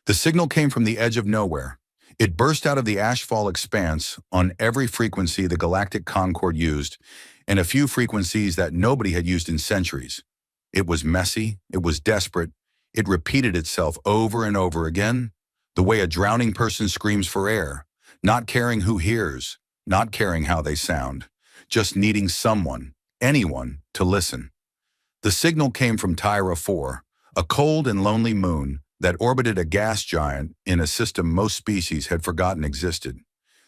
The signal came from the edge of nowhere. It burst out of the ashfall expanse on every frequency the Galactic Concorde used, and a few frequencies that nobody had used in centuries. It was messy, it was desperate, it repeated itself over and over again, the way a drowning person screams for air, not caring who hears, not caring how they sound, just needing someone, anyone, to listen. The signal came from Tyra 4, a cold and lonely moon that orbited a gas giant in a system most species had forgotten existed.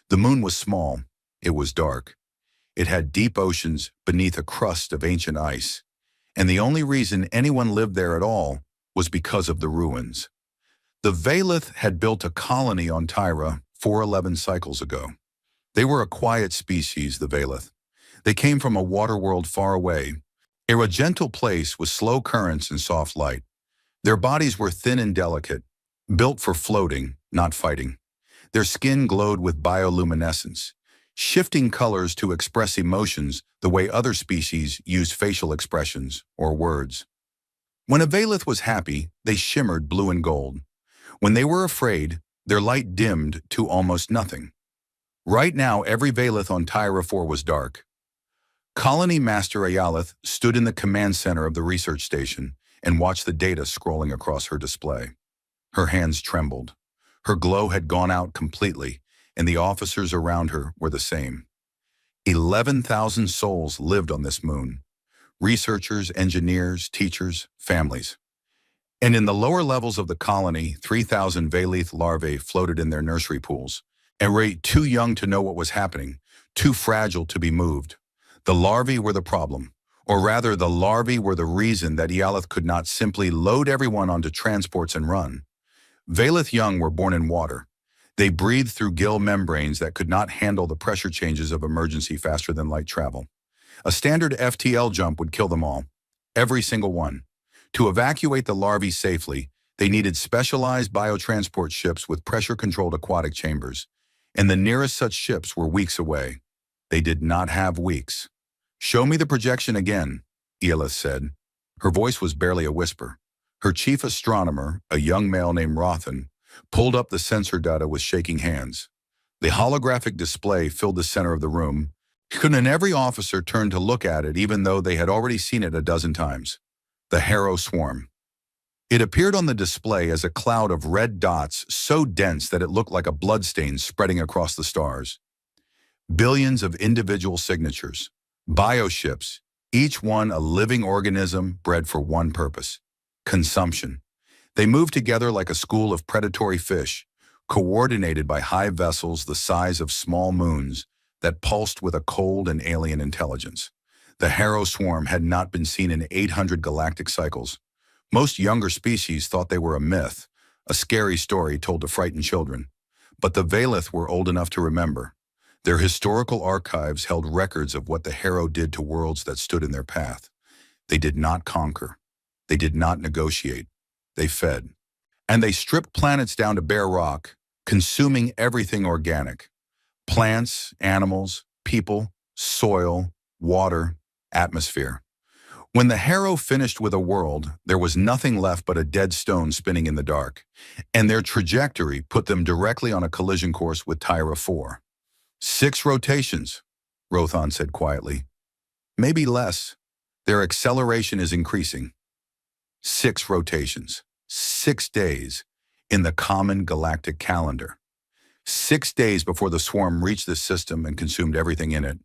The moon was small, it was dark. It had deep oceans beneath a crust of ancient ice, and the only reason anyone lived there at all was because of the ruins. The Valith had built a colony on Tyra 411 cycles ago. They were a quiet species, the Valith. They came from a water world far away, a gentle place with slow currents and soft light. Their bodies were thin and delicate, built for floating, not fighting. Their skin glowed with bioluminescence, shifting colors to express emotions the way other species use facial expressions or words. When a Valith was happy, they shimmered blue and gold. When they were afraid, their light dimmed to almost nothing. Right now, every Valith on Tyra 4 was dark. Colony Master Ayalith stood in the command center of the research station and watched the data scrolling across her display. Her hands trembled. Her glow had gone out completely, and the officers around her were the same. 11,000 souls lived on this moon. Researchers, engineers, teachers, families. And in the lower levels of the colony, 3,000 Valith larvae floated in their nursery pools, and too young to know what was happening, too fragile to be moved. The larvae were the problem, or rather the larvae were the reason that Ialith could not simply load everyone onto transports and run. Valith young were born in water. They breathed through gill membranes that could not handle the pressure changes of emergency faster than light travel. A standard FTL jump would kill them all, every single one. To evacuate the larvae safely, they needed specialized biotransport ships with pressure-controlled aquatic chambers, and the nearest such ships were weeks away. They did not have weeks. "Show me the projection again," Ialith said. Her voice was barely a whisper. Her chief astronomer, a young male named Rothan, pulled up the sensor data with shaking hands. The holographic display filled the center of the room, and every officer turned to look at it even though they had already seen it a dozen times. The Harrow Swarm. It appeared on the display as a cloud of red dots so dense that it looked like a bloodstain spreading across the stars. Billions of individual signatures, bioships, each one a living organism bred for one purpose: consumption. They moved together like a school of predatory fish, coordinated by hive vessels the size of small moons that pulsed with a cold and alien intelligence. The Harrow Swarm had not been seen in 800 galactic cycles. Most younger species thought they were a myth, a scary story told to frighten children. But the Valith were old enough to remember. Their historical archives held records of what the Harrow did to worlds that stood in their path. They did not conquer. They did not negotiate. They fed. And they stripped planets down to bare rock, consuming everything organic. Plants, animals, people, soil, water, atmosphere. When the Harrow finished with a world, there was nothing left but a dead stone spinning in the dark, and their trajectory put them directly on a collision course with Tyra 4. 6 rotations, Rothan said quietly. Maybe less. Their acceleration is increasing. 6 rotations. 6 days in the common galactic calendar. 6 days before the swarm reached the system and consumed everything in it.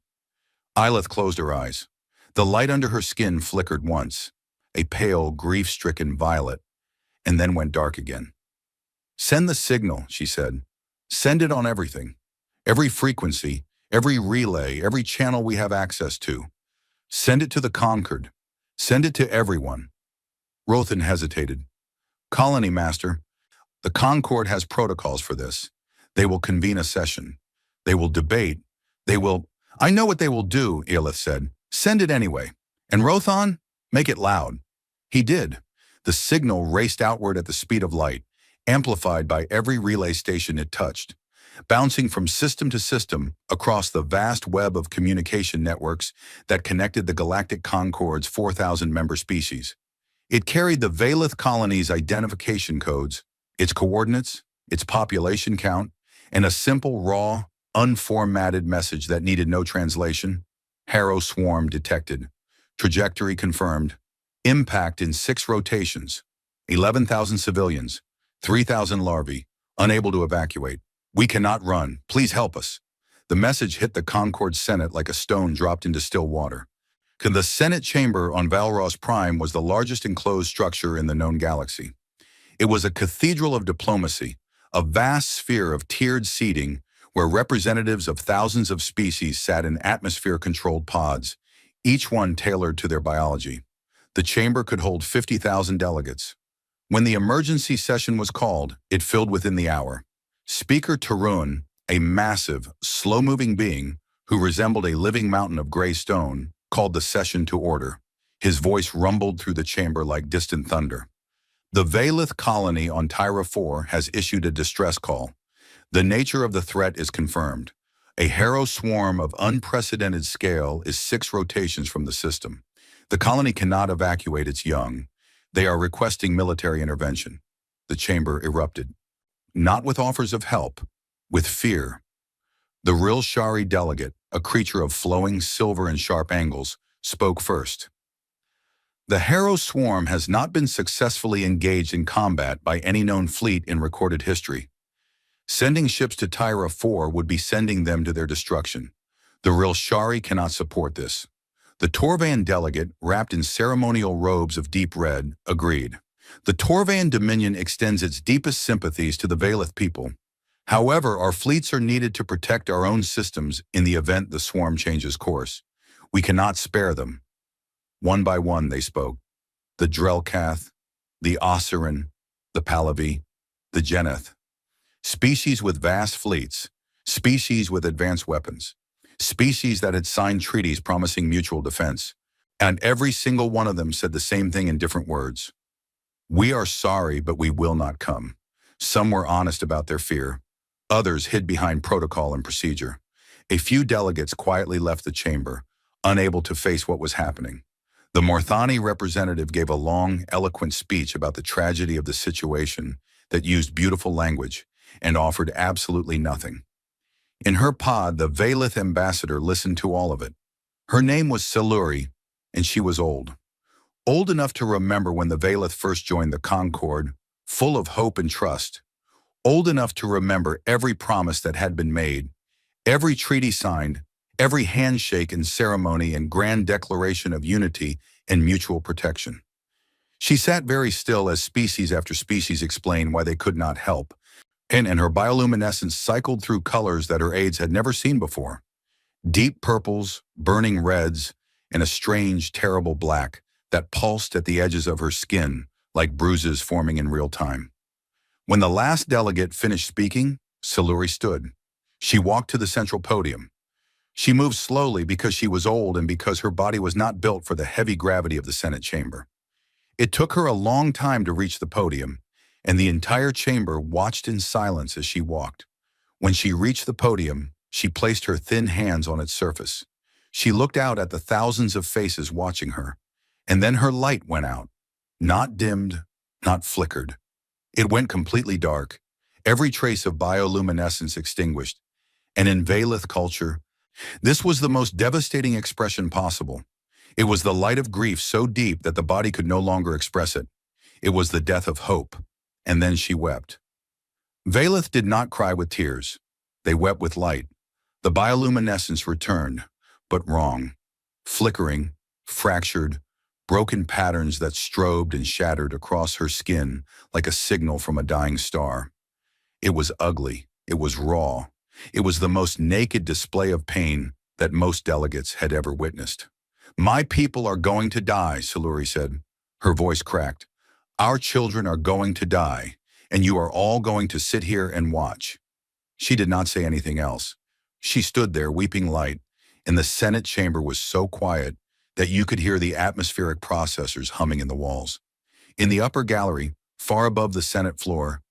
Ialith closed her eyes. The light under her skin flickered once, a pale, grief-stricken violet, and then went dark again. "Send the signal," she said. "Send it on everything. Every frequency, every relay, every channel we have access to. Send it to the Concord. Send it to everyone." Rothan hesitated. "Colony Master, the Concorde has protocols for this. They will convene a session. They will debate. They will—" "I know what they will do," Ialith said. "Send it anyway. And Rothan, make it loud." He did. The signal raced outward at the speed of light, amplified by every relay station it touched, bouncing from system to system across the vast web of communication networks that connected the Galactic Concorde's 4,000 member species. It carried the Valith colony's identification codes, its coordinates, its population count, and a simple, raw, unformatted message that needed no translation. Harrow swarm detected. Trajectory confirmed. Impact in 6 rotations. 11,000 civilians. 3,000 larvae. Unable to evacuate. We cannot run. Please help us. The message hit the Concord Senate like a stone dropped into still water. The Senate chamber on Valros Prime was the largest enclosed structure in the known galaxy. It was a cathedral of diplomacy, a vast sphere of tiered seating where representatives of thousands of species sat in atmosphere-controlled pods, each one tailored to their biology. The chamber could hold 50,000 delegates. When the emergency session was called, it filled within the hour. Speaker Tarun, a massive, slow-moving being who resembled a living mountain of gray stone, called the session to order. His voice rumbled through the chamber like distant thunder. The Valith colony on Tyra 4 has issued a distress call. The nature of the threat is confirmed. A Harrow swarm of unprecedented scale is 6 rotations from the system. The colony cannot evacuate its young. They are requesting military intervention. The chamber erupted. Not with offers of help, with fear. The Ril Shari delegate, a creature of flowing silver and sharp angles, spoke first. The Harrow swarm has not been successfully engaged in combat by any known fleet in recorded history. Sending ships to Tyra 4 would be sending them to their destruction. The Ril Shari cannot support this. The Torvan delegate, wrapped in ceremonial robes of deep red, agreed. The Torvan Dominion extends its deepest sympathies to the Valith people. However, our fleets are needed to protect our own systems in the event the swarm changes course. We cannot spare them. One by one they spoke. The Drelkath, the Osseran, the Pahlavi, the Geneth. Species with vast fleets, species with advanced weapons, species that had signed treaties promising mutual defense. And every single one of them said the same thing in different words. We are sorry, but we will not come. Some were honest about their fear. Others hid behind protocol and procedure. A few delegates quietly left the chamber, unable to face what was happening. The Morthani representative gave a long, eloquent speech about the tragedy of the situation that used beautiful language and offered absolutely nothing. In her pod, the Valith ambassador listened to all of it. Her name was Siluri, and she was old. Old enough to remember when the Valith first joined the Concord, full of hope and trust. Old enough to remember every promise that had been made, every treaty signed, every handshake and ceremony and grand declaration of unity and mutual protection. She sat very still as species after species explained why they could not help, and her bioluminescence cycled through colors that her aides had never seen before. Deep purples, burning reds, and a strange, terrible black that pulsed at the edges of her skin like bruises forming in real time. When the last delegate finished speaking, Siluri stood. She walked to the central podium. She moved slowly because she was old and because her body was not built for the heavy gravity of the Senate chamber. It took her a long time to reach the podium, and the entire chamber watched in silence as she walked. When she reached the podium, she placed her thin hands on its surface. She looked out at the thousands of faces watching her, and then her light went out. Not dimmed, not flickered. It went completely dark, every trace of bioluminescence extinguished. And in Valith culture, this was the most devastating expression possible. It was the light of grief so deep that the body could no longer express it. It was the death of hope. And then she wept. Valith did not cry with tears. They wept with light. The bioluminescence returned, but wrong. Flickering, fractured, broken patterns that strobed and shattered across her skin like a signal from a dying star. It was ugly. It was raw. It was the most naked display of pain that most delegates had ever witnessed. My people are going to die, Siluri said. Her voice cracked. Our children are going to die, and you are all going to sit here and watch. She did not say anything else. She stood there weeping light, and the Senate chamber was so quiet that you could hear the atmospheric processors humming in the walls. In the upper gallery, far above the Senate floor,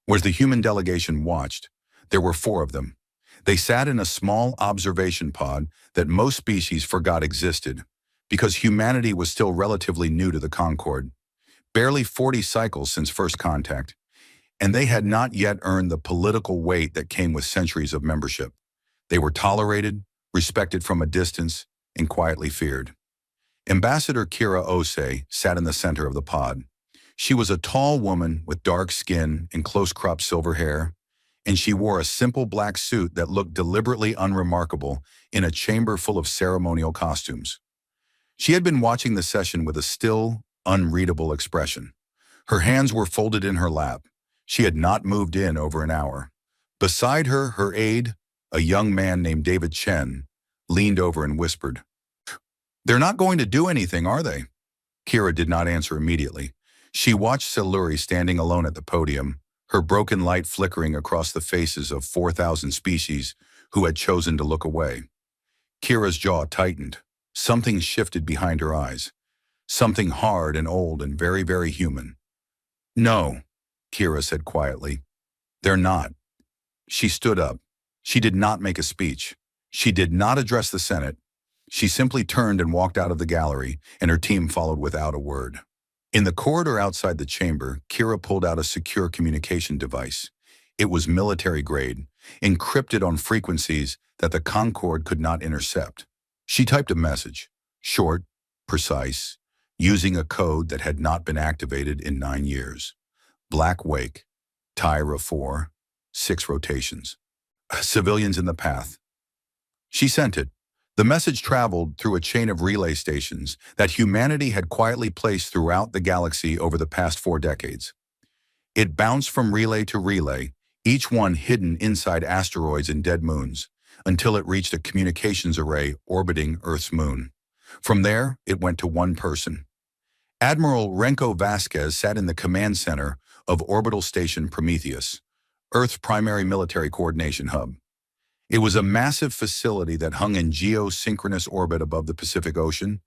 where the human delegation watched, there were 4 of them. They sat in a small observation pod that most species forgot existed, because humanity was still relatively new to the Concord. Barely 40 cycles since first contact. and they had not yet earned the political weight that came with centuries of membership. They were tolerated, respected from a distance, and quietly feared. Ambassador Kira Ose sat in the center of the pod. She was a tall woman with dark skin and close-cropped silver hair, and she wore a simple black suit that looked deliberately unremarkable in a chamber full of ceremonial costumes. She had been watching the session with a still, unreadable expression. Her hands were folded in her lap. She had not moved in over an hour. Beside her, her aide, a young man named David Chen, leaned over and whispered, "They're not going to do anything, are they?" Kira did not answer immediately. She watched Siluri standing alone at the podium, her broken light flickering across the faces of 4,000 species who had chosen to look away. Kira's jaw tightened. Something shifted behind her eyes. Something hard and old and very, very human. "No," Kira said quietly. "They're not." She stood up. She did not make a speech. She did not address the Senate. She simply turned and walked out of the gallery, and her team followed without a word. In the corridor outside the chamber, Kira pulled out a secure communication device. It was military-grade, encrypted on frequencies that the Concorde could not intercept. She typed a message, short, precise, using a code that had not been activated in 9 years. Black Wake, Tyra 4, 6 rotations. Civilians in the path. She sent it. The message traveled through a chain of relay stations that humanity had quietly placed throughout the galaxy over the past 4 decades. It bounced from relay to relay, each one hidden inside asteroids and dead moons, until it reached a communications array orbiting Earth's moon. From there, it went to one person. Admiral Renko Vasquez sat in the command center of Orbital Station Prometheus, Earth's primary military coordination hub. It was a massive facility that hung in geosynchronous orbit above the Pacific Ocean,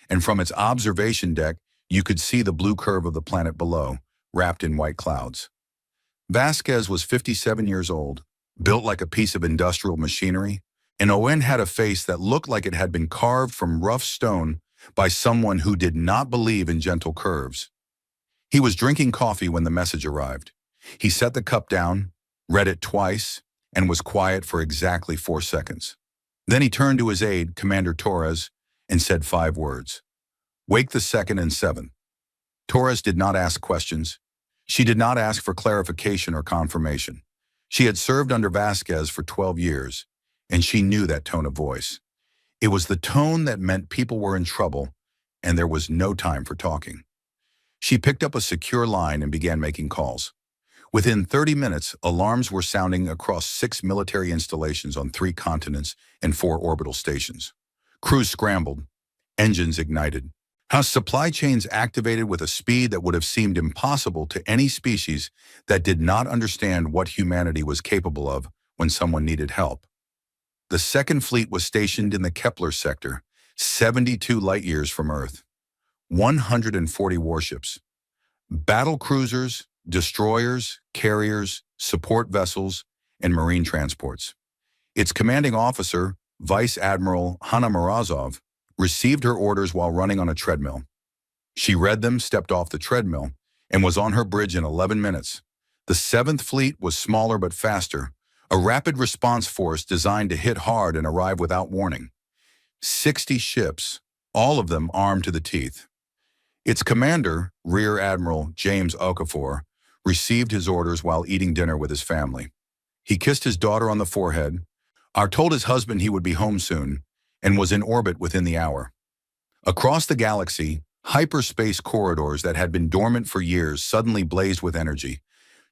and from its observation deck, you could see the blue curve of the planet below, wrapped in white clouds. Vasquez was 57 years old, built like a piece of industrial machinery, and Owen had a face that looked like it had been carved from rough stone by someone who did not believe in gentle curves. He was drinking coffee when the message arrived. He set the cup down, read it twice, and was quiet for exactly 4 seconds. Then he turned to his aide, Commander Torres, and said 5 words. "Wake the 2nd and 7th. Torres did not ask questions. She did not ask for clarification or confirmation. She had served under Vasquez for 12 years, and she knew that tone of voice. It was the tone that meant people were in trouble, and there was no time for talking. She picked up a secure line and began making calls. Within 30 minutes, alarms were sounding across 6 military installations on 3 continents and 4 orbital stations. Crews scrambled, engines ignited. Supply chains activated with a speed that would have seemed impossible to any species that did not understand what humanity was capable of when someone needed help. The Second Fleet was stationed in the Kepler sector, 72 light-years from Earth. 140 warships. Battle cruisers, destroyers, carriers, support vessels, and marine transports. Its commanding officer, Vice Admiral Hanna Morozov, received her orders while running on a treadmill. She read them, stepped off the treadmill, and was on her bridge in 11 minutes. The 7th Fleet was smaller but faster, a rapid response force designed to hit hard and arrive without warning. 60 ships, all of them armed to the teeth. Its commander, Rear Admiral James Okafor, received his orders while eating dinner with his family. He kissed his daughter on the forehead, told his husband he would be home soon, and was in orbit within the hour. Across the galaxy, hyperspace corridors that had been dormant for years suddenly blazed with energy.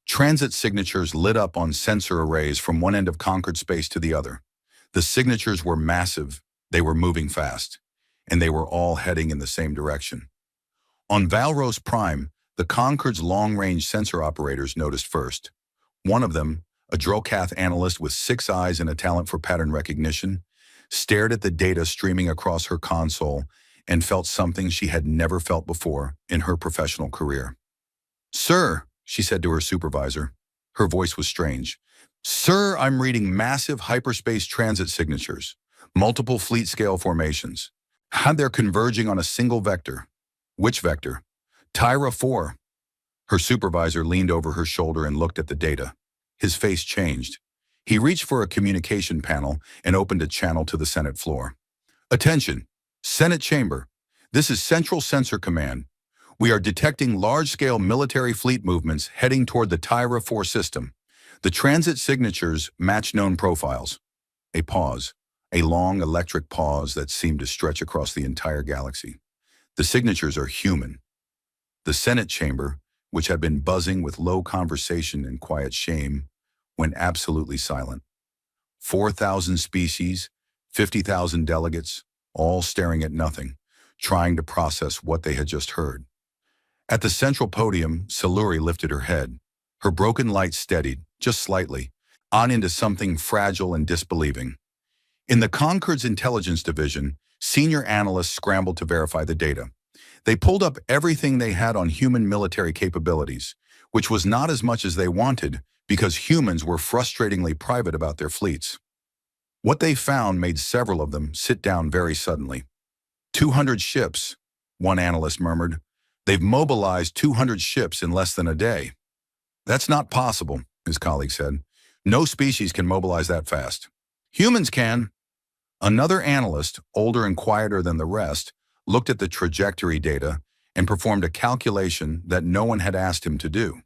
Transit signatures lit up on sensor arrays from one end of conquered space to the other. The signatures were massive, they were moving fast, and they were all heading in the same direction. On Valros Prime, the Concorde's long-range sensor operators noticed first. One of them, a Drocath analyst with 6 eyes and a talent for pattern recognition, stared at the data streaming across her console and felt something she had never felt before in her professional career. "Sir," she said to her supervisor. Her voice was strange. "Sir, I'm reading massive hyperspace transit signatures, multiple fleet-scale formations. They're converging on a single vector." "Which vector?" "Tyra 4. Her supervisor leaned over her shoulder and looked at the data. His face changed. He reached for a communication panel and opened a channel to the Senate floor. Attention, Senate Chamber. This is Central Sensor Command. We are detecting large-scale military fleet movements heading toward the Tyra 4 system. The transit signatures match known profiles. A pause. A long electric pause that seemed to stretch across the entire galaxy. The signatures are human. The Senate chamber, which had been buzzing with low conversation and quiet shame, went absolutely silent. 4,000 species, 50,000 delegates, all staring at nothing, trying to process what they had just heard. At the central podium, Saluri lifted her head. Her broken light steadied, just slightly, on into something fragile and disbelieving. In the Concord's intelligence division, senior analysts scrambled to verify the data. They pulled up everything they had on human military capabilities, which was not as much as they wanted because humans were frustratingly private about their fleets. What they found made several of them sit down very suddenly. 200 ships, one analyst murmured. They've mobilized 200 ships in less than a day. That's not possible, his colleague said. No species can mobilize that fast. Humans can. Another analyst, older and quieter than the rest, looked at the trajectory data and performed a calculation that no one had asked him to do.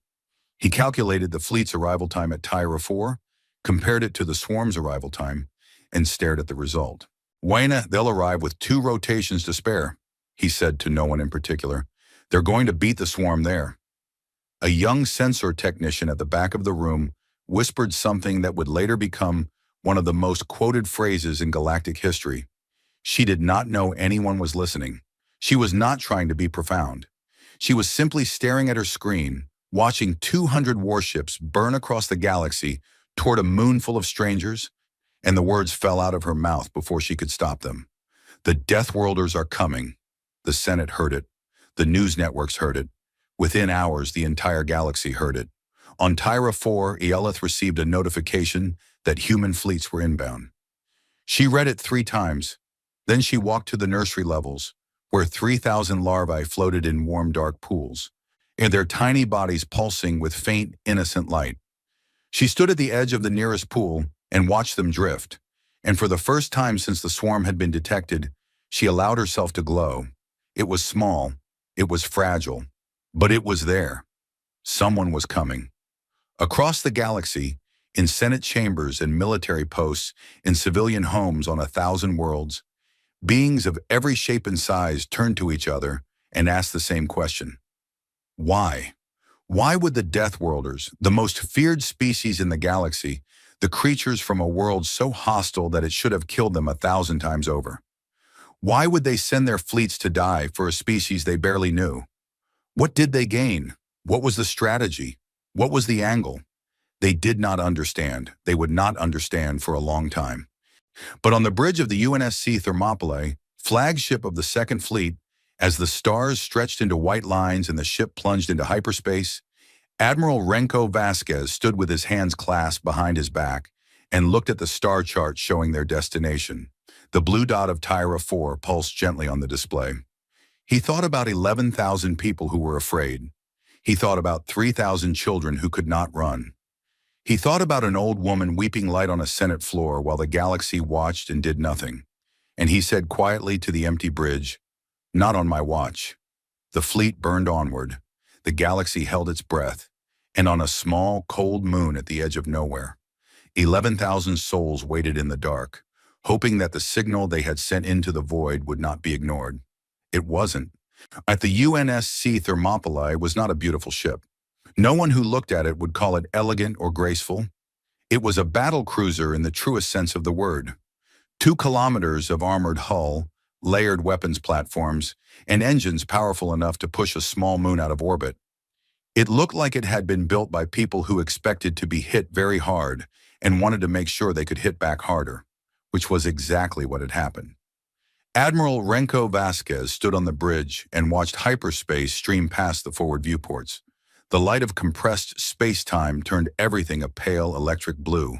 He calculated the fleet's arrival time at Tyra 4, compared it to the swarm's arrival time, and stared at the result. Wayna, they'll arrive with 2 rotations to spare, he said to no one in particular. They're going to beat the swarm there. A young sensor technician at the back of the room whispered something that would later become one of the most quoted phrases in galactic history. She did not know anyone was listening. She was not trying to be profound. She was simply staring at her screen, watching 200 warships burn across the galaxy toward a moon full of strangers, and the words fell out of her mouth before she could stop them. The Deathworlders are coming. The Senate heard it. The news networks heard it. Within hours, the entire galaxy heard it. On Tyra 4, Eolith received a notification that human fleets were inbound. She read it 3 times. Then she walked to the nursery levels, where 3,000 larvae floated in warm, dark pools, and their tiny bodies pulsing with faint, innocent light. She stood at the edge of the nearest pool and watched them drift, and for the first time since the swarm had been detected, she allowed herself to glow. It was small, it was fragile, but it was there. Someone was coming. Across the galaxy, in Senate chambers and military posts, in civilian homes on 1,000 worlds, beings of every shape and size turned to each other and asked the same question. Why? Why would the Deathworlders, the most feared species in the galaxy, the creatures from a world so hostile that it should have killed them 1,000 times over? Why would they send their fleets to die for a species they barely knew? What did they gain? What was the strategy? What was the angle? They did not understand. They would not understand for a long time. But on the bridge of the UNSC Thermopylae, flagship of the Second Fleet, as the stars stretched into white lines and the ship plunged into hyperspace, Admiral Renko Vasquez stood with his hands clasped behind his back and looked at the star chart showing their destination. The blue dot of Tyra 4 pulsed gently on the display. He thought about 11,000 people who were afraid. He thought about 3,000 children who could not run. He thought about an old woman weeping light on a Senate floor while the galaxy watched and did nothing. And he said quietly to the empty bridge, "Not on my watch." The fleet burned onward. The galaxy held its breath. And on a small, cold moon at the edge of nowhere, 11,000 souls waited in the dark, hoping that the signal they had sent into the void would not be ignored. It wasn't. At the UNSC Thermopylae was not a beautiful ship. No one who looked at it would call it elegant or graceful. It was a battle cruiser in the truest sense of the word. 2 kilometers of armored hull, layered weapons platforms, and engines powerful enough to push a small moon out of orbit. It looked like it had been built by people who expected to be hit very hard and wanted to make sure they could hit back harder, which was exactly what had happened. Admiral Renko Vasquez stood on the bridge and watched hyperspace stream past the forward viewports. The light of compressed space-time turned everything a pale electric blue.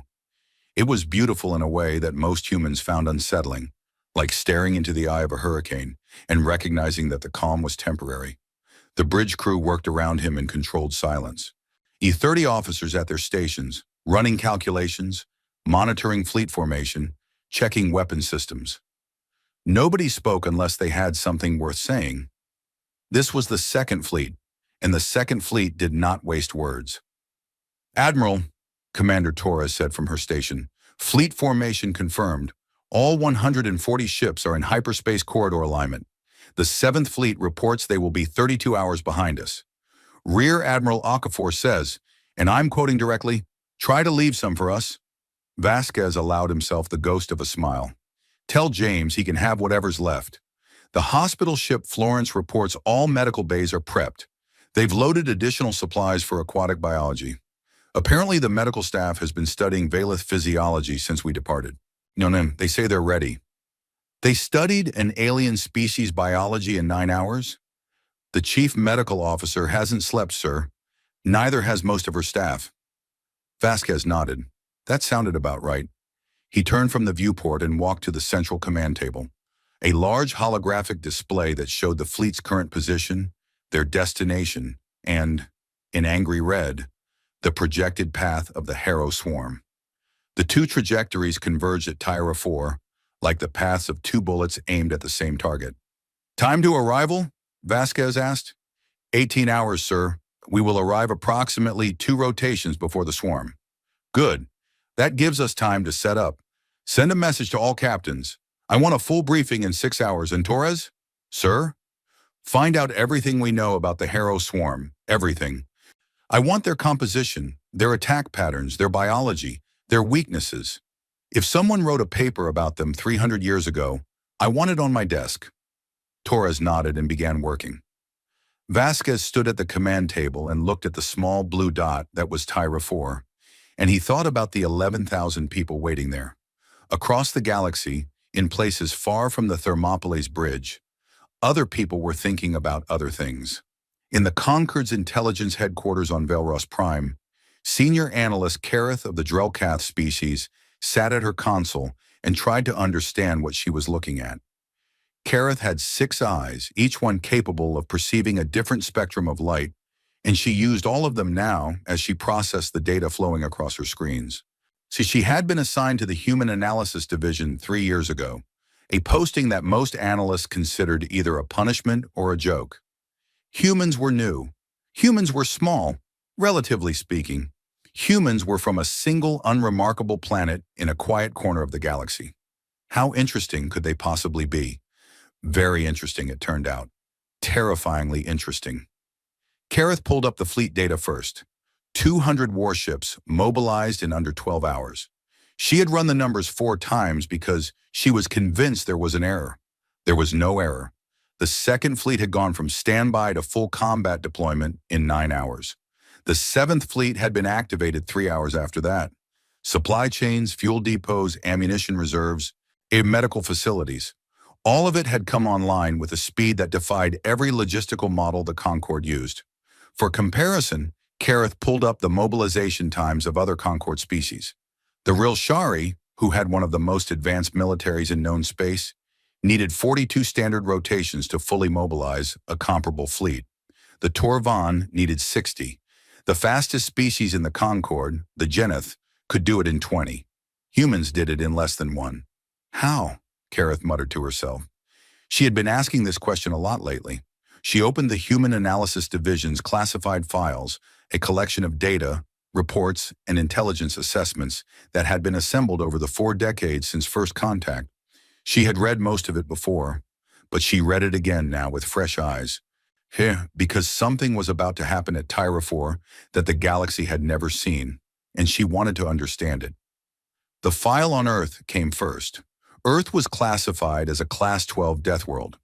It was beautiful in a way that most humans found unsettling, like staring into the eye of a hurricane and recognizing that the calm was temporary. The bridge crew worked around him in controlled silence. E-30 officers at their stations, running calculations, monitoring fleet formation, checking weapon systems. Nobody spoke unless they had something worth saying. This was the Second Fleet, and the Second Fleet did not waste words. "Admiral," Commander Torres said from her station, "fleet formation confirmed. All 140 ships are in hyperspace corridor alignment. The Seventh Fleet reports they will be 32 hours behind us. Rear Admiral Okafor says, and I'm quoting directly, 'Try to leave some for us.'" Vasquez allowed himself the ghost of a smile. "Tell James he can have whatever's left. The hospital ship Florence reports all medical bays are prepped. They've loaded additional supplies for aquatic biology. Apparently the medical staff has been studying Valith physiology since we departed. No, they say they're ready." They studied an alien species biology in 9 hours? "The chief medical officer hasn't slept, sir. Neither has most of her staff." Vasquez nodded. That sounded about right. He turned from the viewport and walked to the central command table. A large holographic display that showed the fleet's current position, their destination, and, in angry red, the projected path of the Harrow swarm. The two trajectories converged at Tyra 4, like the paths of two bullets aimed at the same target. "Time to arrival?" Vasquez asked. 18 hours, sir. We will arrive approximately 2 rotations before the swarm." "Good. That gives us time to set up. Send a message to all captains. I want a full briefing in 6 hours. And Torres?" "Sir?" "Find out everything we know about the Harrow swarm. Everything. I want their composition, their attack patterns, their biology, their weaknesses. If someone wrote a paper about them 300 years ago, I want it on my desk." Torres nodded and began working. Vasquez stood at the command table and looked at the small blue dot that was Tyra 4, and he thought about the 11,000 people waiting there. Across the galaxy, in places far from the Thermopylae Bridge, other people were thinking about other things. In the Concord's intelligence headquarters on Velros Prime, senior analyst Kareth of the Drellcath species sat at her console and tried to understand what she was looking at. Kareth had 6 eyes, each one capable of perceiving a different spectrum of light, and she used all of them now as she processed the data flowing across her screens. See, she had been assigned to the Human Analysis Division 3 years ago, a posting that most analysts considered either a punishment or a joke. Humans were new. Humans were small, relatively speaking. Humans were from a single unremarkable planet in a quiet corner of the galaxy. How interesting could they possibly be? Very interesting, it turned out. Terrifyingly interesting. Kareth pulled up the fleet data first. 200 warships mobilized in under 12 hours. She had run the numbers 4 times because she was convinced there was an error. There was no error. The Second Fleet had gone from standby to full combat deployment in 9 hours. The Seventh Fleet had been activated 3 hours after that. Supply chains, fuel depots, ammunition reserves, and medical facilities. All of it had come online with a speed that defied every logistical model the Concorde used. For comparison, Kareth pulled up the mobilization times of other Concorde species. The Rilshari, who had one of the most advanced militaries in known space, needed 42 standard rotations to fully mobilize a comparable fleet. The Torvan needed 60. The fastest species in the Concorde, the Geneth, could do it in 20. Humans did it in less than 1. How? Kareth muttered to herself. She had been asking this question a lot lately. She opened the Human Analysis Division's classified files, a collection of data, reports, and intelligence assessments that had been assembled over the 4 decades since first contact. She had read most of it before, but she read it again now with fresh eyes. Because something was about to happen at Tyra 4 that the galaxy had never seen, and she wanted to understand it. The file on Earth came first. Earth was classified as a Class 12 death world.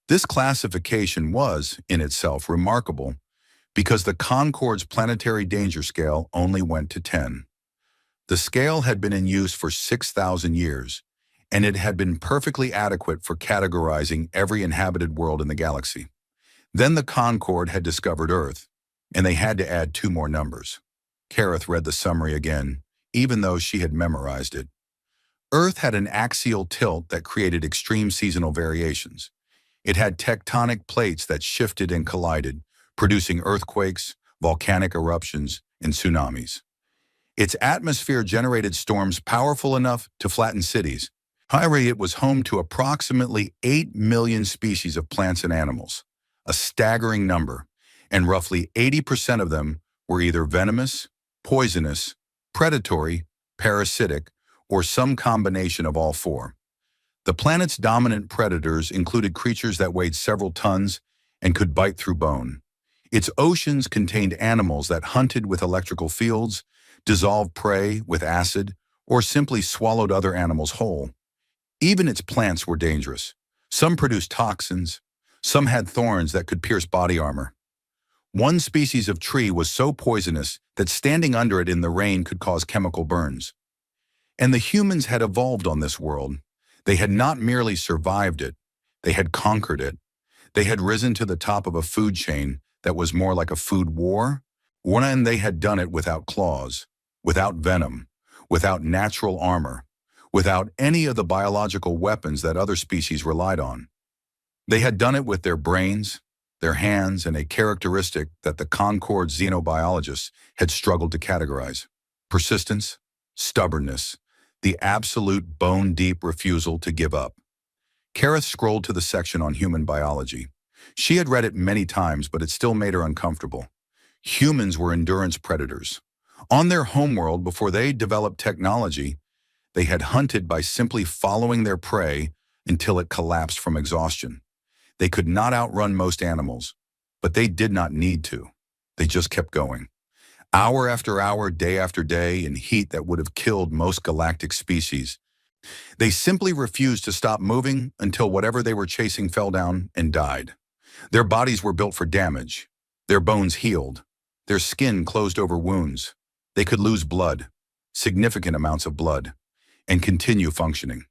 This classification was, in itself, remarkable because the Concorde's planetary danger scale only went to 10. The scale had been in use for 6,000 years, and it had been perfectly adequate for categorizing every inhabited world in the galaxy. Then the Concorde had discovered Earth, and they had to add 2 more numbers. Kareth read the summary again, even though she had memorized it. Earth had an axial tilt that created extreme seasonal variations. It had tectonic plates that shifted and collided, producing earthquakes, volcanic eruptions, and tsunamis. Its atmosphere generated storms powerful enough to flatten cities. However, it was home to approximately 8 million species of plants and animals, a staggering number, and roughly 80% of them were either venomous, poisonous, predatory, parasitic, or some combination of all four. The planet's dominant predators included creatures that weighed several tons and could bite through bone. Its oceans contained animals that hunted with electrical fields, dissolved prey with acid, or simply swallowed other animals whole. Even its plants were dangerous. Some produced toxins, some had thorns that could pierce body armor. One species of tree was so poisonous that standing under it in the rain could cause chemical burns. And the humans had evolved on this world. They had not merely survived it, they had conquered it. They had risen to the top of a food chain that was more like a food war, and they had done it without claws, without venom, without natural armor, without any of the biological weapons that other species relied on. They had done it with their brains, their hands, and a characteristic that the Concord xenobiologists had struggled to categorize: persistence, stubbornness, the absolute bone-deep refusal to give up. Kareth scrolled to the section on human biology. She had read it many times, but it still made her uncomfortable. Humans were endurance predators. On their homeworld, before they developed technology, they had hunted by simply following their prey until it collapsed from exhaustion. They could not outrun most animals, but they did not need to. They just kept going. Hour after hour, day after day, in heat that would have killed most galactic species. They simply refused to stop moving until whatever they were chasing fell down and died. Their bodies were built for damage. Their bones healed. Their skin closed over wounds. They could lose blood, significant amounts of blood, and continue functioning.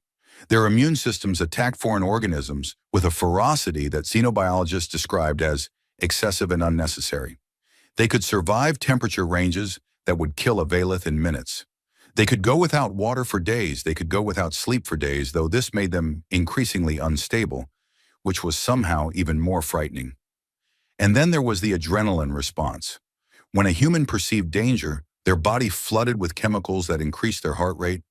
Their immune systems attacked foreign organisms with a ferocity that xenobiologists described as excessive and unnecessary. They could survive temperature ranges that would kill a Valith in minutes. They could go without water for days. They could go without sleep for days, though this made them increasingly unstable, which was somehow even more frightening. And then there was the adrenaline response. When a human perceived danger, their body flooded with chemicals that increased their heart rate,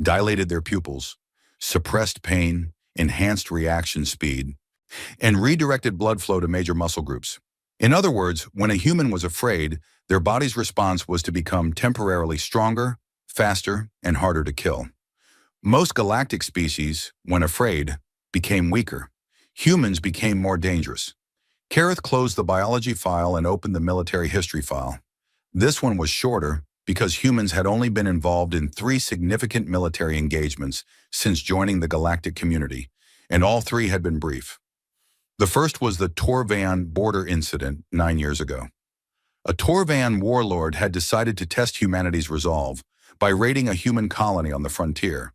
dilated their pupils, suppressed pain, enhanced reaction speed, and redirected blood flow to major muscle groups. In other words, when a human was afraid, their body's response was to become temporarily stronger, faster, and harder to kill. Most galactic species, when afraid, became weaker. Humans became more dangerous. Kareth closed the biology file and opened the military history file. This one was shorter because humans had only been involved in 3 significant military engagements since joining the galactic community, and all 3 had been brief. The first was the Torvan border incident 9 years ago. A Torvan warlord had decided to test humanity's resolve by raiding a human colony on the frontier.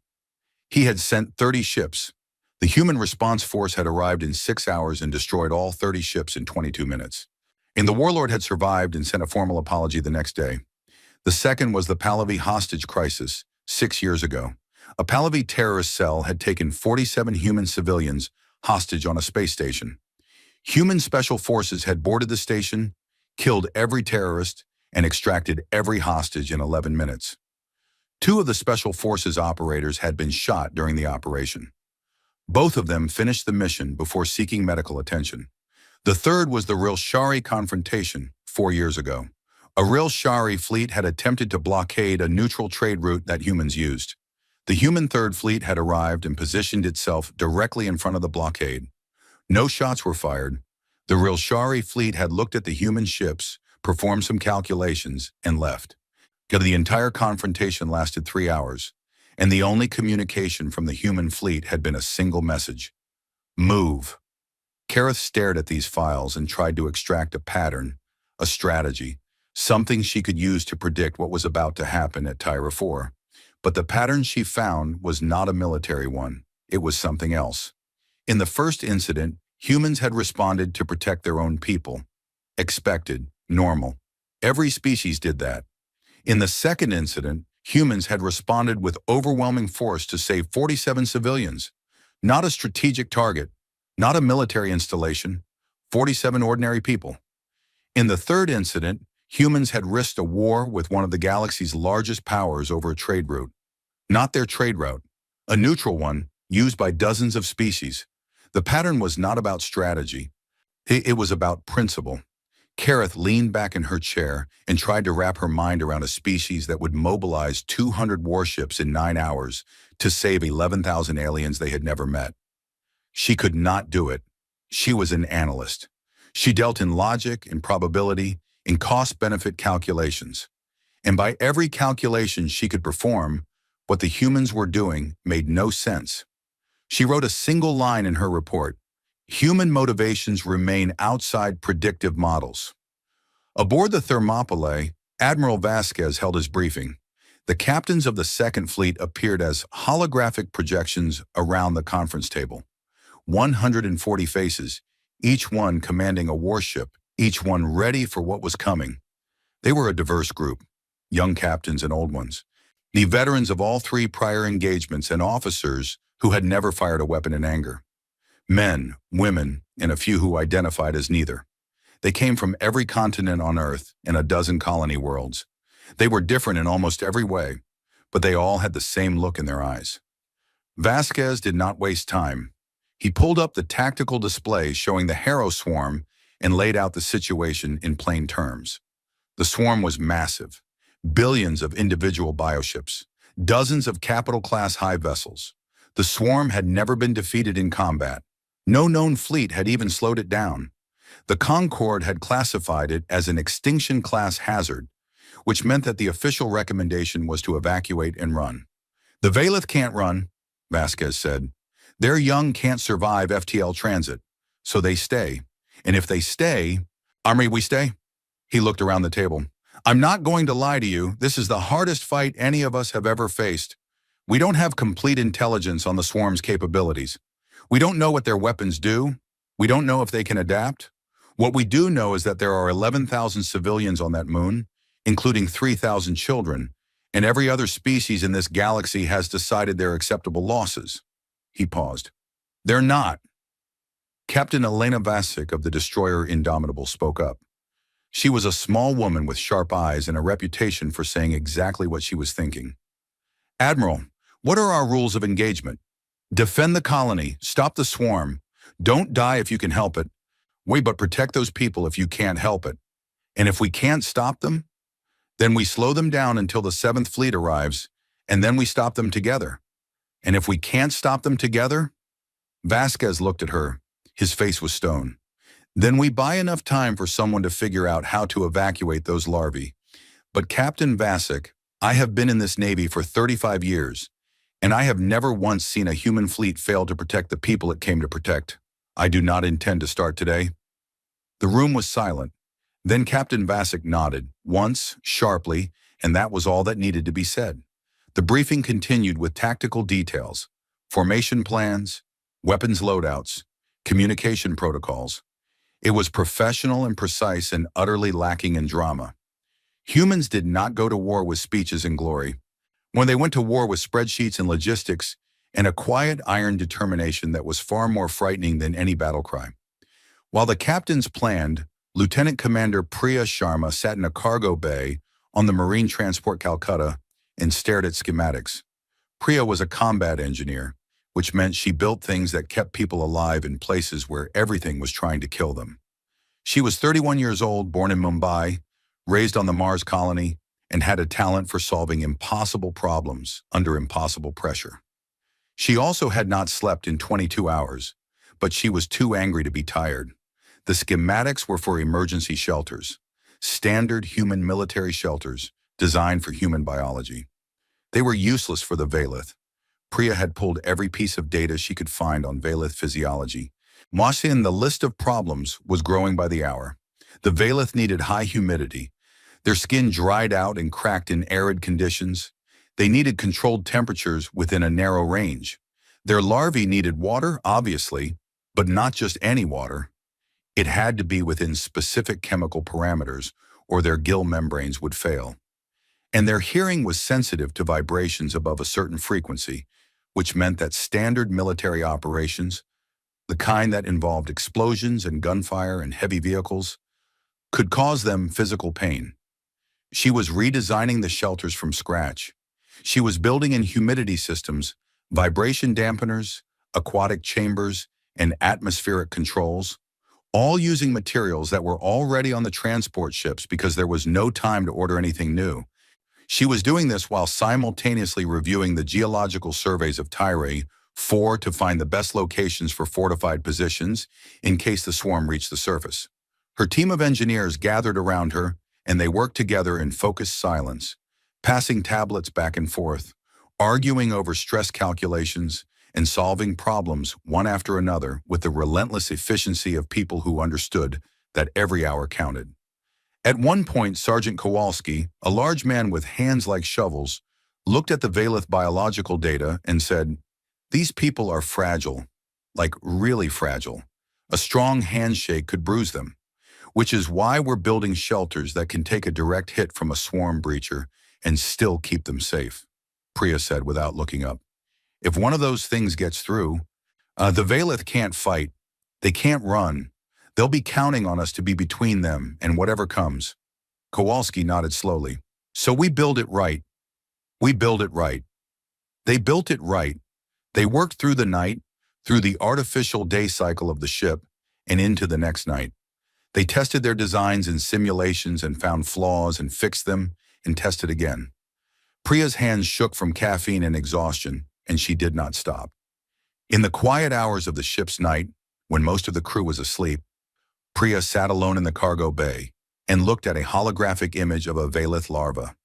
He had sent 30 ships. The human response force had arrived in 6 hours and destroyed all 30 ships in 22 minutes. And the warlord had survived and sent a formal apology the next day. The second was the Pahlavi hostage crisis 6 years ago. A Pahlavi terrorist cell had taken 47 human civilians hostage on a space station. Human special forces had boarded the station, killed every terrorist, and extracted every hostage in 11 minutes. 2 of the special forces operators had been shot during the operation. Both of them finished the mission before seeking medical attention. The third was the Rilshari confrontation 4 years ago. A Rilshari fleet had attempted to blockade a neutral trade route that humans used. The human Third Fleet had arrived and positioned itself directly in front of the blockade. No shots were fired. The Rilshari fleet had looked at the human ships, performed some calculations, and left. The entire confrontation lasted 3 hours, and the only communication from the human fleet had been a single message: move. Kareth stared at these files and tried to extract a pattern, a strategy, something she could use to predict what was about to happen at Tyra 4. But the pattern she found was not a military one. It was something else. In the first incident, humans had responded to protect their own people. Expected, normal. Every species did that. In the second incident, humans had responded with overwhelming force to save 47 civilians. Not a strategic target, Not a military installation, 47 ordinary people. In the third incident, humans had risked a war with one of the galaxy's largest powers over a trade route. Not their trade route, a neutral one used by dozens of species. The pattern was not about strategy. It was about principle. Kareth leaned back in her chair and tried to wrap her mind around a species that would mobilize 200 warships in 9 hours to save 11,000 aliens they had never met. She could not do it. She was an analyst. She dealt in logic, in probability, in cost-benefit calculations. And by every calculation she could perform, what the humans were doing made no sense. She wrote a single line in her report: human motivations remain outside predictive models. Aboard the Thermopylae, Admiral Vasquez held his briefing. The captains of the Second Fleet appeared as holographic projections around the conference table. 140 faces, each one commanding a warship, each one ready for what was coming. They were a diverse group, young captains and old ones, the veterans of all 3 prior engagements and officers who had never fired a weapon in anger. Men, women, and a few who identified as neither. They came from every continent on Earth and a dozen colony worlds. They were different in almost every way, but they all had the same look in their eyes. Vasquez did not waste time. He pulled up the tactical display showing the Harrow Swarm and laid out the situation in plain terms. The swarm was massive. Billions of individual bioships, dozens of capital-class hive vessels. The swarm had never been defeated in combat. No known fleet had even slowed it down. The Concord had classified it as an extinction-class hazard, which meant that the official recommendation was to evacuate and run. The Valeth can't run, Vasquez said. Their young can't survive FTL transit, so they stay. And if they stay, Army, we stay? He looked around the table. I'm not going to lie to you, this is the hardest fight any of us have ever faced. We don't have complete intelligence on the swarm's capabilities. We don't know what their weapons do. We don't know if they can adapt. What we do know is that there are 11,000 civilians on that moon, including 3,000 children, and every other species in this galaxy has decided they're acceptable losses. He paused. They're not. Captain Elena Vasek of the destroyer Indomitable spoke up. She was a small woman with sharp eyes and a reputation for saying exactly what she was thinking. Admiral, what are our rules of engagement? Defend the colony, stop the swarm. Don't die if you can help it. Wait, but protect those people if you can't help it. And if we can't stop them, then we slow them down until the 7th Fleet arrives, and then we stop them together. And if we can't stop them together, Vasquez looked at her. His face was stone. Then we buy enough time for someone to figure out how to evacuate those larvae. But Captain Vasek, I have been in this Navy for 35 years, and I have never once seen a human fleet fail to protect the people it came to protect. I do not intend to start today. The room was silent. Then Captain Vasek nodded, once, sharply, and that was all that needed to be said. The briefing continued with tactical details, formation plans, weapons loadouts, communication protocols. It was professional and precise and utterly lacking in drama. Humans did not go to war with speeches and glory. When they went to war with spreadsheets and logistics and a quiet iron determination that was far more frightening than any battle cry. While the captains planned, Lieutenant Commander Priya Sharma sat in a cargo bay on the Marine Transport Calcutta and stared at schematics. Priya was a combat engineer, which meant she built things that kept people alive in places where everything was trying to kill them. She was 31 years old, born in Mumbai, raised on the Mars colony, and had a talent for solving impossible problems under impossible pressure. She also had not slept in 22 hours, but she was too angry to be tired. The schematics were for emergency shelters, standard human military shelters designed for human biology. They were useless for the Valeth. Priya had pulled every piece of data she could find on Valeth physiology. And the list of problems was growing by the hour. The Valeth needed high humidity. Their skin dried out and cracked in arid conditions. They needed controlled temperatures within a narrow range. Their larvae needed water, obviously, but not just any water. It had to be within specific chemical parameters, or their gill membranes would fail. And their hearing was sensitive to vibrations above a certain frequency, which meant that standard military operations the kind that involved explosions and gunfire and heavy vehicles, could cause them physical pain. She was redesigning the shelters from scratch. She was building in humidity systems, vibration dampeners, aquatic chambers, and atmospheric controls, all using materials that were already on the transport ships because there was no time to order anything new. She was doing this while simultaneously reviewing the geological surveys of Tyre 4 to find the best locations for fortified positions in case the swarm reached the surface. Her team of engineers gathered around her, and they worked together in focused silence, passing tablets back and forth, arguing over stress calculations, and solving problems one after another with the relentless efficiency of people who understood that every hour counted. At one point, Sergeant Kowalski, a large man with hands like shovels, looked at the Valeth biological data and said, "These people are fragile, like really fragile. A strong handshake could bruise them, which is why we're building shelters that can take a direct hit from a swarm breacher and still keep them safe," Priya said without looking up. "If one of those things gets through, the Valeth can't fight. They can't run. They'll be counting on us to be between them and whatever comes." Kowalski nodded slowly. "So we build it right. We build it right." They built it right. They worked through the night, through the artificial day cycle of the ship, and into the next night. They tested their designs in simulations and found flaws and fixed them and tested again. Priya's hands shook from caffeine and exhaustion, and she did not stop. In the quiet hours of the ship's night, when most of the crew was asleep, Priya sat alone in the cargo bay and looked at a holographic image of a Valeth larva.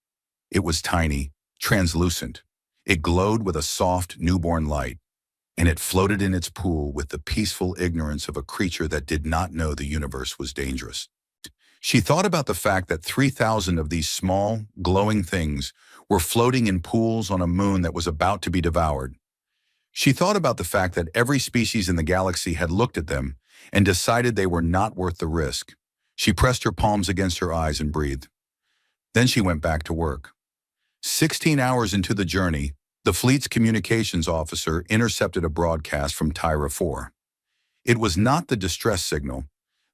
It was tiny, translucent. It glowed with a soft, newborn light, and it floated in its pool with the peaceful ignorance of a creature that did not know the universe was dangerous. She thought about the fact that 3,000 of these small, glowing things were floating in pools on a moon that was about to be devoured. She thought about the fact that every species in the galaxy had looked at them and decided they were not worth the risk. She pressed her palms against her eyes and breathed. Then she went back to work. 16 hours into the journey, the fleet's communications officer intercepted a broadcast from Tyra 4. It was not the distress signal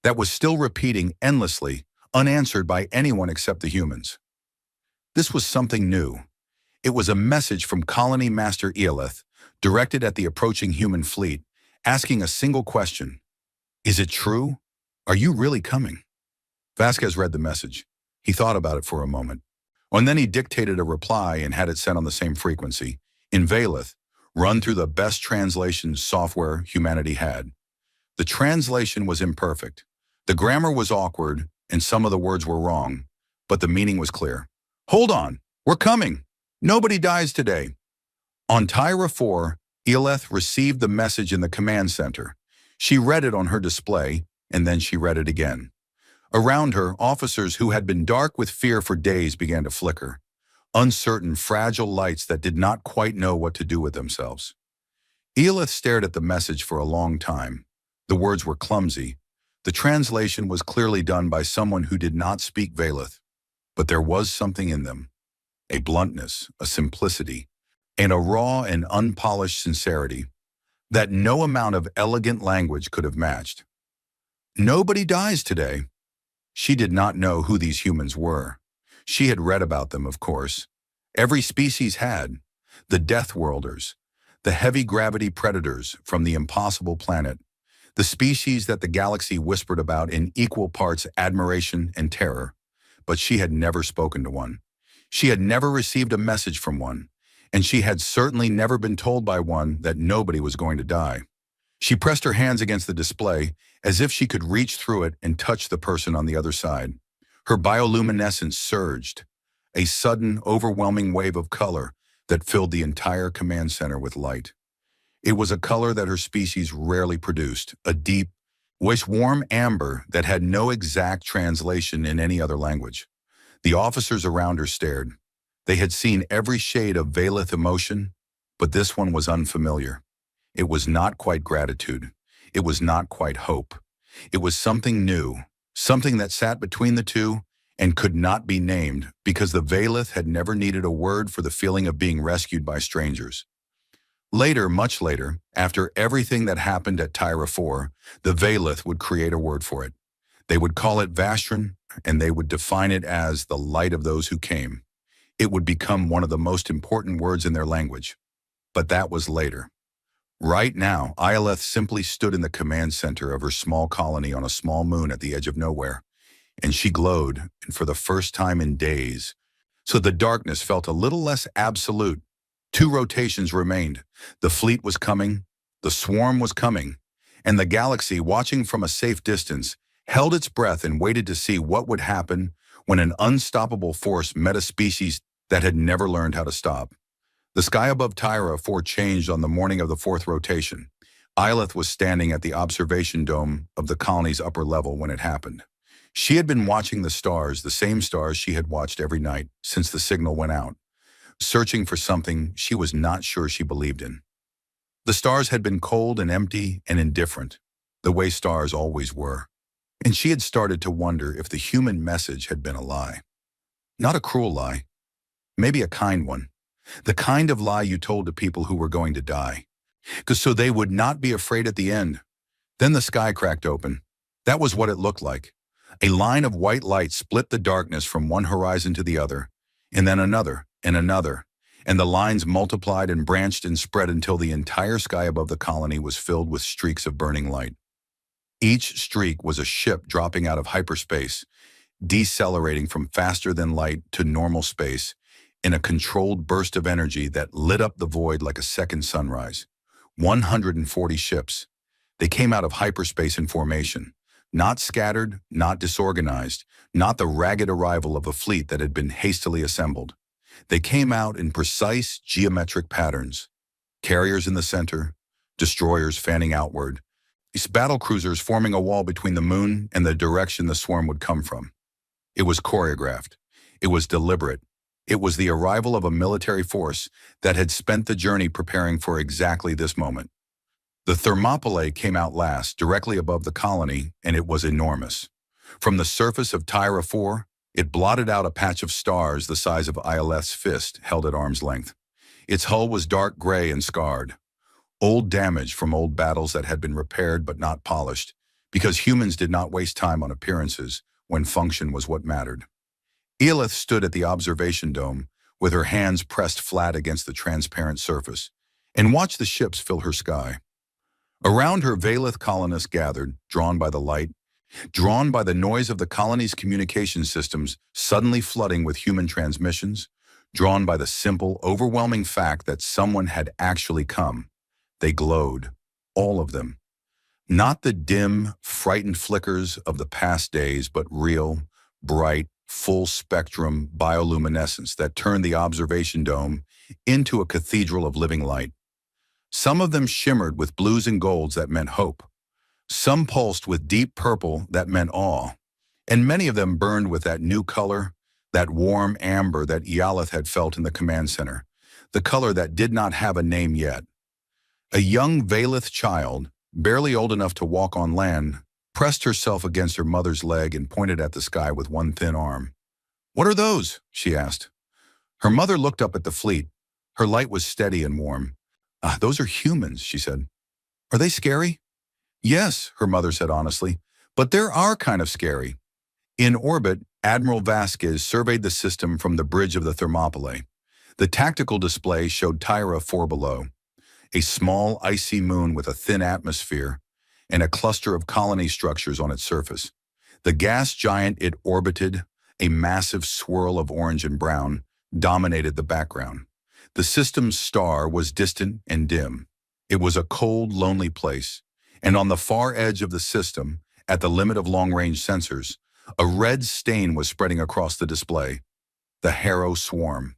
that was still repeating endlessly, unanswered by anyone except the humans. This was something new. It was a message from Colony Master Eolith, directed at the approaching human fleet, asking a single question. "Is it true? Are you really coming?" Vasquez read the message. He thought about it for a moment. And then he dictated a reply and had it sent on the same frequency, in Valeth, run through the best translation software humanity had. The translation was imperfect. The grammar was awkward, and some of the words were wrong, but the meaning was clear. "Hold on, we're coming. Nobody dies today." On Tyra 4, Eolith received the message in the command center. She read it on her display, and then she read it again. Around her, officers who had been dark with fear for days began to flicker. Uncertain, fragile lights that did not quite know what to do with themselves. Eolith stared at the message for a long time. The words were clumsy. The translation was clearly done by someone who did not speak Valeth. But there was something in them. A bluntness, a simplicity, and a raw and unpolished sincerity that no amount of elegant language could have matched. "Nobody dies today." She did not know who these humans were. She had read about them, of course. Every species had. The Deathworlders, the heavy-gravity predators from the impossible planet, the species that the galaxy whispered about in equal parts admiration and terror. But she had never spoken to one. She had never received a message from one, and she had certainly never been told by one that nobody was going to die. She pressed her hands against the display as if she could reach through it and touch the person on the other side. Her bioluminescence surged, a sudden, overwhelming wave of color that filled the entire command center with light. It was a color that her species rarely produced, a deep, warm amber that had no exact translation in any other language. The officers around her stared. They had seen every shade of Valeth emotion, but this one was unfamiliar. It was not quite gratitude. It was not quite hope. It was something new, something that sat between the two and could not be named because the Valeth had never needed a word for the feeling of being rescued by strangers. Later, much later, after everything that happened at Tyra 4, the Valith would create a word for it. They would call it Vashran, and they would define it as the light of those who came. It would become one of the most important words in their language. But that was later. Right now, Ioleth simply stood in the command center of her small colony on a small moon at the edge of nowhere, and she glowed, and for the first time in days. So the darkness felt a little less absolute. 2 rotations remained. The fleet was coming, the swarm was coming, and the galaxy, watching from a safe distance, held its breath and waited to see what would happen when an unstoppable force met a species that had never learned how to stop. The sky above Tyra 4 changed on the morning of the 4th rotation. Ioleth was standing at the observation dome of the colony's upper level when it happened. She had been watching the stars, the same stars she had watched every night since the signal went out, searching for something she was not sure she believed in. The stars had been cold and empty and indifferent, the way stars always were. And she had started to wonder if the human message had been a lie. Not a cruel lie, maybe a kind one. The kind of lie you told to people who were going to die, so they would not be afraid at the end. Then the sky cracked open. That was what it looked like. A line of white light split the darkness from one horizon to the other, and then another, and another, and the lines multiplied and branched and spread until the entire sky above the colony was filled with streaks of burning light. Each streak was a ship dropping out of hyperspace, decelerating from faster than light to normal space, in a controlled burst of energy that lit up the void like a second sunrise. 140 ships. They came out of hyperspace in formation, not scattered, not disorganized, not the ragged arrival of a fleet that had been hastily assembled. They came out in precise geometric patterns. Carriers in the center, destroyers fanning outward, these battle cruisers forming a wall between the moon and the direction the swarm would come from. It was choreographed. It was deliberate. It was the arrival of a military force that had spent the journey preparing for exactly this moment. The Thermopylae came out last, directly above the colony, and it was enormous. From the surface of Tyra 4, it blotted out a patch of stars the size of Ioleth's fist held at arm's length. Its hull was dark gray and scarred. Old damage from old battles that had been repaired but not polished, because humans did not waste time on appearances when function was what mattered. Ioleth stood at the observation dome with her hands pressed flat against the transparent surface and watched the ships fill her sky. Around her, Valith colonists gathered, drawn by the light, drawn by the noise of the colony's communication systems suddenly flooding with human transmissions, drawn by the simple, overwhelming fact that someone had actually come. They glowed, all of them. Not the dim, frightened flickers of the past days, but real, bright, full-spectrum bioluminescence that turned the observation dome into a cathedral of living light. Some of them shimmered with blues and golds that meant hope. Some pulsed with deep purple that meant awe. And many of them burned with that new color, that warm amber that Ioleth had felt in the command center, the color that did not have a name yet. A young Valith child, barely old enough to walk on land, pressed herself against her mother's leg and pointed at the sky with one thin arm. "What are those?" she asked. Her mother looked up at the fleet. Her light was steady and warm. "Those are humans," she said. "Are they scary?" "Yes," her mother said honestly, "but they are kind of scary." In orbit, Admiral Vasquez surveyed the system from the bridge of the Thermopylae. The tactical display showed Tyra 4 below, a small icy moon with a thin atmosphere and a cluster of colony structures on its surface. The gas giant it orbited, a massive swirl of orange and brown, dominated the background. The system's star was distant and dim. It was a cold, lonely place, and on the far edge of the system, at the limit of long-range sensors, a red stain was spreading across the display. The Harrow Swarm.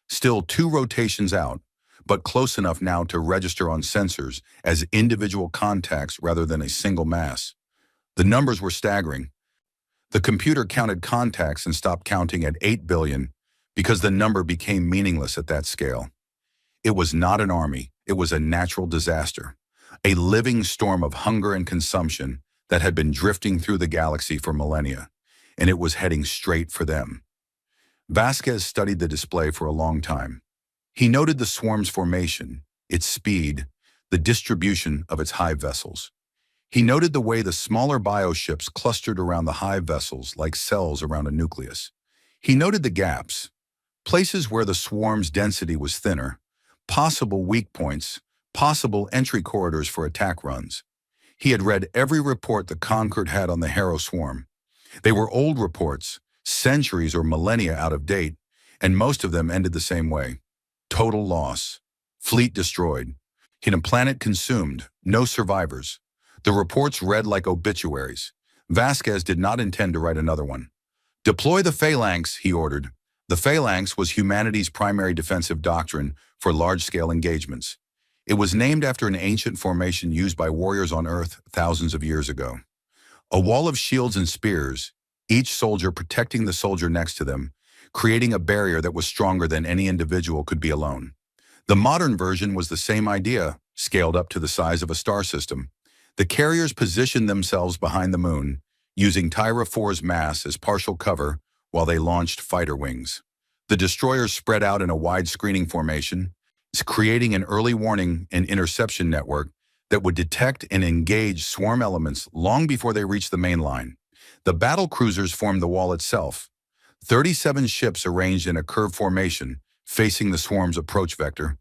Still 2 rotations out, but close enough now to register on sensors as individual contacts rather than a single mass. The numbers were staggering. The computer counted contacts and stopped counting at 8 billion because the number became meaningless at that scale. It was not an army, it was a natural disaster, a living storm of hunger and consumption that had been drifting through the galaxy for millennia, and it was heading straight for them. Vasquez studied the display for a long time. He noted the swarm's formation, its speed, the distribution of its hive vessels. He noted the way the smaller bioships clustered around the hive vessels like cells around a nucleus. He noted the gaps, places where the swarm's density was thinner, possible weak points, possible entry corridors for attack runs. He had read every report the Concord had on the Harrow swarm. They were old reports, centuries or millennia out of date, and most of them ended the same way. Total loss. Fleet destroyed. Hidden planet consumed. No survivors. The reports read like obituaries. Vasquez did not intend to write another one. Deploy the phalanx, he ordered. The phalanx was humanity's primary defensive doctrine for large-scale engagements. It was named after an ancient formation used by warriors on Earth thousands of years ago. A wall of shields and spears, each soldier protecting the soldier next to them, creating a barrier that was stronger than any individual could be alone. The modern version was the same idea, scaled up to the size of a star system. The carriers positioned themselves behind the moon, using Tyra 4's mass as partial cover while they launched fighter wings. The destroyers spread out in a wide screening formation, creating an early warning and interception network that would detect and engage swarm elements long before they reached the main line. The battle cruisers formed the wall itself, 37 ships arranged in a curved formation facing the swarm's approach vector,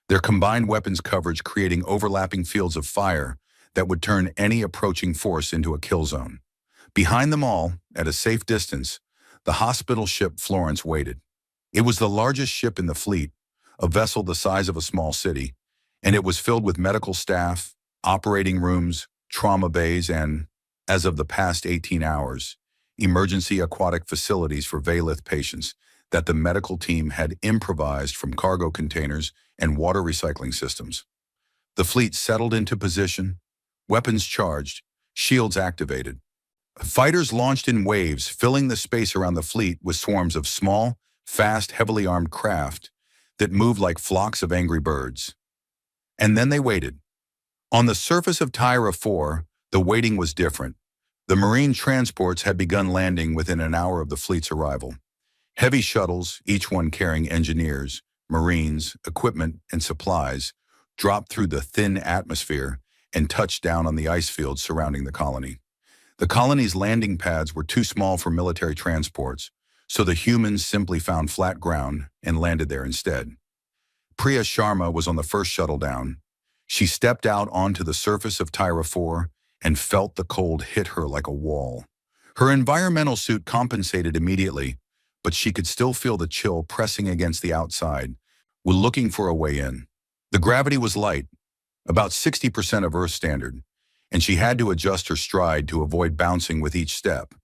their combined weapons coverage creating overlapping fields of fire that would turn any approaching force into a kill zone. Behind them all, at a safe distance, the hospital ship Florence waited. It was the largest ship in the fleet, a vessel the size of a small city, and it was filled with medical staff, operating rooms, trauma bays, and, as of the past 18 hours, emergency aquatic facilities for Valith patients that the medical team had improvised from cargo containers and water recycling systems. The fleet settled into position, weapons charged, shields activated. Fighters launched in waves, filling the space around the fleet with swarms of small, fast, heavily armed craft that moved like flocks of angry birds. And then they waited. On the surface of Tyra 4, the waiting was different. The marine transports had begun landing within an hour of the fleet's arrival. Heavy shuttles, each one carrying engineers, marines, equipment, and supplies, dropped through the thin atmosphere and touched down on the ice fields surrounding the colony. The colony's landing pads were too small for military transports, so the humans simply found flat ground and landed there instead. Priya Sharma was on the first shuttle down. She stepped out onto the surface of Tyra 4 and felt the cold hit her like a wall. Her environmental suit compensated immediately, but she could still feel the chill pressing against the outside, while looking for a way in. The gravity was light, about 60% of Earth standard, and she had to adjust her stride to avoid bouncing with each step.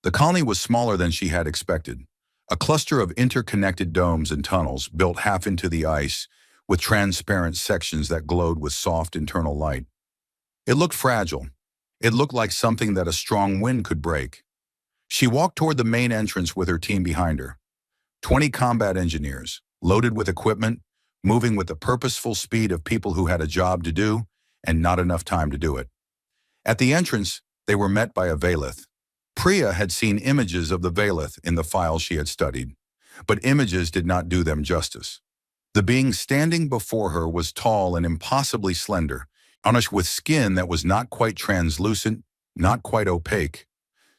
The colony was smaller than she had expected, a cluster of interconnected domes and tunnels built half into the ice with transparent sections that glowed with soft internal light. It looked fragile. It looked like something that a strong wind could break. She walked toward the main entrance with her team behind her. 20 combat engineers, loaded with equipment, moving with the purposeful speed of people who had a job to do and not enough time to do it. At the entrance, they were met by a Valith. Priya had seen images of the Valith in the files she had studied, but images did not do them justice. The being standing before her was tall and impossibly slender, garnished with skin that was not quite translucent, not quite opaque,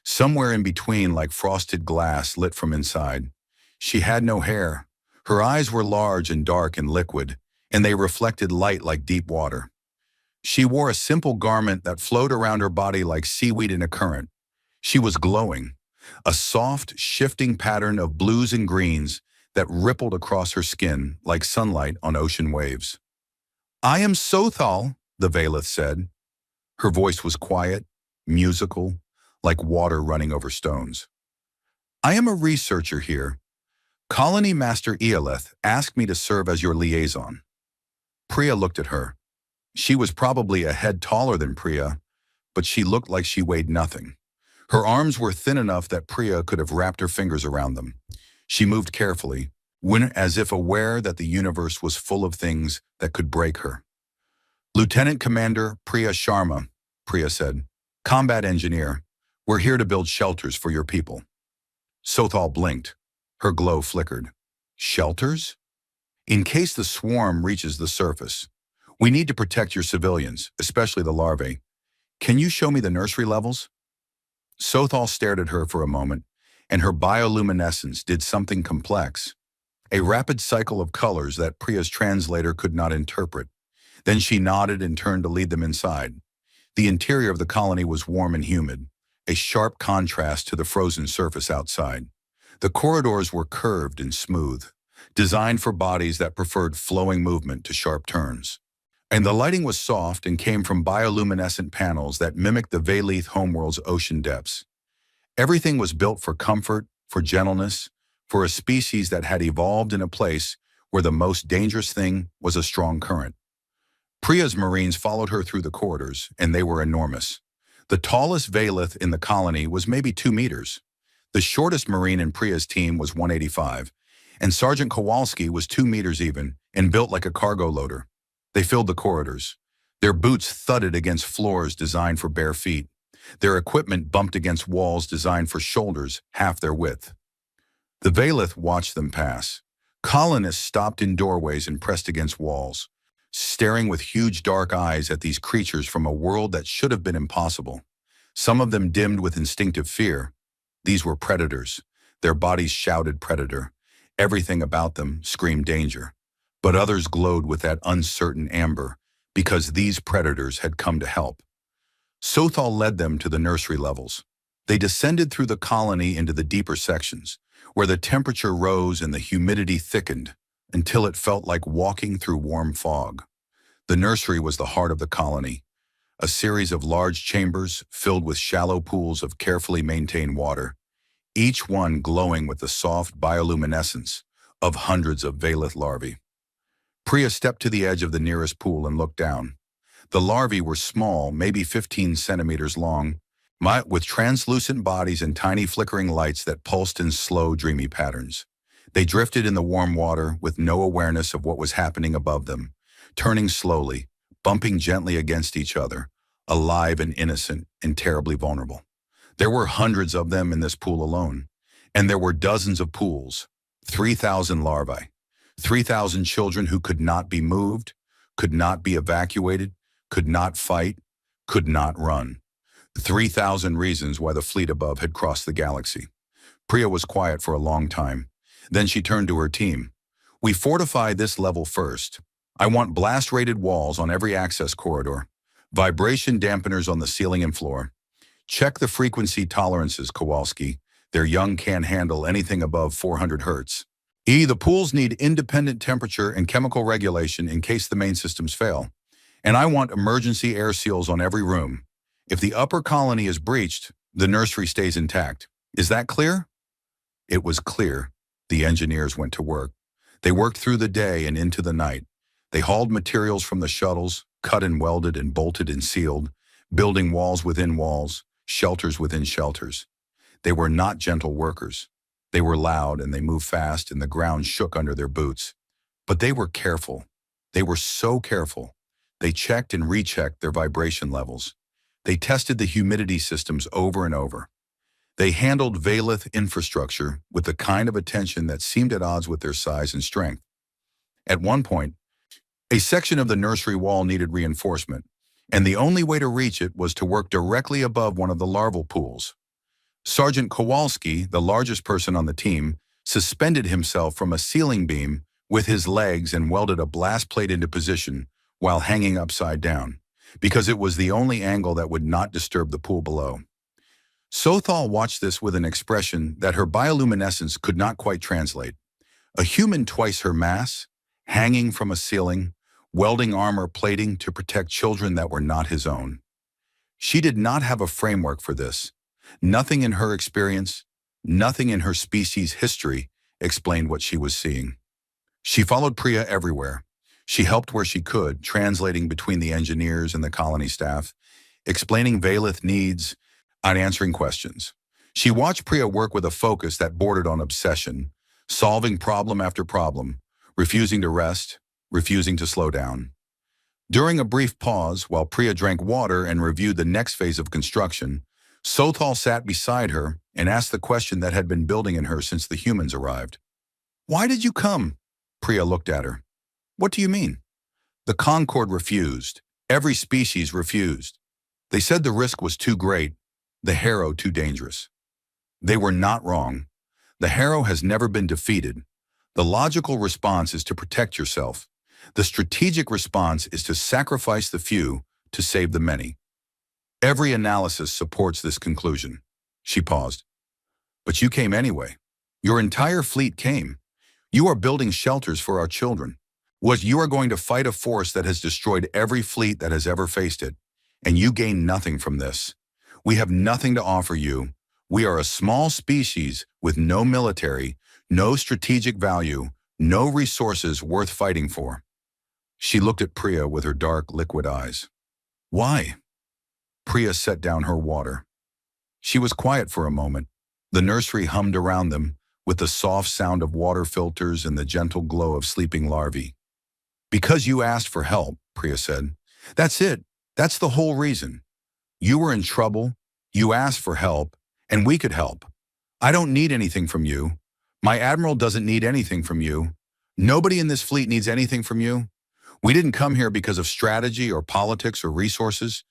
somewhere in between like frosted glass lit from inside. She had no hair. Her eyes were large and dark and liquid, and they reflected light like deep water. She wore a simple garment that flowed around her body like seaweed in a current. She was glowing, a soft, shifting pattern of blues and greens that rippled across her skin like sunlight on ocean waves. "I am Sothal," the Valith said. Her voice was quiet, musical, like water running over stones. "I am a researcher here. Colony Master Eoleth asked me to serve as your liaison." Priya looked at her. She was probably a head taller than Priya, but she looked like she weighed nothing. Her arms were thin enough that Priya could have wrapped her fingers around them. She moved carefully, as if aware that the universe was full of things that could break her. "Lieutenant Commander Priya Sharma," Priya said, "combat engineer, we're here to build shelters for your people." Sothal blinked. Her glow flickered. "Shelters?" In case the swarm reaches the surface, we need to protect your civilians, especially the larvae. Can you show me the nursery levels? Sothal stared at her for a moment, and her bioluminescence did something complex, a rapid cycle of colors that Priya's translator could not interpret. Then she nodded and turned to lead them inside. The interior of the colony was warm and humid, a sharp contrast to the frozen surface outside. The corridors were curved and smooth, designed for bodies that preferred flowing movement to sharp turns. And the lighting was soft and came from bioluminescent panels that mimicked the Valeth homeworld's ocean depths. Everything was built for comfort, for gentleness, for a species that had evolved in a place where the most dangerous thing was a strong current. Priya's marines followed her through the corridors, and they were enormous. The tallest Valeth in the colony was maybe 2 meters. The shortest marine in Priya's team was 185, and Sergeant Kowalski was 2 meters even and built like a cargo loader. They filled the corridors. Their boots thudded against floors designed for bare feet. Their equipment bumped against walls designed for shoulders half their width. The Valeth watched them pass. Colonists stopped in doorways and pressed against walls, staring with huge dark eyes at these creatures from a world that should have been impossible. Some of them dimmed with instinctive fear. These were predators. Their bodies shouted predator. Everything about them screamed danger. But others glowed with that uncertain amber, because these predators had come to help. Sothal led them to the nursery levels. They descended through the colony into the deeper sections, where the temperature rose and the humidity thickened, until it felt like walking through warm fog. The nursery was the heart of the colony, a series of large chambers filled with shallow pools of carefully maintained water, each one glowing with the soft bioluminescence of hundreds of Valeth larvae. Priya stepped to the edge of the nearest pool and looked down. The larvae were small, maybe 15 centimeters long, with translucent bodies and tiny flickering lights that pulsed in slow, dreamy patterns. They drifted in the warm water with no awareness of what was happening above them, turning slowly, bumping gently against each other, alive and innocent and terribly vulnerable. There were hundreds of them in this pool alone, and there were dozens of pools, 3,000 larvae, 3,000 children who could not be moved, could not be evacuated, could not fight, could not run. 3,000 reasons why the fleet above had crossed the galaxy. Priya was quiet for a long time. Then she turned to her team. We fortify this level first. I want blast-rated walls on every access corridor, vibration dampeners on the ceiling and floor. Check the frequency tolerances, Kowalski. Their young can't handle anything above 400 hertz. The pools need independent temperature and chemical regulation in case the main systems fail. And I want emergency air seals on every room. If the upper colony is breached, the nursery stays intact. Is that clear? It was clear. The engineers went to work. They worked through the day and into the night. They hauled materials from the shuttles, cut and welded and bolted and sealed, building walls within walls, shelters within shelters. They were not gentle workers. They were loud and they moved fast and the ground shook under their boots. But they were careful. They were so careful. They checked and rechecked their vibration levels. They tested the humidity systems over and over. They handled Valeth infrastructure with the kind of attention that seemed at odds with their size and strength. At one point, a section of the nursery wall needed reinforcement, and the only way to reach it was to work directly above one of the larval pools. Sergeant Kowalski, the largest person on the team, suspended himself from a ceiling beam with his legs and welded a blast plate into position while hanging upside down, because it was the only angle that would not disturb the pool below. Sothal watched this with an expression that her bioluminescence could not quite translate. A human twice her mass, hanging from a ceiling, welding armor plating to protect children that were not his own. She did not have a framework for this. Nothing in her experience, nothing in her species' history explained what she was seeing. She followed Priya everywhere. She helped where she could, translating between the engineers and the colony staff, explaining Valeth needs, and answering questions. She watched Priya work with a focus that bordered on obsession, solving problem after problem, refusing to rest, refusing to slow down. During a brief pause, while Priya drank water and reviewed the next phase of construction, Sothal sat beside her and asked the question that had been building in her since the humans arrived. "Why did you come?" Priya looked at her. What do you mean? The Concorde refused. Every species refused. They said the risk was too great, the Harrow too dangerous. They were not wrong. The Harrow has never been defeated. The logical response is to protect yourself. The strategic response is to sacrifice the few to save the many. Every analysis supports this conclusion. She paused. But you came anyway. Your entire fleet came. You are building shelters for our children. You are going to fight a force that has destroyed every fleet that has ever faced it. And you gain nothing from this. We have nothing to offer you. We are a small species with no military, no strategic value, no resources worth fighting for. She looked at Priya with her dark, liquid eyes. Why? Priya set down her water. She was quiet for a moment. The nursery hummed around them, with the soft sound of water filters and the gentle glow of sleeping larvae. Because you asked for help, Priya said. That's it. That's the whole reason. You were in trouble, you asked for help, and we could help. I don't need anything from you. My admiral doesn't need anything from you. Nobody in this fleet needs anything from you. We didn't come here because of strategy or politics or resources.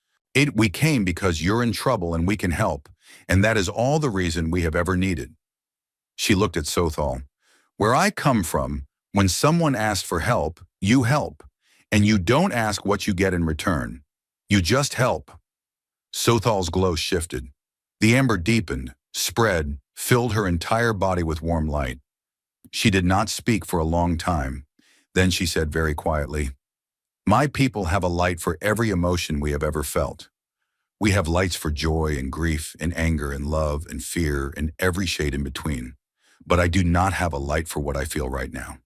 We came because you're in trouble and we can help, and that is all the reason we have ever needed. She looked at Sothal. Where I come from, when someone asks for help, you help, and you don't ask what you get in return. You just help. Sothal's glow shifted. The amber deepened, spread, filled her entire body with warm light. She did not speak for a long time. Then she said very quietly, My people have a light for every emotion we have ever felt. We have lights for joy and grief and anger and love and fear and every shade in between. But I do not have a light for what I feel right now.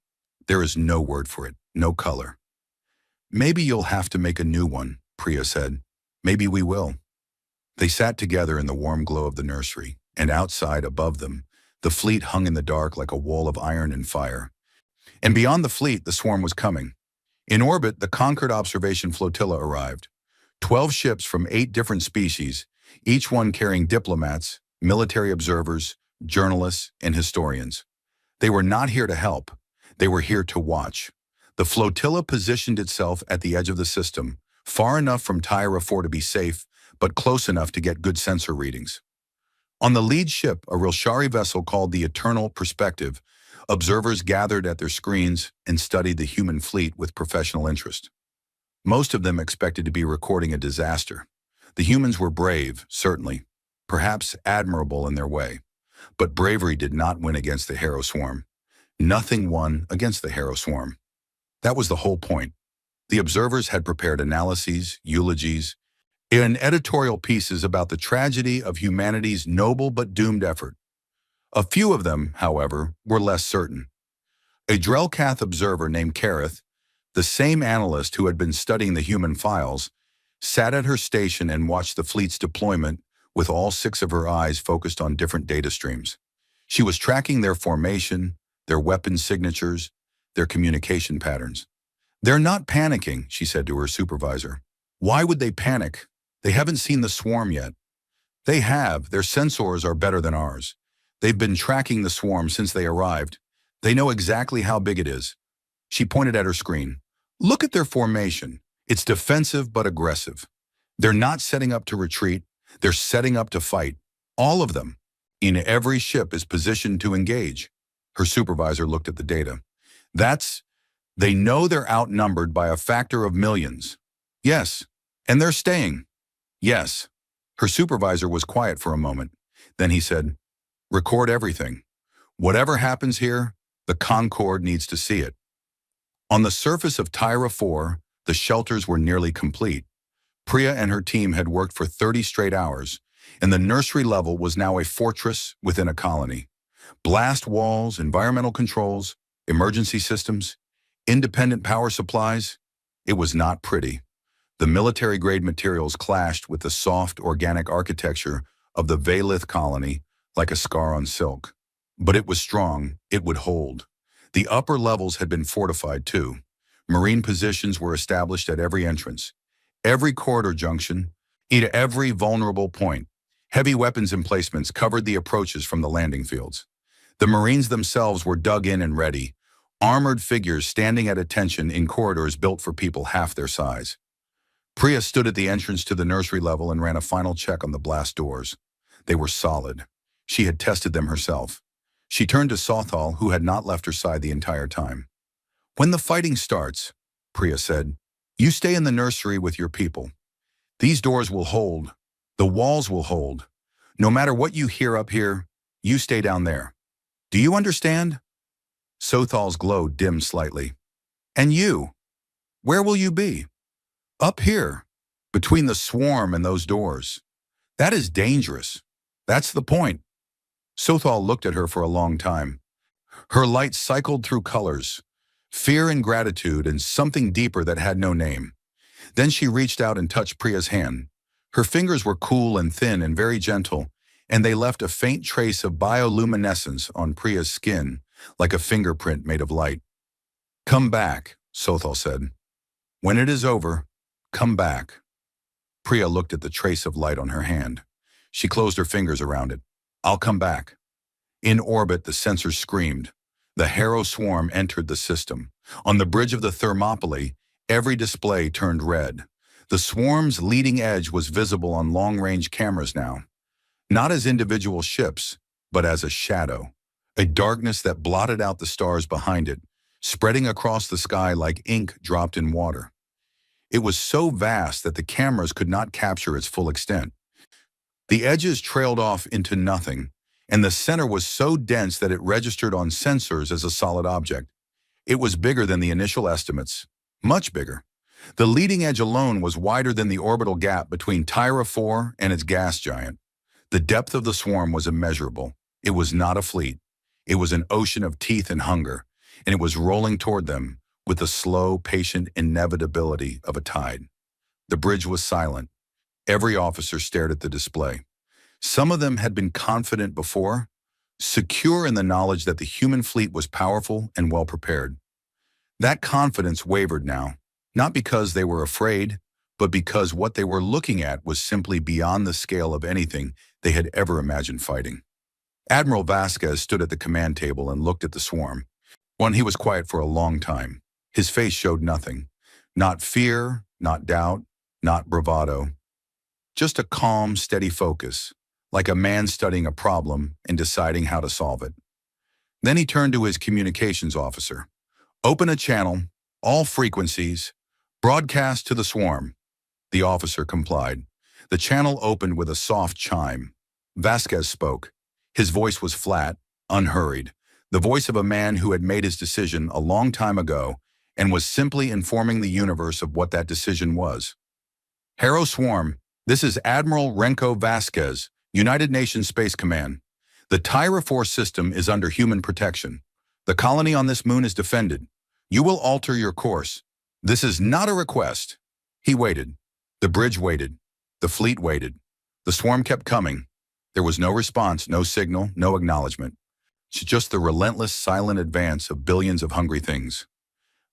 There is no word for it, no color. Maybe you'll have to make a new one, Priya said. Maybe we will. They sat together in the warm glow of the nursery, and outside, above them, the fleet hung in the dark like a wall of iron and fire. And beyond the fleet, the swarm was coming. In orbit, the Concord observation flotilla arrived. 12 ships from 8 different species, each one carrying diplomats, military observers, journalists, and historians. They were not here to help. They were here to watch. The flotilla positioned itself at the edge of the system, far enough from Tyra 4 to be safe, but close enough to get good sensor readings. On the lead ship, a Rilshari vessel called the Eternal Perspective, observers gathered at their screens and studied the human fleet with professional interest. Most of them expected to be recording a disaster. The humans were brave, certainly, perhaps admirable in their way. But bravery did not win against the Harrow Swarm. Nothing won against the Harrow Swarm. That was the whole point. The observers had prepared analyses, eulogies, and editorial pieces about the tragedy of humanity's noble but doomed effort. A few of them, however, were less certain. A Drelkath observer named Kareth, the same analyst who had been studying the human files, sat at her station and watched the fleet's deployment with all 6 of her eyes focused on different data streams. She was tracking their formation, their weapon signatures, their communication patterns. They're not panicking, she said to her supervisor. Why would they panic? They haven't seen the swarm yet. They have. Their sensors are better than ours. They've been tracking the swarm since they arrived. They know exactly how big it is. She pointed at her screen. Look at their formation. It's defensive but aggressive. They're not setting up to retreat. They're setting up to fight. All of them. In every ship is positioned to engage. Her supervisor looked at the data. They know they're outnumbered by a factor of millions. Yes. And they're staying. Yes. Her supervisor was quiet for a moment. Then he said, record everything. Whatever happens here, the Concorde needs to see it. On the surface of Tyra 4, the shelters were nearly complete. Priya and her team had worked for 30 straight hours, and the nursery level was now a fortress within a colony. Blast walls, environmental controls, emergency systems, independent power supplies. It was not pretty. The military-grade materials clashed with the soft, organic architecture of the Valith colony like a scar on silk. But it was strong. It would hold. The upper levels had been fortified too. Marine positions were established at every entrance, every corridor junction, at every vulnerable point. Heavy weapons emplacements covered the approaches from the landing fields. The Marines themselves were dug in and ready, armored figures standing at attention in corridors built for people half their size. Priya stood at the entrance to the nursery level and ran a final check on the blast doors. They were solid. She had tested them herself. She turned to Sothal, who had not left her side the entire time. "When the fighting starts," Priya said, "you stay in the nursery with your people. These doors will hold. The walls will hold. No matter what you hear up here, you stay down there. Do you understand?" Sothal's glow dimmed slightly. "And you? Where will you be?" "Up here, between the swarm and those doors. That is dangerous. That's the point." Sothal looked at her for a long time. Her light cycled through colors, fear and gratitude and something deeper that had no name. Then she reached out and touched Priya's hand. Her fingers were cool and thin and very gentle, and they left a faint trace of bioluminescence on Priya's skin, like a fingerprint made of light. "Come back," Sothal said. "When it is over, come back." Priya looked at the trace of light on her hand. She closed her fingers around it. "I'll come back." In orbit, the sensors screamed. The Harrow swarm entered the system. On the bridge of the Thermopylae, every display turned red. The swarm's leading edge was visible on long-range cameras now, not as individual ships, but as a shadow, a darkness that blotted out the stars behind it, spreading across the sky like ink dropped in water. It was so vast that the cameras could not capture its full extent. The edges trailed off into nothing, and the center was so dense that it registered on sensors as a solid object. It was bigger than the initial estimates, much bigger. The leading edge alone was wider than the orbital gap between Tyra 4 and its gas giant. The depth of the swarm was immeasurable. It was not a fleet. It was an ocean of teeth and hunger, and it was rolling toward them with the slow, patient inevitability of a tide. The bridge was silent. Every officer stared at the display. Some of them had been confident before, secure in the knowledge that the human fleet was powerful and well prepared. That confidence wavered now, not because they were afraid, but because what they were looking at was simply beyond the scale of anything they had ever imagined fighting. Admiral Vasquez stood at the command table and looked at the swarm. He was quiet for a long time. His face showed nothing. Not fear, not doubt, not bravado. Just a calm, steady focus, like a man studying a problem and deciding how to solve it. Then he turned to his communications officer. "Open a channel, all frequencies, broadcast to the swarm." The officer complied. The channel opened with a soft chime. Vasquez spoke. His voice was flat, unhurried, the voice of a man who had made his decision a long time ago and was simply informing the universe of what that decision was. "Harrow Swarm, this is Admiral Renko Vasquez, United Nations Space Command. The Tyra 4 system is under human protection. The colony on this moon is defended. You will alter your course. This is not a request." He waited. The bridge waited. The fleet waited. The swarm kept coming. There was no response, no signal, no acknowledgement. Just the relentless, silent advance of billions of hungry things.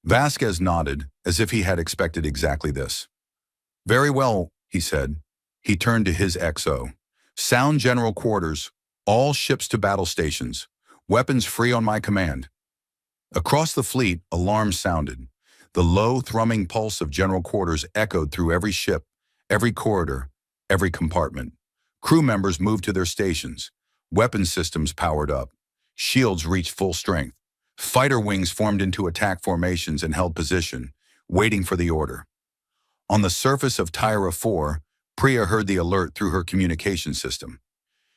Vasquez nodded, as if he had expected exactly this. "Very well," he said. He turned to his XO. "Sound general quarters, all ships to battle stations. Weapons free on my command." Across the fleet, alarms sounded. The low, thrumming pulse of general quarters echoed through every ship, every corridor, every compartment. Crew members moved to their stations. Weapon systems powered up. Shields reached full strength. Fighter wings formed into attack formations and held position, waiting for the order. On the surface of Tyra 4, Priya heard the alert through her communication system.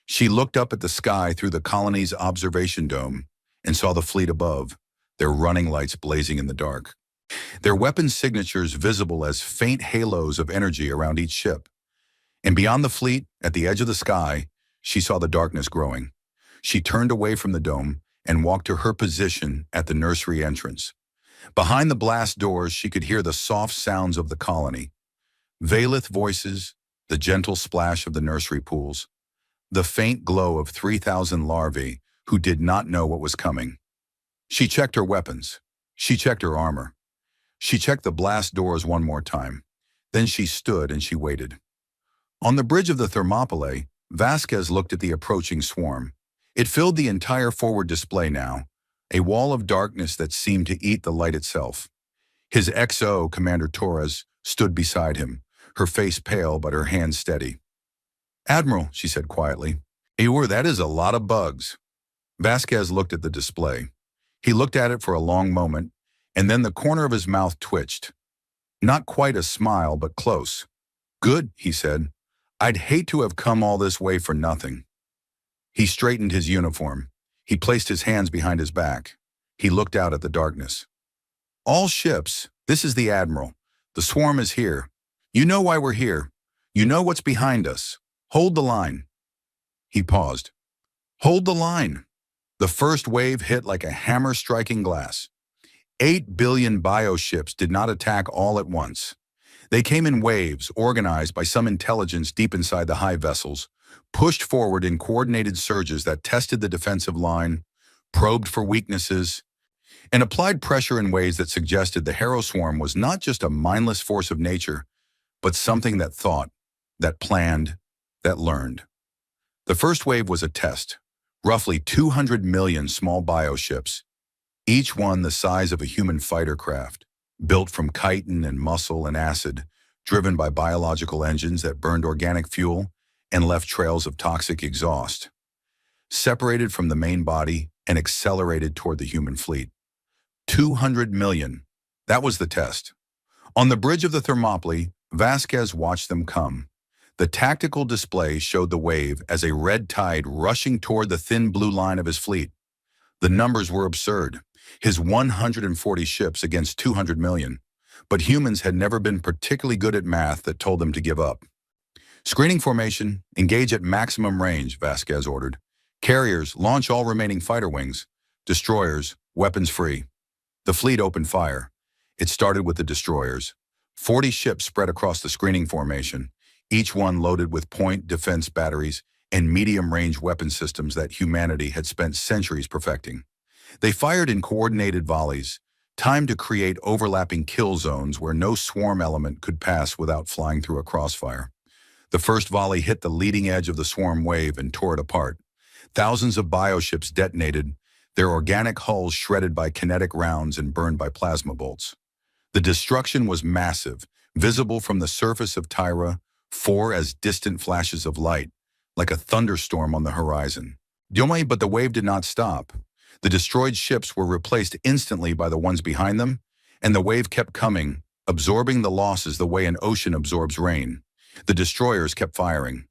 She looked up at the sky through the colony's observation dome and saw the fleet above, their running lights blazing in the dark. Their weapon signatures visible as faint halos of energy around each ship. And beyond the fleet, at the edge of the sky, she saw the darkness growing. She turned away from the dome and walked to her position at the nursery entrance. Behind the blast doors, she could hear the soft sounds of the colony. Valith voices, the gentle splash of the nursery pools, the faint glow of 3,000 larvae who did not know what was coming. She checked her weapons. She checked her armor. She checked the blast doors one more time. Then she stood and she waited. On the bridge of the Thermopylae, Vasquez looked at the approaching swarm. It filled the entire forward display now, a wall of darkness that seemed to eat the light itself. His XO, Commander Torres, stood beside him, her face pale but her hands steady. "Admiral," she said quietly, "Eeyore, that is a lot of bugs." Vasquez looked at the display. He looked at it for a long moment, and then the corner of his mouth twitched. Not quite a smile, but close. "Good," he said. "I'd hate to have come all this way for nothing." He straightened his uniform. He placed his hands behind his back. He looked out at the darkness. "All ships, this is the Admiral. The swarm is here. You know why we're here. You know what's behind us. Hold the line." He paused. "Hold the line." The first wave hit like a hammer striking glass. 8 billion bioships did not attack all at once. They came in waves, organized by some intelligence deep inside the hive vessels, pushed forward in coordinated surges that tested the defensive line, probed for weaknesses, and applied pressure in ways that suggested the Hero Swarm was not just a mindless force of nature, but something that thought, that planned, that learned. The first wave was a test, roughly 200 million small bioships, each one the size of a human fighter craft, built from chitin and muscle and acid, driven by biological engines that burned organic fuel and left trails of toxic exhaust, separated from the main body and accelerated toward the human fleet. 200 million. That was the test. On the bridge of the Thermopylae, Vasquez watched them come. The tactical display showed the wave as a red tide rushing toward the thin blue line of his fleet. The numbers were absurd. His 140 ships against 200 million. But humans had never been particularly good at math that told them to give up. "Screening formation, engage at maximum range," Vasquez ordered. "Carriers, launch all remaining fighter wings. Destroyers, weapons free." The fleet opened fire. It started with the destroyers. 40 ships spread across the screening formation, each one loaded with point defense batteries and medium-range weapon systems that humanity had spent centuries perfecting. They fired in coordinated volleys, timed to create overlapping kill zones where no swarm element could pass without flying through a crossfire. The first volley hit the leading edge of the swarm wave and tore it apart. Thousands of bioships detonated, their organic hulls shredded by kinetic rounds and burned by plasma bolts. The destruction was massive, visible from the surface of Tyra, 4 as distant flashes of light, like a thunderstorm on the horizon. But the wave did not stop. The destroyed ships were replaced instantly by the ones behind them, and the wave kept coming, absorbing the losses the way an ocean absorbs rain. The destroyers kept firing.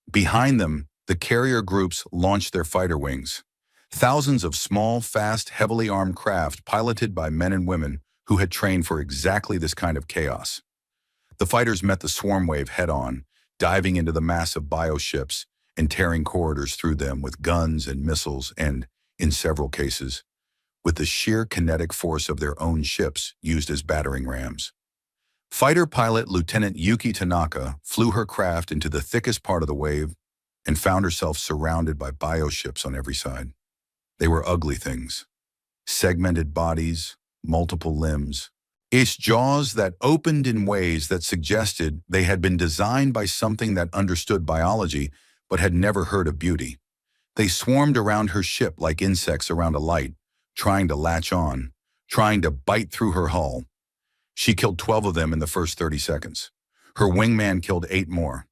Behind them, the carrier groups launched their fighter wings. Thousands of small, fast, heavily armed craft piloted by men and women who had trained for exactly this kind of chaos. The fighters met the swarm wave head-on, diving into the massive bioships and tearing corridors through them with guns and missiles and, in several cases, with the sheer kinetic force of their own ships used as battering rams. Fighter pilot Lieutenant Yuki Tanaka flew her craft into the thickest part of the wave and found herself surrounded by bioships on every side. They were ugly things. Segmented bodies, multiple limbs. Its jaws that opened in ways that suggested they had been designed by something that understood biology but had never heard of beauty. They swarmed around her ship like insects around a light, trying to latch on, trying to bite through her hull. She killed 12 of them in the first 30 seconds. Her wingman killed 8 more.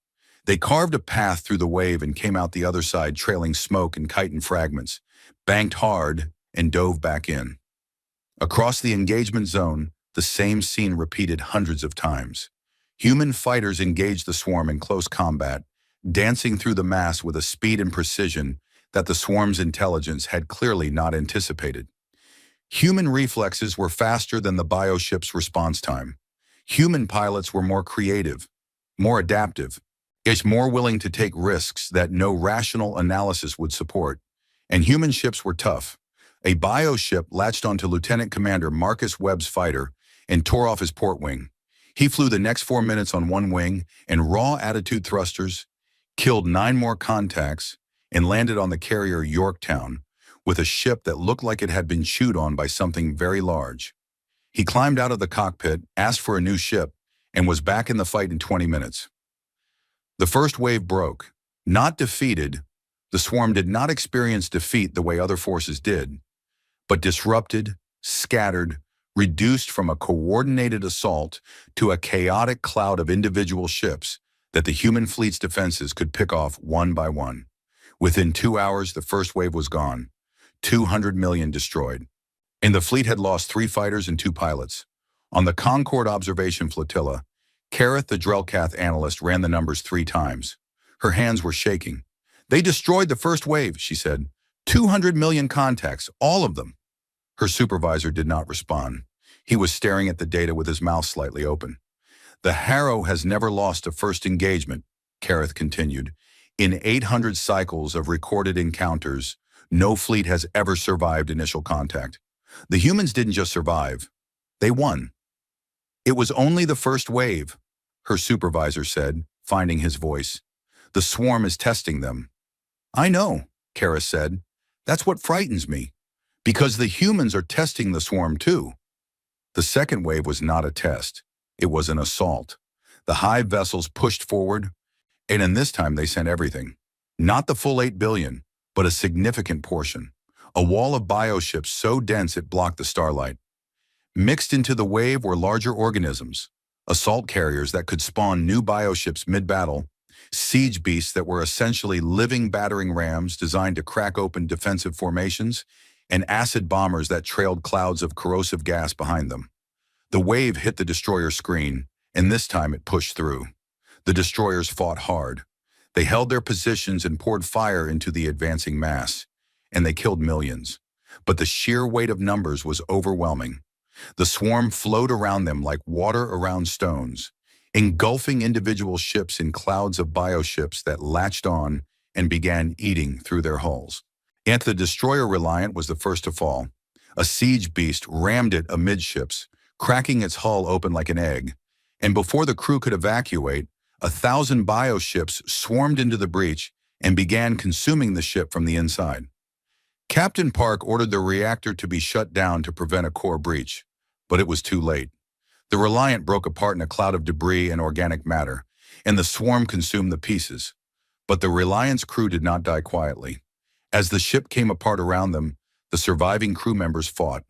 They carved a path through the wave and came out the other side trailing smoke and chitin fragments, banked hard, and dove back in. Across the engagement zone, the same scene repeated hundreds of times. Human fighters engaged the swarm in close combat, dancing through the mass with a speed and precision that the swarm's intelligence had clearly not anticipated. Human reflexes were faster than the bioship's response time. Human pilots were more creative, more adaptive, more willing to take risks that no rational analysis would support. And human ships were tough. A bioship latched onto Lieutenant Commander Marcus Webb's fighter and tore off his port wing. He flew the next 4 minutes on one wing and raw attitude thrusters, killed 9 more contacts, and landed on the carrier Yorktown with a ship that looked like it had been chewed on by something very large. He climbed out of the cockpit, asked for a new ship, and was back in the fight in 20 minutes. The first wave broke. Not defeated, the swarm did not experience defeat the way other forces did, but disrupted, scattered, reduced from a coordinated assault to a chaotic cloud of individual ships that the human fleet's defenses could pick off one by one. Within 2 hours, the first wave was gone, 200 million destroyed. And the fleet had lost 3 fighters and 2 pilots. On the Concorde observation flotilla, Kareth, the Drellcath analyst, ran the numbers 3 times. Her hands were shaking. "They destroyed the first wave," she said. 200 million contacts, all of them. Her supervisor did not respond. He was staring at the data with his mouth slightly open. "The Harrow has never lost a first engagement," Kareth continued. "In 800 cycles of recorded encounters, no fleet has ever survived initial contact. The humans didn't just survive, they won." "It was only the first wave," her supervisor said, finding his voice. "The swarm is testing them." "I know," Kareth said. "That's what frightens me, because the humans are testing the swarm too." The second wave was not a test. It was an assault. The hive vessels pushed forward, and in this time they sent everything. Not the full 8 billion, but a significant portion. A wall of bioships so dense it blocked the starlight. Mixed into the wave were larger organisms, assault carriers that could spawn new bioships mid-battle, siege beasts that were essentially living battering rams designed to crack open defensive formations, and acid bombers that trailed clouds of corrosive gas behind them. The wave hit the destroyer screen, and this time it pushed through. The destroyers fought hard. They held their positions and poured fire into the advancing mass, and they killed millions. But the sheer weight of numbers was overwhelming. The swarm flowed around them like water around stones, engulfing individual ships in clouds of bioships that latched on and began eating through their hulls. And the destroyer Reliant was the first to fall. A siege beast rammed it amidships, cracking its hull open like an egg. And before the crew could evacuate, 1,000 bioships swarmed into the breach and began consuming the ship from the inside. Captain Park ordered the reactor to be shut down to prevent a core breach, but it was too late. The Reliant broke apart in a cloud of debris and organic matter, and the swarm consumed the pieces. But the Reliant's crew did not die quietly. As the ship came apart around them, the surviving crew members fought.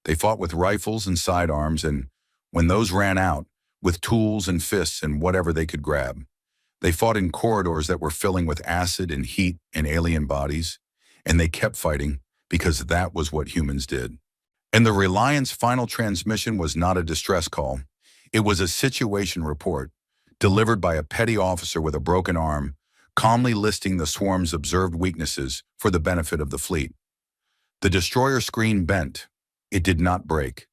They fought with rifles and sidearms, and when those ran out, with tools and fists and whatever they could grab. They fought in corridors that were filling with acid and heat and alien bodies, and they kept fighting because that was what humans did. And the Reliant's final transmission was not a distress call. It was a situation report, delivered by a petty officer with a broken arm, calmly listing the swarm's observed weaknesses for the benefit of the fleet. The destroyer screen bent. It did not break.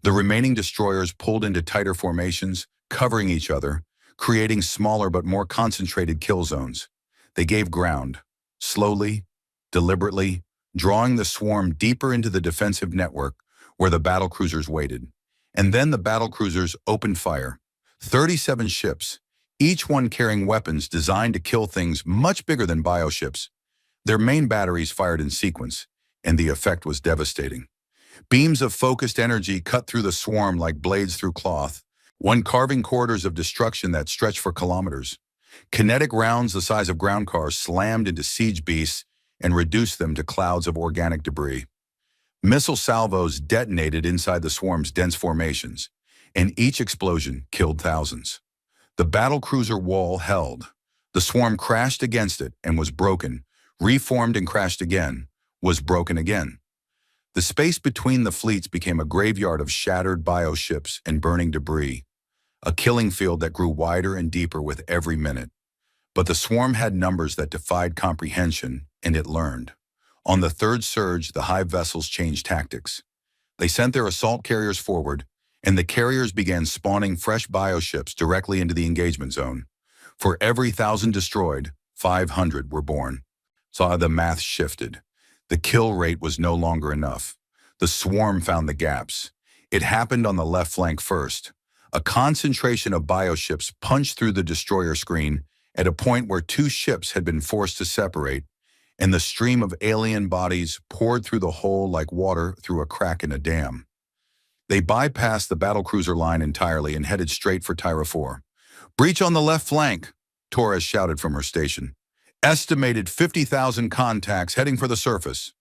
The remaining destroyers pulled into tighter formations, covering each other, creating smaller but more concentrated kill zones. They gave ground, slowly, deliberately, drawing the swarm deeper into the defensive network where the battlecruisers waited. And then the battlecruisers opened fire. 37 ships, each one carrying weapons designed to kill things much bigger than bioships. Their main batteries fired in sequence, and the effect was devastating. Beams of focused energy cut through the swarm like blades through cloth, one carving corridors of destruction that stretched for kilometers. Kinetic rounds the size of ground cars slammed into siege beasts and reduced them to clouds of organic debris. Missile salvos detonated inside the swarm's dense formations, and each explosion killed thousands. The battlecruiser wall held. The swarm crashed against it and was broken, reformed and crashed again, was broken again. The space between the fleets became a graveyard of shattered bioships and burning debris, a killing field that grew wider and deeper with every minute. But the swarm had numbers that defied comprehension, and it learned. On the third surge, the hive vessels changed tactics. They sent their assault carriers forward, and the carriers began spawning fresh bioships directly into the engagement zone. For every 1,000 destroyed, 500 were born. So the math shifted. The kill rate was no longer enough. The swarm found the gaps. It happened on the left flank first. A concentration of bioships punched through the destroyer screen at a point where 2 ships had been forced to separate, and the stream of alien bodies poured through the hole like water through a crack in a dam. They bypassed the battlecruiser line entirely and headed straight for Tyra 4. "Breach on the left flank," Torres shouted from her station. "Estimated 50,000 contacts heading for the surface."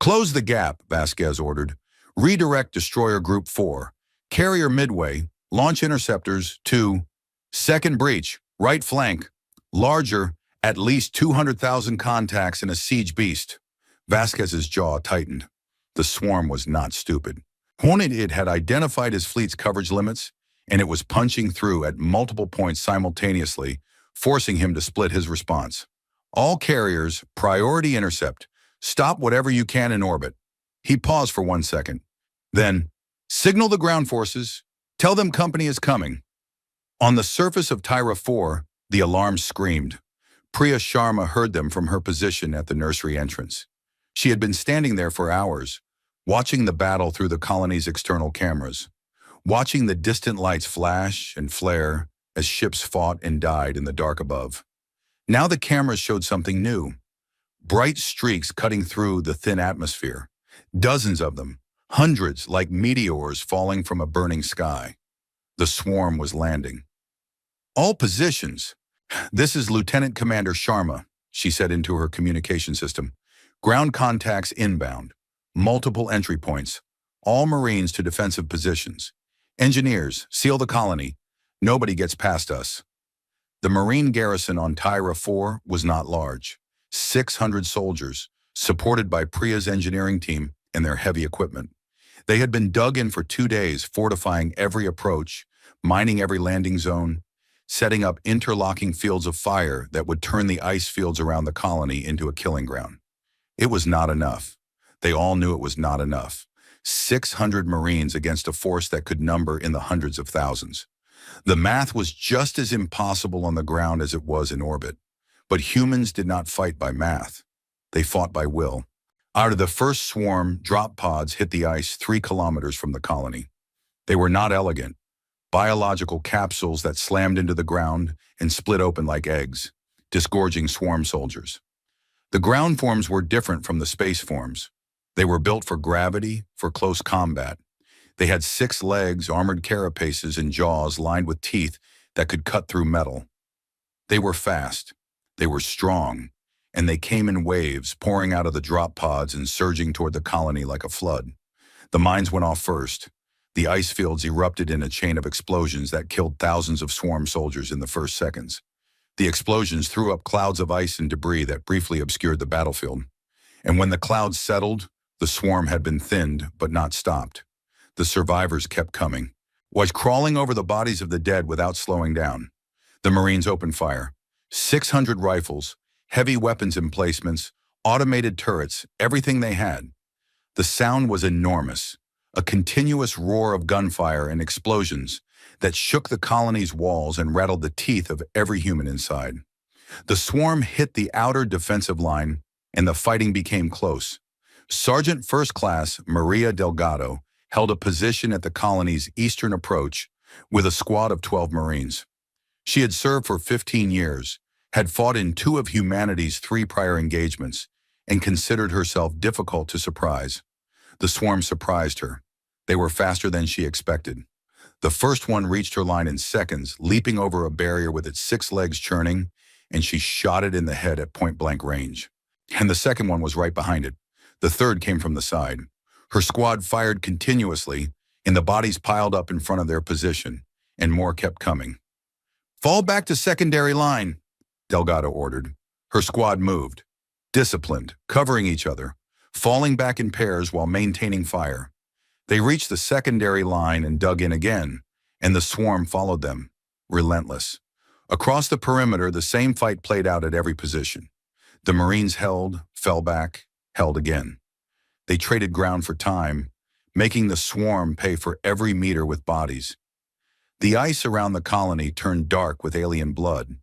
Close the gap, Vasquez ordered. Redirect Destroyer Group 4. Carrier Midway. Launch interceptors to second breach, right flank. Larger, at least 200,000 contacts in a siege beast. Vasquez's jaw tightened. The swarm was not stupid. It had identified his fleet's coverage limits, and it was punching through at multiple points simultaneously, forcing him to split his response. All carriers, priority intercept. Stop whatever you can in orbit. He paused for 1 second. Then, signal the ground forces. Tell them company is coming. On the surface of Tyra 4, the alarm screamed. Priya Sharma heard them from her position at the nursery entrance. She had been standing there for hours, watching the battle through the colony's external cameras, watching the distant lights flash and flare as ships fought and died in the dark above. Now the cameras showed something new. Bright streaks cutting through the thin atmosphere. Dozens of them, hundreds like meteors falling from a burning sky. The swarm was landing. All positions. This is Lieutenant Commander Sharma, she said into her communication system. Ground contacts inbound. Multiple entry points. All Marines to defensive positions. Engineers, seal the colony. Nobody gets past us. The Marine garrison on Tyra 4 was not large. 600 soldiers, supported by Priya's engineering team and their heavy equipment. They had been dug in for 2 days, fortifying every approach, mining every landing zone, setting up interlocking fields of fire that would turn the ice fields around the colony into a killing ground. It was not enough. They all knew it was not enough. 600 Marines against a force that could number in the hundreds of thousands. The math was just as impossible on the ground as it was in orbit. But humans did not fight by math. They fought by will. Out of the first swarm, drop pods hit the ice 3 kilometers from the colony. They were not elegant. Biological capsules that slammed into the ground and split open like eggs, disgorging swarm soldiers. The ground forms were different from the space forms. They were built for gravity, for close combat. They had 6 legs, armored carapaces, and jaws lined with teeth that could cut through metal. They were fast. They were strong, and they came in waves, pouring out of the drop pods and surging toward the colony like a flood. The mines went off first. The ice fields erupted in a chain of explosions that killed thousands of swarm soldiers in the first seconds. The explosions threw up clouds of ice and debris that briefly obscured the battlefield. And when the clouds settled, the swarm had been thinned but not stopped. The survivors kept coming, was crawling over the bodies of the dead without slowing down. The Marines opened fire. 600 rifles, heavy weapons emplacements, automated turrets, everything they had. The sound was enormous, a continuous roar of gunfire and explosions that shook the colony's walls and rattled the teeth of every human inside. The swarm hit the outer defensive line, and the fighting became close. Sergeant First Class Maria Delgado held a position at the colony's eastern approach with a squad of 12 Marines. She had served for 15 years, had fought in 2 of humanity's 3 prior engagements, and considered herself difficult to surprise. The swarm surprised her. They were faster than she expected. The first one reached her line in seconds, leaping over a barrier with its 6 legs churning, and she shot it in the head at point-blank range. And the second one was right behind it. The third came from the side. Her squad fired continuously, and the bodies piled up in front of their position, and more kept coming. "Fall back to secondary line," Delgado ordered. Her squad moved, disciplined, covering each other, falling back in pairs while maintaining fire. They reached the secondary line and dug in again, and the swarm followed them, relentless. Across the perimeter, the same fight played out at every position. The Marines held, fell back, held again. They traded ground for time, making the swarm pay for every meter with bodies. The ice around the colony turned dark with alien blood,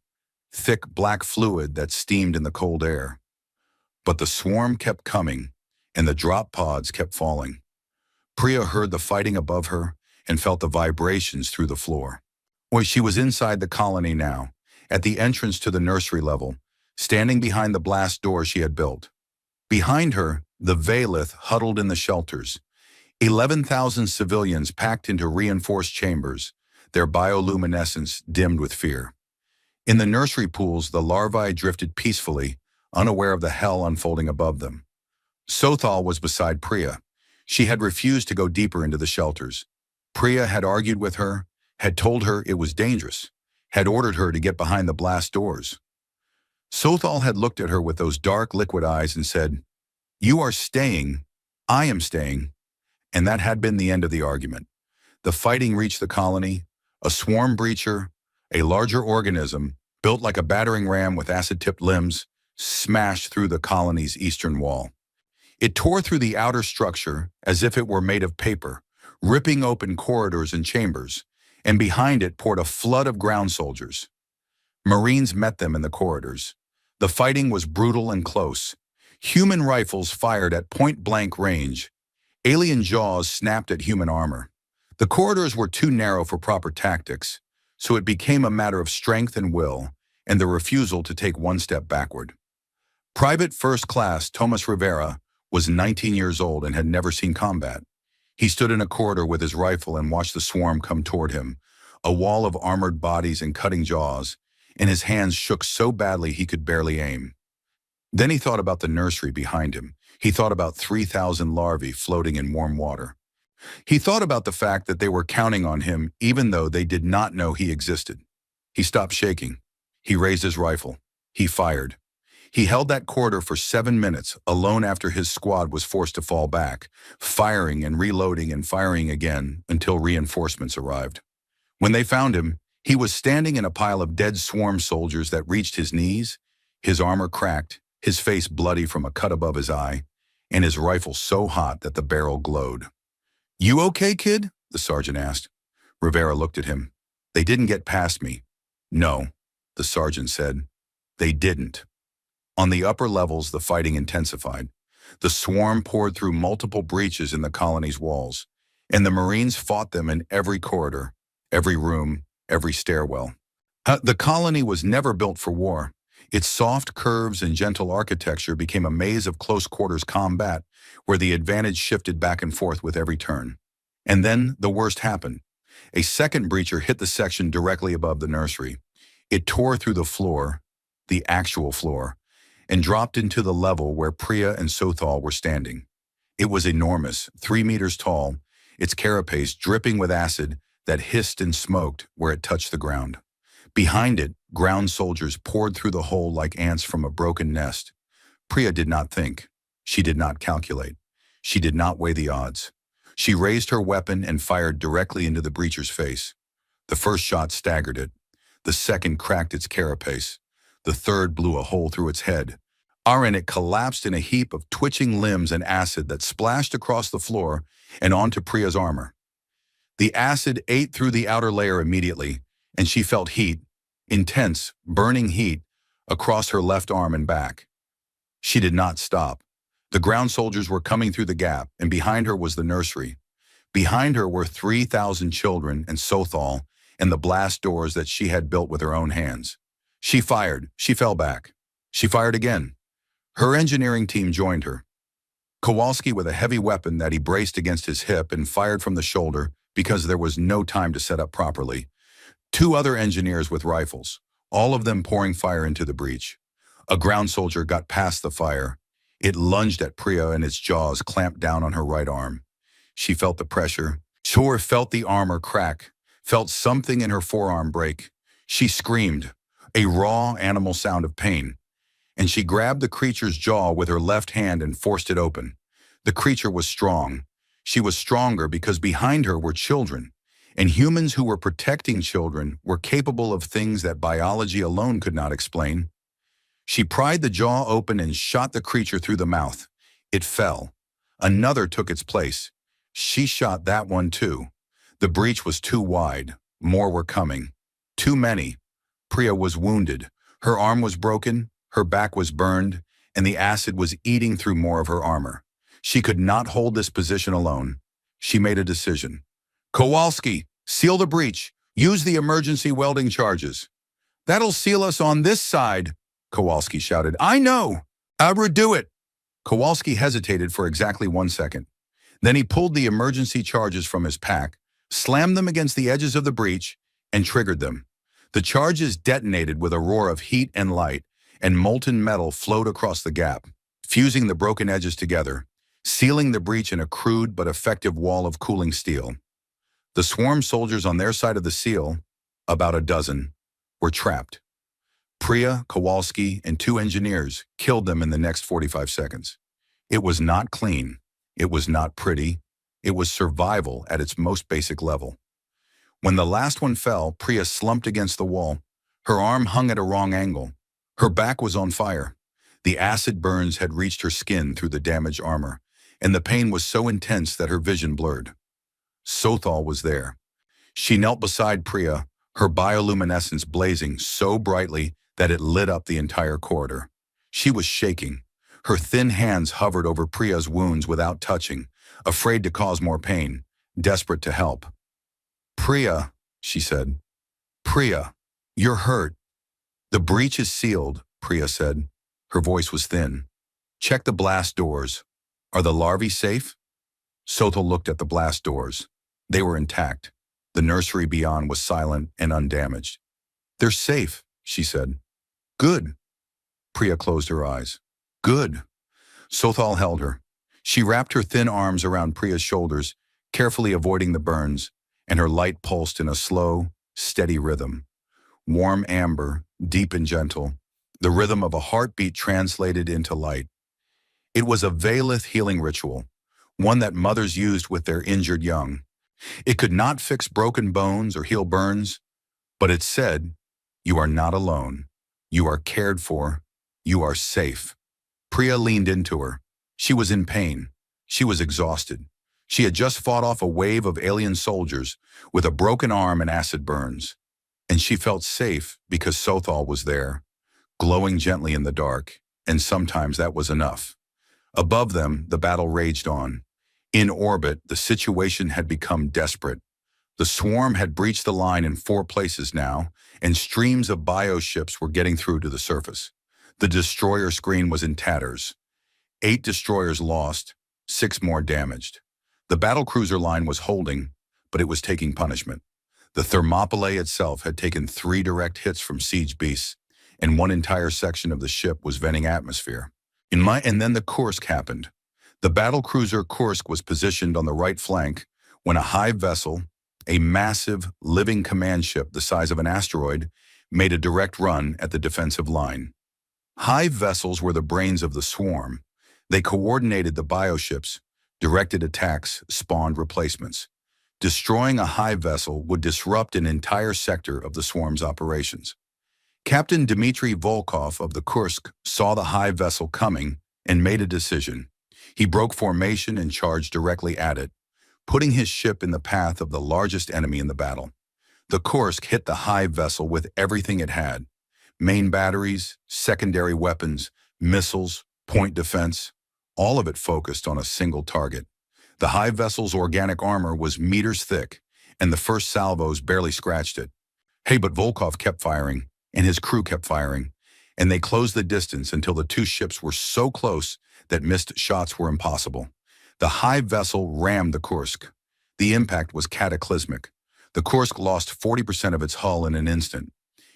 thick black fluid that steamed in the cold air. But the swarm kept coming, and the drop pods kept falling. Priya heard the fighting above her and felt the vibrations through the floor. She was inside the colony now, at the entrance to the nursery level, standing behind the blast door she had built. Behind her, the Valith huddled in the shelters. 11,000 civilians packed into reinforced chambers, their bioluminescence dimmed with fear. In the nursery pools, the larvae drifted peacefully, unaware of the hell unfolding above them. Sothal was beside Priya. She had refused to go deeper into the shelters. Priya had argued with her, had told her it was dangerous, had ordered her to get behind the blast doors. Sothal had looked at her with those dark, liquid eyes and said, "You are staying, I am staying," and that had been the end of the argument. The fighting reached the colony. A swarm breacher, a larger organism, built like a battering ram with acid-tipped limbs, smashed through the colony's eastern wall. It tore through the outer structure as if it were made of paper, ripping open corridors and chambers, and behind it poured a flood of ground soldiers. Marines met them in the corridors. The fighting was brutal and close. Human rifles fired at point-blank range. Alien jaws snapped at human armor. The corridors were too narrow for proper tactics, so it became a matter of strength and will, and the refusal to take one step backward. Private First Class Thomas Rivera was 19 years old and had never seen combat. He stood in a corridor with his rifle and watched the swarm come toward him, a wall of armored bodies and cutting jaws, and his hands shook so badly he could barely aim. Then he thought about the nursery behind him. He thought about 3,000 larvae floating in warm water. He thought about the fact that they were counting on him even though they did not know he existed. He stopped shaking. He raised his rifle. He fired. He held that corridor for 7 minutes, alone after his squad was forced to fall back, firing and reloading and firing again until reinforcements arrived. When they found him, he was standing in a pile of dead swarm soldiers that reached his knees, his armor cracked, his face bloody from a cut above his eye, and his rifle so hot that the barrel glowed. "You okay, kid?" the sergeant asked. Rivera looked at him. "They didn't get past me." "No," the sergeant said. "They didn't." On the upper levels, the fighting intensified. The swarm poured through multiple breaches in the colony's walls, and the Marines fought them in every corridor, every room, every stairwell. The colony was never built for war. Its soft curves and gentle architecture became a maze of close-quarters combat where the advantage shifted back and forth with every turn. And then the worst happened. A second breacher hit the section directly above the nursery. It tore through the floor, the actual floor, and dropped into the level where Priya and Sothal were standing. It was enormous, 3 meters tall, its carapace dripping with acid that hissed and smoked where it touched the ground. Behind it, ground soldiers poured through the hole like ants from a broken nest. Priya did not think. She did not calculate. She did not weigh the odds. She raised her weapon and fired directly into the breacher's face. The first shot staggered it. The second cracked its carapace. The third blew a hole through its head. And it collapsed in a heap of twitching limbs and acid that splashed across the floor and onto Priya's armor. The acid ate through the outer layer immediately, and she felt heat, intense, burning heat, across her left arm and back. She did not stop. The ground soldiers were coming through the gap, and behind her was the nursery. Behind her were 3,000 children and Sothal and the blast doors that she had built with her own hands. She fired. She fell back. She fired again. Her engineering team joined her. Kowalski with a heavy weapon that he braced against his hip and fired from the shoulder because there was no time to set up properly. 2 other engineers with rifles, all of them pouring fire into the breach. A ground soldier got past the fire. It lunged at Priya and its jaws clamped down on her right arm. She felt the pressure. She felt the armor crack, felt something in her forearm break. She screamed, a raw animal sound of pain, and she grabbed the creature's jaw with her left hand and forced it open. The creature was strong. She was stronger because behind her were children, and humans who were protecting children were capable of things that biology alone could not explain. She pried the jaw open and shot the creature through the mouth. It fell. Another took its place. She shot that one too. The breach was too wide. More were coming. Too many. Priya was wounded. Her arm was broken, her back was burned, and the acid was eating through more of her armor. She could not hold this position alone. She made a decision. "Kowalski, seal the breach. Use the emergency welding charges." "That'll seal us on this side," Kowalski shouted. "I know. Abra, do it." Kowalski hesitated for exactly 1 second. Then he pulled the emergency charges from his pack, slammed them against the edges of the breach, and triggered them. The charges detonated with a roar of heat and light, and molten metal flowed across the gap. fusing the broken edges together, sealing the breach in a crude but effective wall of cooling steel. The swarm soldiers on their side of the seal, about a dozen, were trapped. Priya, Kowalski, and 2 engineers killed them in the next 45 seconds. It was not clean. It was not pretty. It was survival at its most basic level. When the last one fell, Priya slumped against the wall. Her arm hung at a wrong angle. Her back was on fire. The acid burns had reached her skin through the damaged armor, and the pain was so intense that her vision blurred. Sothal was there. She knelt beside Priya, her bioluminescence blazing so brightly that it lit up the entire corridor. She was shaking. Her thin hands hovered over Priya's wounds without touching, afraid to cause more pain, desperate to help. "Priya," she said. "Priya, you're hurt." "The breach is sealed," Priya said. Her voice was thin. "Check the blast doors. Are the larvae safe?" Sothal looked at the blast doors. They were intact. The nursery beyond was silent and undamaged. "They're safe," she said. "Good." Priya closed her eyes. "Good." Sothal held her. She wrapped her thin arms around Priya's shoulders, carefully avoiding the burns, and her light pulsed in a slow, steady rhythm. Warm amber, deep and gentle, the rhythm of a heartbeat translated into light. It was a Valith healing ritual, one that mothers used with their injured young. It could not fix broken bones or heal burns, but it said, "You are not alone. You are cared for. You are safe." Priya leaned into her. She was in pain. She was exhausted. She had just fought off a wave of alien soldiers with a broken arm and acid burns. And she felt safe because Sothal was there, glowing gently in the dark, and sometimes that was enough. Above them, the battle raged on. In orbit, the situation had become desperate. The swarm had breached the line in 4 places now, and streams of bioships were getting through to the surface. The destroyer screen was in tatters. 8 destroyers lost, 6 more damaged. The battlecruiser line was holding, but it was taking punishment. The Thermopylae itself had taken 3 direct hits from siege beasts, and 1 entire section of the ship was venting atmosphere. And then the Kursk happened. The battlecruiser Kursk was positioned on the right flank when a hive vessel, a massive, living command ship the size of an asteroid, made a direct run at the defensive line. Hive vessels were the brains of the swarm. They coordinated the bioships, directed attacks, spawned replacements. Destroying a hive vessel would disrupt an entire sector of the swarm's operations. Captain Dmitry Volkov of the Kursk saw the hive vessel coming and made a decision. He broke formation and charged directly at it, putting his ship in the path of the largest enemy in the battle. The Kursk hit the hive vessel with everything it had: main batteries, secondary weapons, missiles, point defense, all of it focused on a single target. The hive vessel's organic armor was meters thick, and the first salvos barely scratched it. But Volkov kept firing, and his crew kept firing, and they closed the distance until the 2 ships were so close that missed shots were impossible. The hive vessel rammed the Kursk. The impact was cataclysmic. The Kursk lost 40% of its hull in an instant.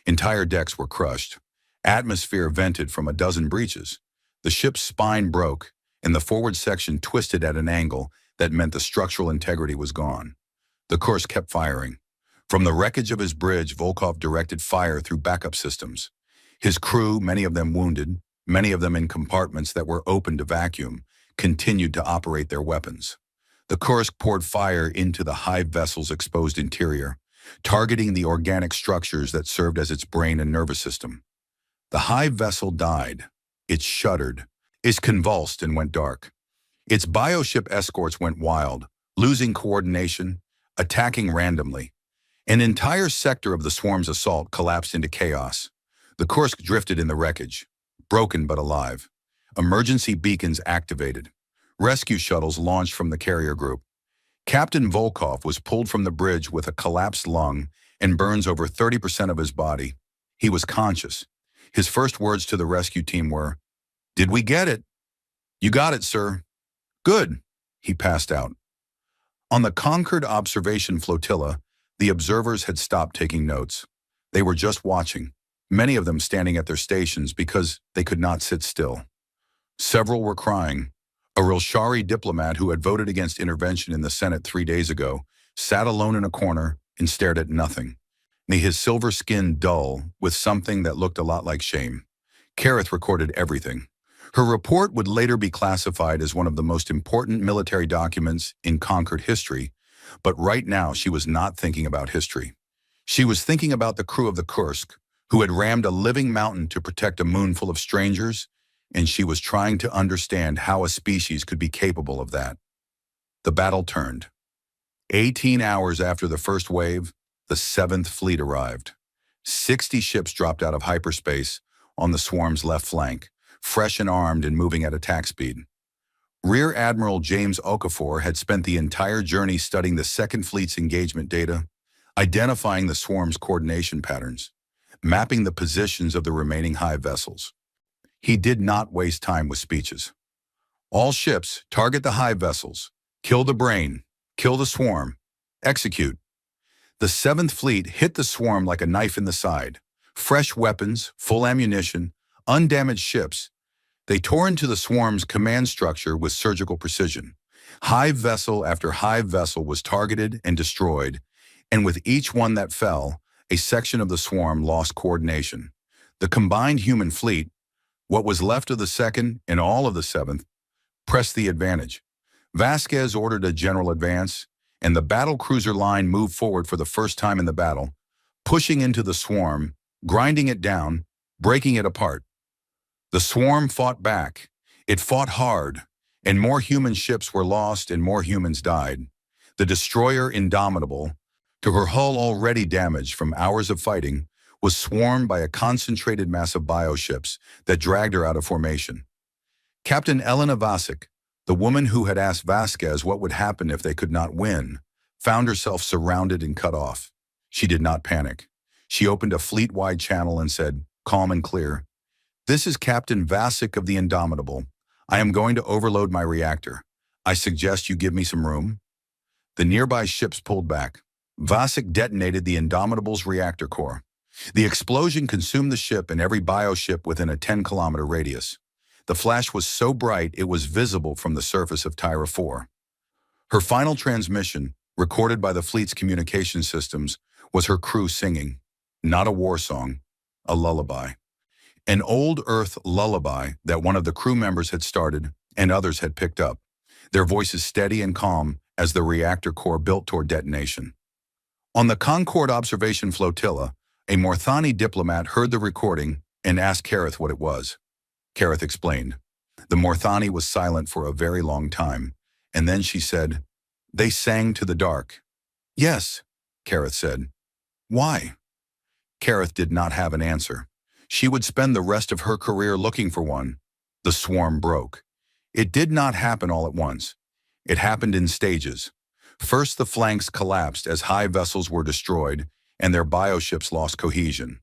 Entire decks were crushed. Atmosphere vented from a dozen breaches. The ship's spine broke, and the forward section twisted at an angle that meant the structural integrity was gone. The Kursk kept firing. From the wreckage of his bridge, Volkov directed fire through backup systems. His crew, many of them wounded, many of them in compartments that were open to vacuum, continued to operate their weapons. The Kursk poured fire into the hive vessel's exposed interior, targeting the organic structures that served as its brain and nervous system. The hive vessel died. It shuddered. It convulsed and went dark. Its bioship escorts went wild, losing coordination, attacking randomly. An entire sector of the swarm's assault collapsed into chaos. The Kursk drifted in the wreckage, broken but alive. Emergency beacons activated. Rescue shuttles launched from the carrier group. Captain Volkov was pulled from the bridge with a collapsed lung and burns over 30% of his body. He was conscious. His first words to the rescue team were, "Did we get it?" "You got it, sir." "Good." He passed out. On the Concord observation flotilla, the observers had stopped taking notes. They were just watching, many of them standing at their stations because they could not sit still. Several were crying. A Rilshari diplomat who had voted against intervention in the Senate 3 days ago sat alone in a corner and stared at nothing, his silver skin dull with something that looked a lot like shame. Kareth recorded everything. Her report would later be classified as one of the most important military documents in conquered history, but right now she was not thinking about history. She was thinking about the crew of the Kursk, who had rammed a living mountain to protect a moon full of strangers, and she was trying to understand how a species could be capable of that. The battle turned. 18 hours after the first wave, the 7th Fleet arrived. 60 ships dropped out of hyperspace on the swarm's left flank, fresh and armed and moving at attack speed. Rear Admiral James Okafor had spent the entire journey studying the Second Fleet's engagement data, identifying the swarm's coordination patterns, mapping the positions of the remaining hive vessels. He did not waste time with speeches. All ships, target the hive vessels. Kill the brain. Kill the swarm. Execute. The 7th Fleet hit the swarm like a knife in the side. Fresh weapons, full ammunition, undamaged ships. They tore into the swarm's command structure with surgical precision. Hive vessel after hive vessel was targeted and destroyed, and with each one that fell, a section of the swarm lost coordination. The combined human fleet, what was left of the 2nd and all of the 7th, pressed the advantage. Vasquez ordered a general advance, and the battle cruiser line moved forward for the first time in the battle, pushing into the swarm, grinding it down, breaking it apart. The swarm fought back. It fought hard, and more human ships were lost and more humans died. The destroyer Indomitable, to her hull already damaged from hours of fighting, was swarmed by a concentrated mass of bioships that dragged her out of formation. Captain Elena Vasic, the woman who had asked Vasquez what would happen if they could not win, found herself surrounded and cut off. She did not panic. She opened a fleet-wide channel and said, calm and clear, "This is Captain Vasic of the Indomitable. I am going to overload my reactor. I suggest you give me some room." The nearby ships pulled back. Vasic detonated the Indomitable's reactor core. The explosion consumed the ship and every bioship within a 10-kilometer radius. The flash was so bright it was visible from the surface of Tyra 4. Her final transmission, recorded by the fleet's communication systems, was her crew singing, not a war song, a lullaby. An old Earth lullaby that one of the crew members had started and others had picked up, their voices steady and calm as the reactor core built toward detonation. On the Concorde observation flotilla, a Morthani diplomat heard the recording and asked Kareth what it was. Kareth explained. The Morthani was silent for a very long time, and then she said, "They sang to the dark." "Yes," Kareth said. "Why?" Kareth did not have an answer. She would spend the rest of her career looking for one. The swarm broke. It did not happen all at once. It happened in stages. First, the flanks collapsed as hive vessels were destroyed and their bioships lost cohesion.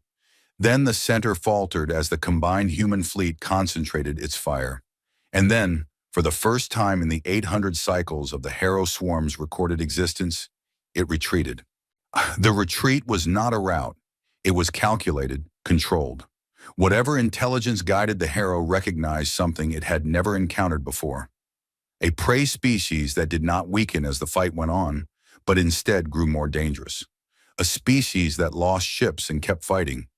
Then the center faltered as the combined human fleet concentrated its fire. And then, for the first time in the 800 cycles of the Harrow swarm's recorded existence, it retreated. The retreat was not a rout. It was calculated, controlled. Whatever intelligence guided the Harrow recognized something it had never encountered before. A prey species that did not weaken as the fight went on, but instead grew more dangerous. A species that lost ships and kept fighting,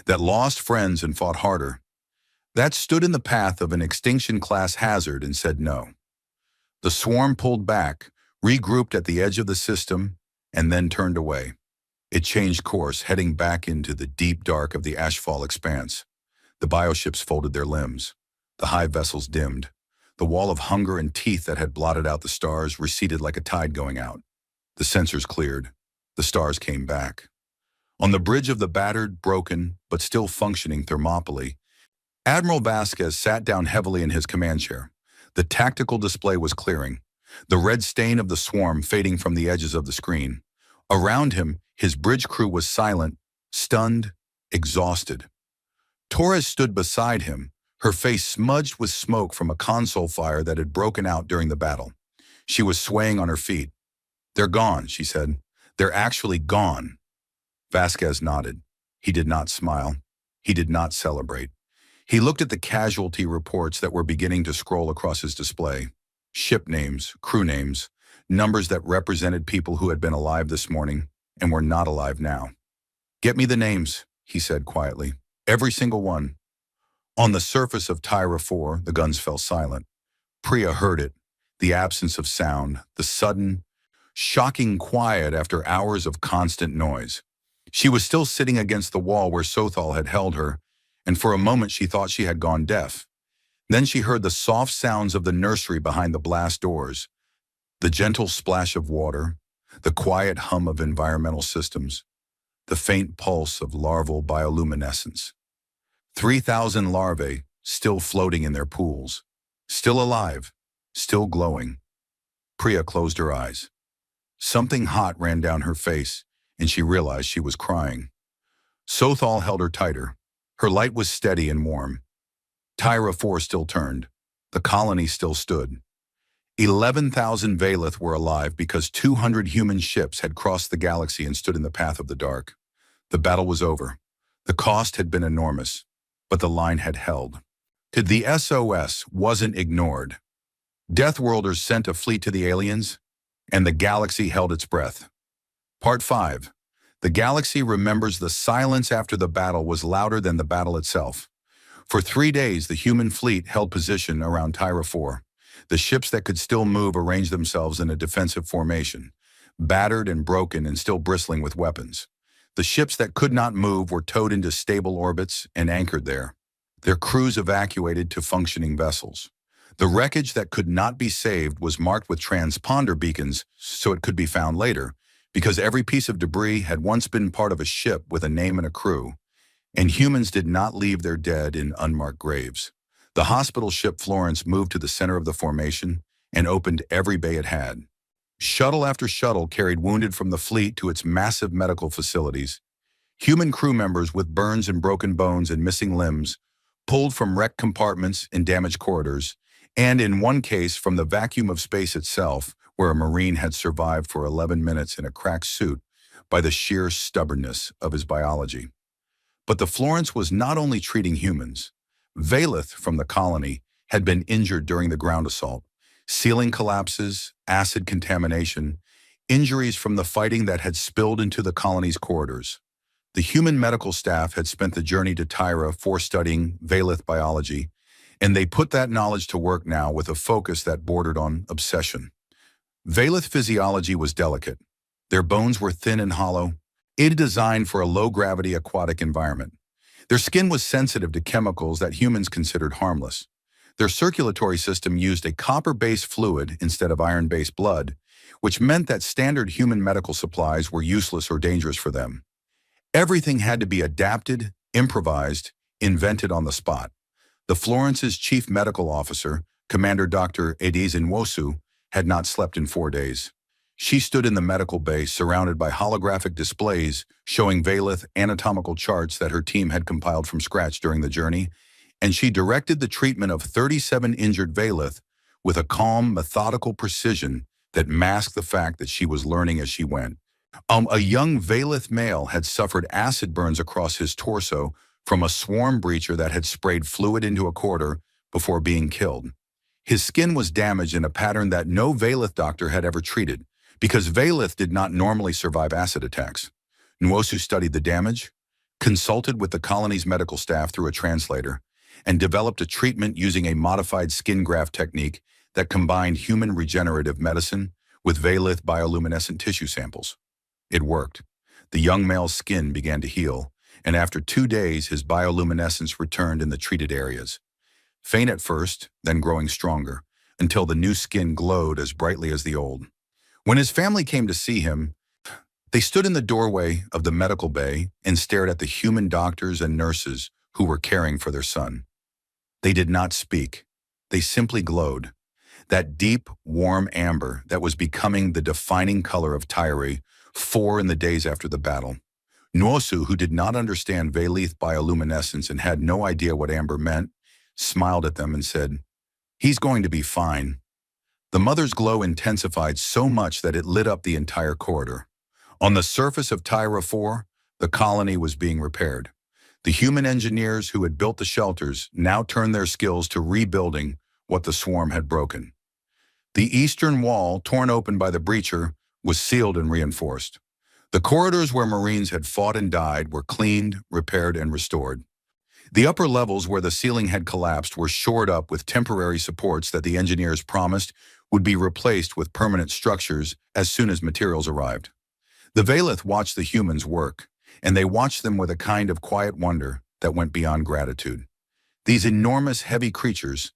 that lost friends and fought harder, that stood in the path of an extinction-class hazard and said no. The swarm pulled back, regrouped at the edge of the system, and then turned away. It changed course, heading back into the deep dark of the ashfall expanse. The bioships folded their limbs. The hive vessels dimmed. The wall of hunger and teeth that had blotted out the stars receded like a tide going out. The sensors cleared. The stars came back. On the bridge of the battered, broken, but still functioning Thermopylae, Admiral Vasquez sat down heavily in his command chair. The tactical display was clearing, the red stain of the swarm fading from the edges of the screen. Around him, his bridge crew was silent, stunned, exhausted. Torres stood beside him, her face smudged with smoke from a console fire that had broken out during the battle. She was swaying on her feet. "They're gone," she said. "They're actually gone." Vasquez nodded. He did not smile. He did not celebrate. He looked at the casualty reports that were beginning to scroll across his display. Ship names, crew names, numbers that represented people who had been alive this morning and were not alive now. "Get me the names," he said quietly. "Every single one." On the surface of Tyra 4, the guns fell silent. Priya heard it, the absence of sound, the sudden, shocking quiet after hours of constant noise. She was still sitting against the wall where Sothal had held her, and for a moment she thought she had gone deaf. Then she heard the soft sounds of the nursery behind the blast doors, the gentle splash of water, the quiet hum of environmental systems, the faint pulse of larval bioluminescence. 3,000 larvae still floating in their pools, still alive, still glowing. Priya closed her eyes. Something hot ran down her face, and she realized she was crying. Sothal held her tighter. Her light was steady and warm. Tyra 4 still turned. The colony still stood. 11,000 Valeth were alive because 200 human ships had crossed the galaxy and stood in the path of the dark. The battle was over. The cost had been enormous, but the line had held. The SOS wasn't ignored. Deathworlders sent a fleet to the aliens, and the galaxy held its breath. Part 5. The galaxy remembers the silence after the battle was louder than the battle itself. For 3 days, the human fleet held position around Tyra 4. The ships that could still move arranged themselves in a defensive formation, battered and broken and still bristling with weapons. The ships that could not move were towed into stable orbits and anchored there, their crews evacuated to functioning vessels. The wreckage that could not be saved was marked with transponder beacons so it could be found later, because every piece of debris had once been part of a ship with a name and a crew, and humans did not leave their dead in unmarked graves. The hospital ship Florence moved to the center of the formation and opened every bay it had. Shuttle after shuttle carried wounded from the fleet to its massive medical facilities. Human crew members with burns and broken bones and missing limbs, pulled from wrecked compartments and damaged corridors, and in one case from the vacuum of space itself, where a Marine had survived for 11 minutes in a cracked suit by the sheer stubbornness of his biology. But the Florence was not only treating humans. Valeth from the colony had been injured during the ground assault. Ceiling collapses, acid contamination, injuries from the fighting that had spilled into the colony's corridors. The human medical staff had spent the journey to Tyra for studying Valeth biology, and they put that knowledge to work now with a focus that bordered on obsession. Valeth physiology was delicate. Their bones were thin and hollow, designed for a low-gravity aquatic environment. Their skin was sensitive to chemicals that humans considered harmless. Their circulatory system used a copper-based fluid instead of iron-based blood, which meant that standard human medical supplies were useless or dangerous for them. Everything had to be adapted, improvised, invented on the spot. The Florence's chief medical officer, Commander Dr. Ediz Nwosu, had not slept in 4 days. She stood in the medical bay surrounded by holographic displays showing Valeth anatomical charts that her team had compiled from scratch during the journey, and she directed the treatment of 37 injured Valeth with a calm, methodical precision that masked the fact that she was learning as she went. A young Valeth male had suffered acid burns across his torso from a swarm breacher that had sprayed fluid into a corridor before being killed. His skin was damaged in a pattern that no Valeth doctor had ever treated, because Valeth did not normally survive acid attacks. Nwosu studied the damage, consulted with the colony's medical staff through a translator, and developed a treatment using a modified skin graft technique that combined human regenerative medicine with Valeth bioluminescent tissue samples. It worked. The young male's skin began to heal, and after 2 days his bioluminescence returned in the treated areas. Faint at first, then growing stronger, until the new skin glowed as brightly as the old. When his family came to see him, they stood in the doorway of the medical bay and stared at the human doctors and nurses who were caring for their son. They did not speak. They simply glowed. That deep, warm amber that was becoming the defining color of Tyre 4 in the days after the battle. Nwosu, who did not understand Valeth bioluminescence and had no idea what amber meant, smiled at them and said, "He's going to be fine." The mother's glow intensified so much that it lit up the entire corridor. On the surface of Tyra 4, the colony was being repaired. The human engineers who had built the shelters now turned their skills to rebuilding what the swarm had broken. The eastern wall, torn open by the breacher, was sealed and reinforced. The corridors where Marines had fought and died were cleaned, repaired, and restored. The upper levels where the ceiling had collapsed were shored up with temporary supports that the engineers promised would be replaced with permanent structures as soon as materials arrived. The Valeth watched the humans work, and they watched them with a kind of quiet wonder that went beyond gratitude. These enormous, heavy creatures,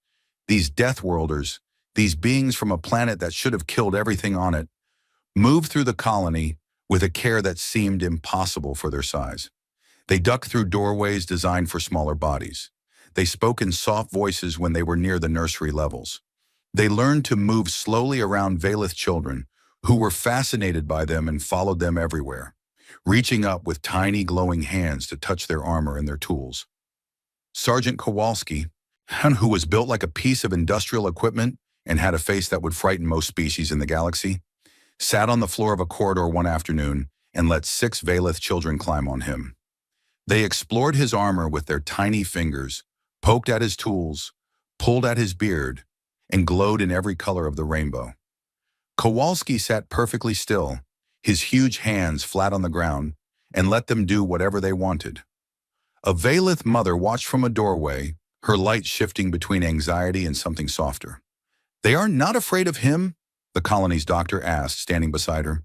these Deathworlders, these beings from a planet that should have killed everything on it, moved through the colony with a care that seemed impossible for their size. They ducked through doorways designed for smaller bodies. They spoke in soft voices when they were near the nursery levels. They learned to move slowly around Valeth children, who were fascinated by them and followed them everywhere, reaching up with tiny glowing hands to touch their armor and their tools. Sergeant Kowalski, who was built like a piece of industrial equipment and had a face that would frighten most species in the galaxy, sat on the floor of a corridor one afternoon and let 6 Valeth children climb on him. They explored his armor with their tiny fingers, poked at his tools, pulled at his beard, and glowed in every color of the rainbow. Kowalski sat perfectly still, his huge hands flat on the ground, and let them do whatever they wanted. A Valeth mother watched from a doorway, her light shifting between anxiety and something softer. "They are not afraid of him?" the colony's doctor asked, standing beside her.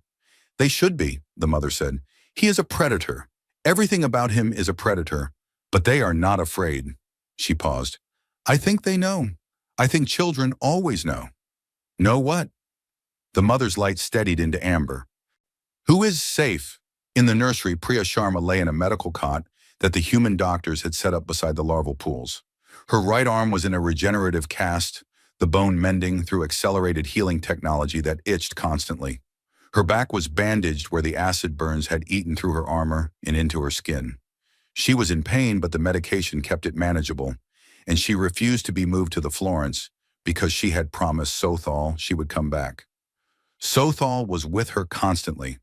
"They should be," the mother said. "He is a predator. Everything about him is a predator, but they are not afraid." She paused. "I think they know. I think children always know." "Know what?" The mother's light steadied into amber. "Who is safe?" In the nursery, Priya Sharma lay in a medical cot that the human doctors had set up beside the larval pools. Her right arm was in a regenerative cast, the bone mending through accelerated healing technology that itched constantly. Her back was bandaged where the acid burns had eaten through her armor and into her skin. She was in pain, but the medication kept it manageable, and she refused to be moved to the Florence because she had promised Sothal she would come back. Sothal was with her constantly.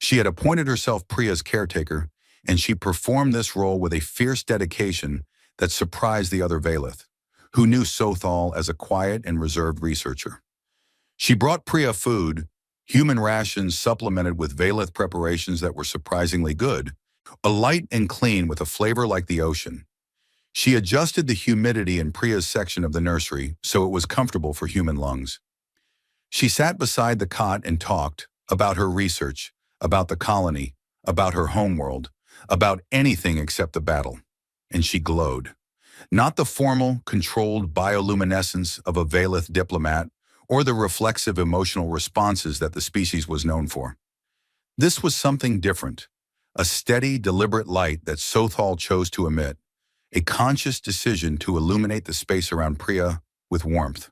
She had appointed herself Priya's caretaker, and she performed this role with a fierce dedication that surprised the other Valeth, who knew Sothal as a quiet and reserved researcher. She brought Priya food, human rations supplemented with Valeth preparations that were surprisingly good, a light and clean with a flavor like the ocean. She adjusted the humidity in Priya's section of the nursery so it was comfortable for human lungs. She sat beside the cot and talked about her research, about the colony, about her homeworld, about anything except the battle. And she glowed. Not the formal, controlled bioluminescence of a Valeth diplomat or the reflexive emotional responses that the species was known for. This was something different, a steady, deliberate light that Sothal chose to emit, a conscious decision to illuminate the space around Priya with warmth.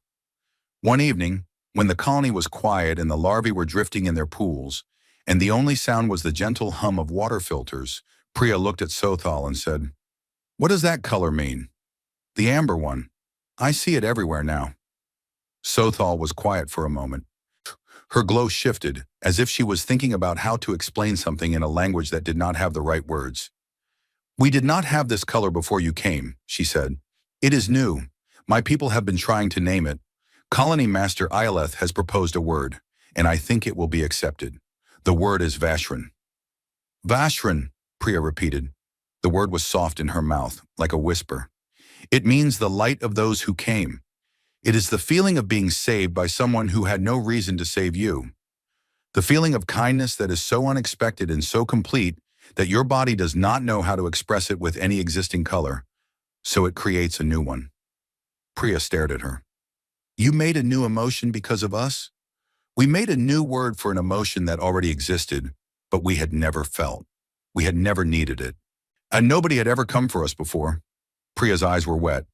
One evening, when the colony was quiet and the larvae were drifting in their pools, and the only sound was the gentle hum of water filters, Priya looked at Sothal and said, "What does that color mean?" "The amber one. I see it everywhere now." Sothal was quiet for a moment. Her glow shifted, as if she was thinking about how to explain something in a language that did not have the right words. "We did not have this color before you came," she said. "It is new. My people have been trying to name it. Colony Master Ioleth has proposed a word, and I think it will be accepted. The word is Vashran." "Vashran," Priya repeated. The word was soft in her mouth, like a whisper. "It means the light of those who came. It is the feeling of being saved by someone who had no reason to save you. The feeling of kindness that is so unexpected and so complete that your body does not know how to express it with any existing color, so it creates a new one." Priya stared at her. "You made a new emotion because of us?" "We made a new word for an emotion that already existed, but we had never felt. We had never needed it. And nobody had ever come for us before." Priya's eyes were wet.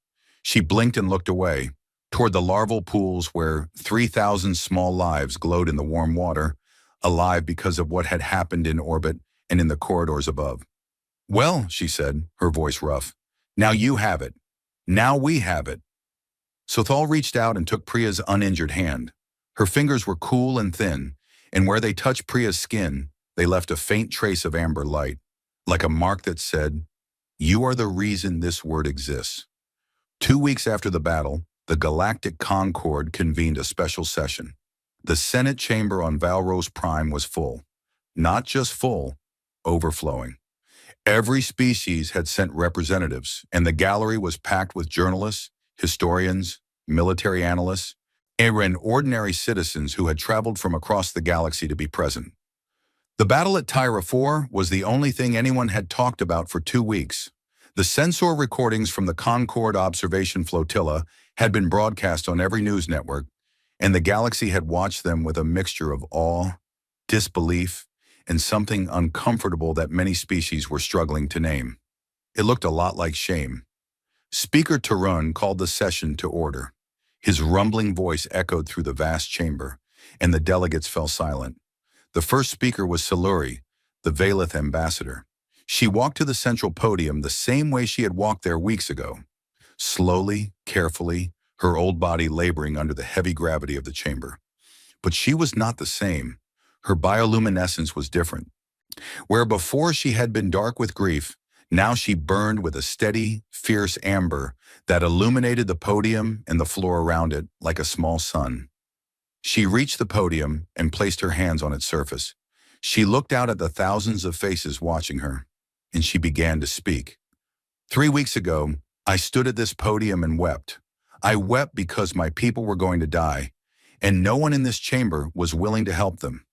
She blinked and looked away, toward the larval pools where 3,000 small lives glowed in the warm water, alive because of what had happened in orbit and in the corridors above. "Well," she said, her voice rough, "now you have it. Now we have it." Sothal reached out and took Priya's uninjured hand. Her fingers were cool and thin, and where they touched Priya's skin, they left a faint trace of amber light, like a mark that said, You are the reason this word exists. 2 weeks after the battle, the Galactic Concord convened a special session. The Senate chamber on Valrose Prime was full. Not just full, overflowing. Every species had sent representatives, and the gallery was packed with journalists, historians, military analysts, and ordinary citizens who had traveled from across the galaxy to be present. The battle at Tyra 4 was the only thing anyone had talked about for 2 weeks. The sensor recordings from the Concorde observation flotilla had been broadcast on every news network, and the galaxy had watched them with a mixture of awe, disbelief, and something uncomfortable that many species were struggling to name. It looked a lot like shame. Speaker Tarun called the session to order. His rumbling voice echoed through the vast chamber, and the delegates fell silent. The first speaker was Siluri, the Valith ambassador. She walked to the central podium the same way she had walked there weeks ago. Slowly, carefully, her old body laboring under the heavy gravity of the chamber. But she was not the same. Her bioluminescence was different. Where before she had been dark with grief, now she burned with a steady, fierce amber that illuminated the podium and the floor around it like a small sun. She reached the podium and placed her hands on its surface. She looked out at the thousands of faces watching her, and she began to speak. 3 weeks ago, I stood at this podium and wept. I wept because my people were going to die, and no one in this chamber was willing to help them.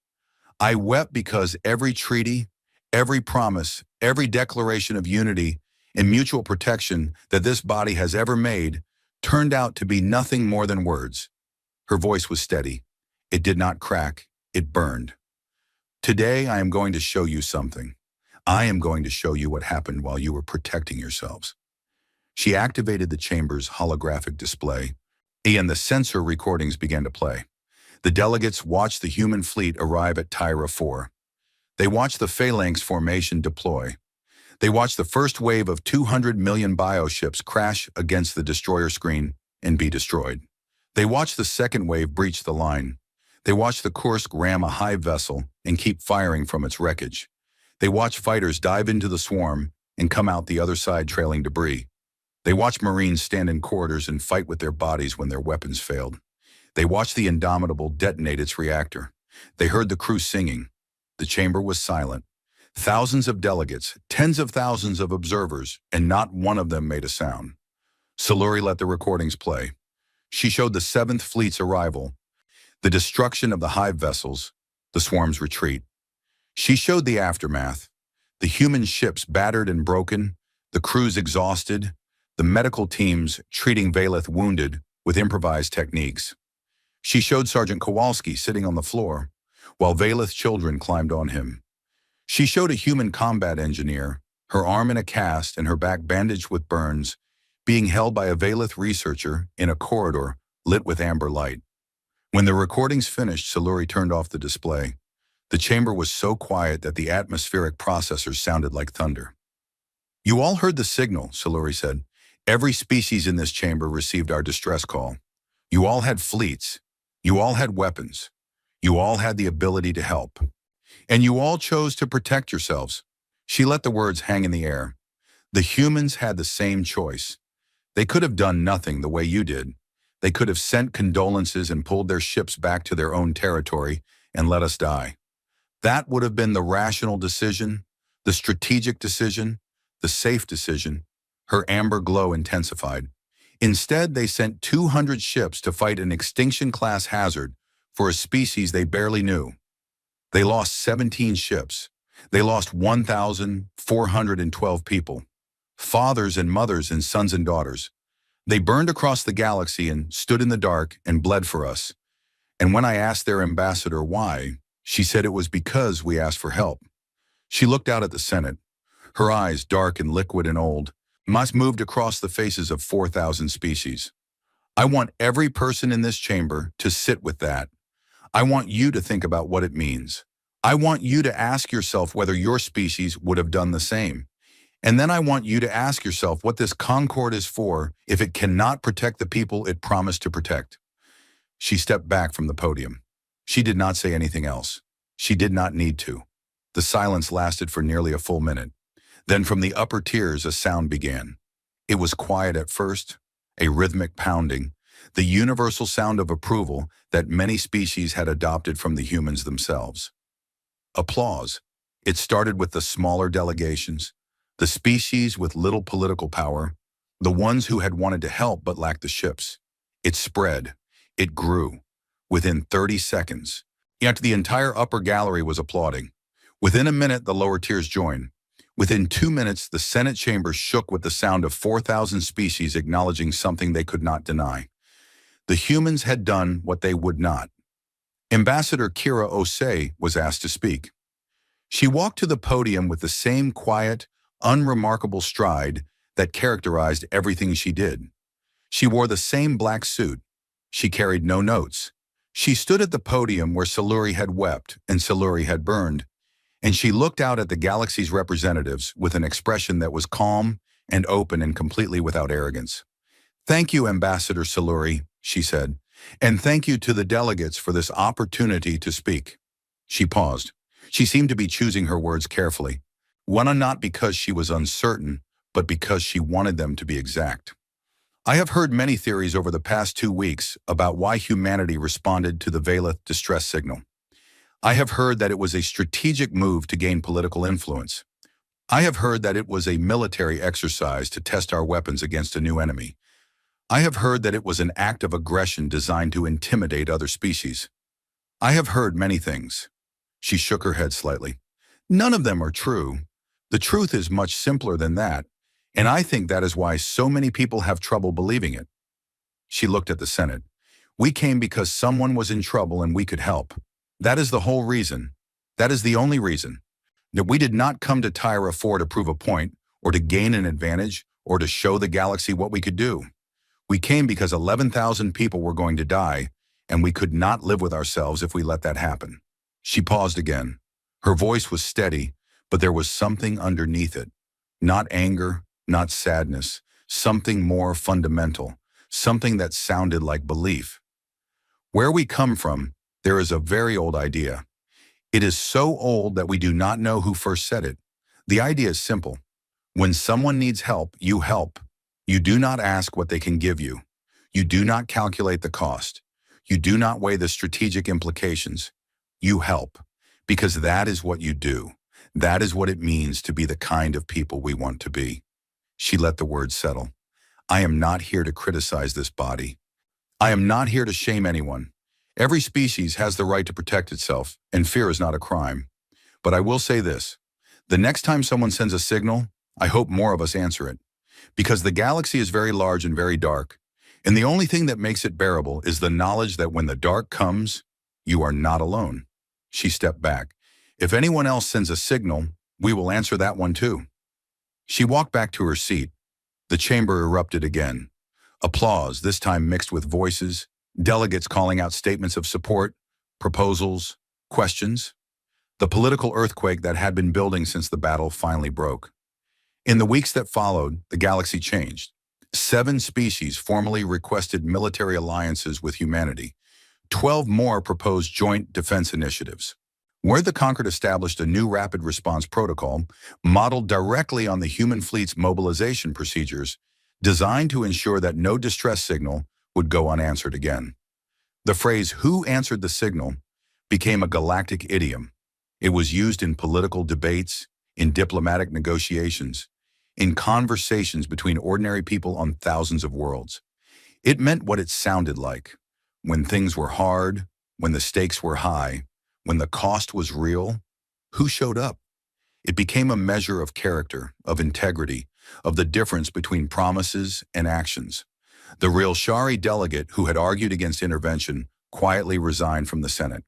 I wept because every treaty, every promise, every declaration of unity and mutual protection that this body has ever made turned out to be nothing more than words. Her voice was steady. It did not crack. It burned. Today, I am going to show you something. I am going to show you what happened while you were protecting yourselves. She activated the chamber's holographic display, and the sensor recordings began to play. The delegates watched the human fleet arrive at Tyra 4. They watched the Phalanx formation deploy. They watched the first wave of 200 million bioships crash against the destroyer screen and be destroyed. They watched the second wave breach the line. They watched the Kursk ram a hive vessel and keep firing from its wreckage. They watched fighters dive into the swarm and come out the other side trailing debris. They watched Marines stand in corridors and fight with their bodies when their weapons failed. They watched the Indomitable detonate its reactor. They heard the crew singing. The chamber was silent. Thousands of delegates, tens of thousands of observers, and not one of them made a sound. Siluri let the recordings play. She showed the 7th Fleet's arrival, the destruction of the hive vessels, the swarm's retreat. She showed the aftermath, the human ships battered and broken, the crews exhausted, the medical teams treating Valith wounded with improvised techniques. She showed Sergeant Kowalski sitting on the floor, while Valith children climbed on him. She showed a human combat engineer, her arm in a cast and her back bandaged with burns, being held by a Valith researcher in a corridor lit with amber light. When the recordings finished, Siluri turned off the display. The chamber was so quiet that the atmospheric processors sounded like thunder. You all heard the signal, Siluri said. Every species in this chamber received our distress call. You all had fleets. You all had weapons. You all had the ability to help. And you all chose to protect yourselves. She let the words hang in the air. The humans had the same choice. They could have done nothing the way you did. They could have sent condolences and pulled their ships back to their own territory and let us die. That would have been the rational decision, the strategic decision, the safe decision. Her amber glow intensified. Instead, they sent 200 ships to fight an extinction-class hazard for a species they barely knew. They lost 17 ships. They lost 1,412 people. Fathers and mothers and sons and daughters. They burned across the galaxy and stood in the dark and bled for us. And when I asked their ambassador why, she said it was because we asked for help. She looked out at the Senate. Her eyes, dark and liquid and old, must moved across the faces of 4,000 species. I want every person in this chamber to sit with that. I want you to think about what it means. I want you to ask yourself whether your species would have done the same. And then I want you to ask yourself what this Concord is for if it cannot protect the people it promised to protect. She stepped back from the podium. She did not say anything else. She did not need to. The silence lasted for nearly a full minute. Then from the upper tiers a sound began. It was quiet at first, a rhythmic pounding, the universal sound of approval that many species had adopted from the humans themselves. Applause. It started with the smaller delegations, the species with little political power, the ones who had wanted to help but lacked the ships. It spread. It grew. Within 30 seconds. Yet the entire upper gallery was applauding. Within a minute, the lower tiers joined. Within 2 minutes, the Senate chamber shook with the sound of 4,000 species acknowledging something they could not deny. The humans had done what they would not. Ambassador Kira Osei was asked to speak. She walked to the podium with the same quiet, unremarkable stride that characterized everything she did. She wore the same black suit. She carried no notes. She stood at the podium where Siluri had wept and Siluri had burned, and she looked out at the galaxy's representatives with an expression that was calm and open and completely without arrogance. "Thank you, Ambassador Siluri," she said, "and thank you to the delegates for this opportunity to speak." She paused. She seemed to be choosing her words carefully, not because she was uncertain, but because she wanted them to be exact. "I have heard many theories over the past 2 weeks about why humanity responded to the Valeth distress signal. I have heard that it was a strategic move to gain political influence. I have heard that it was a military exercise to test our weapons against a new enemy. I have heard that it was an act of aggression designed to intimidate other species. I have heard many things." She shook her head slightly. "None of them are true. The truth is much simpler than that, and I think that is why so many people have trouble believing it." She looked at the Senate. "We came because someone was in trouble and we could help. That is the whole reason. That is the only reason. That we did not come to Tyra 4 to prove a point, or to gain an advantage, or to show the galaxy what we could do. We came because 11,000 people were going to die, and we could not live with ourselves if we let that happen." She paused again. Her voice was steady, but there was something underneath it. Not anger, not sadness, something more fundamental, something that sounded like belief. "Where we come from, there is a very old idea. It is so old that we do not know who first said it. The idea is simple. When someone needs help, you help. You do not ask what they can give you. You do not calculate the cost. You do not weigh the strategic implications. You help, because that is what you do. That is what it means to be the kind of people we want to be." She let the words settle. "I am not here to criticize this body. I am not here to shame anyone. Every species has the right to protect itself, and fear is not a crime. But I will say this. The next time someone sends a signal, I hope more of us answer it. Because the galaxy is very large and very dark, and the only thing that makes it bearable is the knowledge that when the dark comes, you are not alone." She stepped back. "If anyone else sends a signal, we will answer that one too." She walked back to her seat. The chamber erupted again. Applause, this time mixed with voices, delegates calling out statements of support, proposals, questions. The political earthquake that had been building since the battle finally broke. In the weeks that followed, the galaxy changed. 7 species formally requested military alliances with humanity. 12 more proposed joint defense initiatives. Where the Conquered established a new rapid response protocol modeled directly on the human fleet's mobilization procedures, designed to ensure that no distress signal would go unanswered again. The phrase "who answered the signal" became a galactic idiom. It was used in political debates, in diplomatic negotiations, in conversations between ordinary people on thousands of worlds. It meant what it sounded like. When things were hard, when the stakes were high, when the cost was real, who showed up? It became a measure of character, of integrity, of the difference between promises and actions. The real Shari delegate who had argued against intervention quietly resigned from the Senate.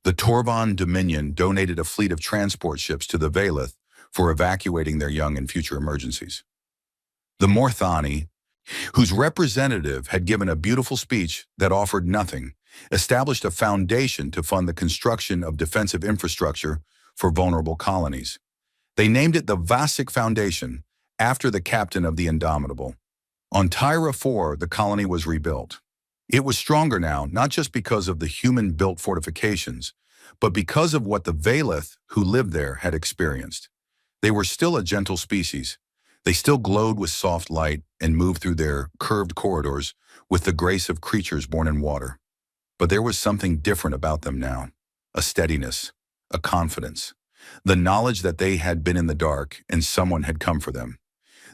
The Torvan Dominion donated a fleet of transport ships to the Valeth for evacuating their young in future emergencies. The Morthani, whose representative had given a beautiful speech that offered nothing, established a foundation to fund the construction of defensive infrastructure for vulnerable colonies. They named it the Vasic Foundation, after the captain of the Indomitable. On Tyra 4, the colony was rebuilt. It was stronger now, not just because of the human-built fortifications, but because of what the Valeth who lived there had experienced. They were still a gentle species. They still glowed with soft light and moved through their curved corridors with the grace of creatures born in water. But there was something different about them now. A steadiness, a confidence, the knowledge that they had been in the dark and someone had come for them.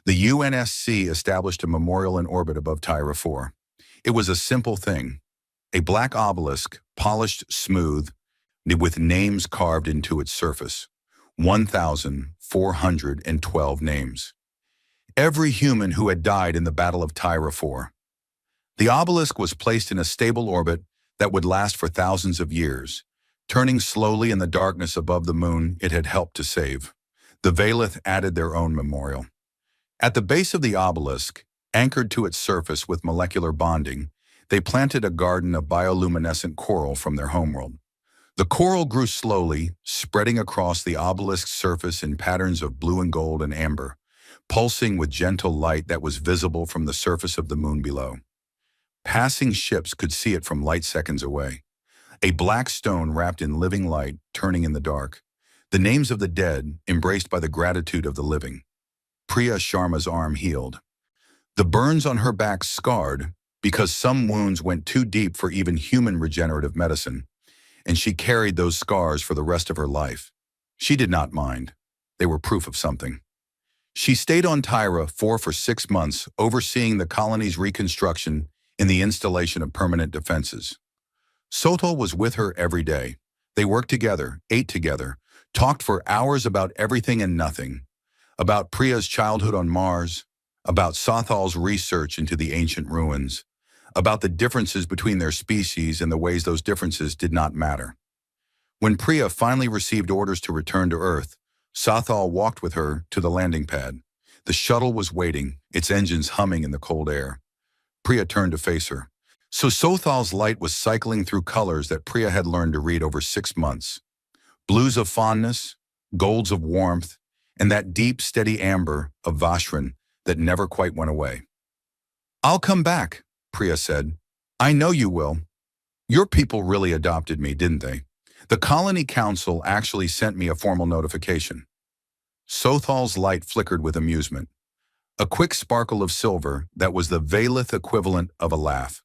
The UNSC established a memorial in orbit above Tyra 4. It was a simple thing, a black obelisk, polished smooth, with names carved into its surface. 1,412 names. Every human who had died in the Battle of Tyra 4. The obelisk was placed in a stable orbit that would last for thousands of years, turning slowly in the darkness above the moon it had helped to save. The Valith added their own memorial. At the base of the obelisk, anchored to its surface with molecular bonding, they planted a garden of bioluminescent coral from their homeworld. The coral grew slowly, spreading across the obelisk's surface in patterns of blue and gold and amber, pulsing with gentle light that was visible from the surface of the moon below. Passing ships could see it from light seconds away. A black stone wrapped in living light, turning in the dark. The names of the dead, embraced by the gratitude of the living. Priya Sharma's arm healed. The burns on her back scarred because some wounds went too deep for even human regenerative medicine, and she carried those scars for the rest of her life. She did not mind. They were proof of something. She stayed on Tyra 4 for 6 months, overseeing the colony's reconstruction and the installation of permanent defenses. Sothal was with her every day. They worked together, ate together, talked for hours about everything and nothing, about Priya's childhood on Mars, about Sothal's research into the ancient ruins, about the differences between their species and the ways those differences did not matter. When Priya finally received orders to return to Earth, Sothal walked with her to the landing pad. The shuttle was waiting, its engines humming in the cold air. Priya turned to face her. So Sothal's light was cycling through colors that Priya had learned to read over 6 months. Blues of fondness, golds of warmth, and that deep, steady amber of Vashran that never quite went away. "I'll come back," Priya said. "I know you will. Your people really adopted me, didn't they? The Colony Council actually sent me a formal notification." Sothal's light flickered with amusement. A quick sparkle of silver that was the Valith equivalent of a laugh.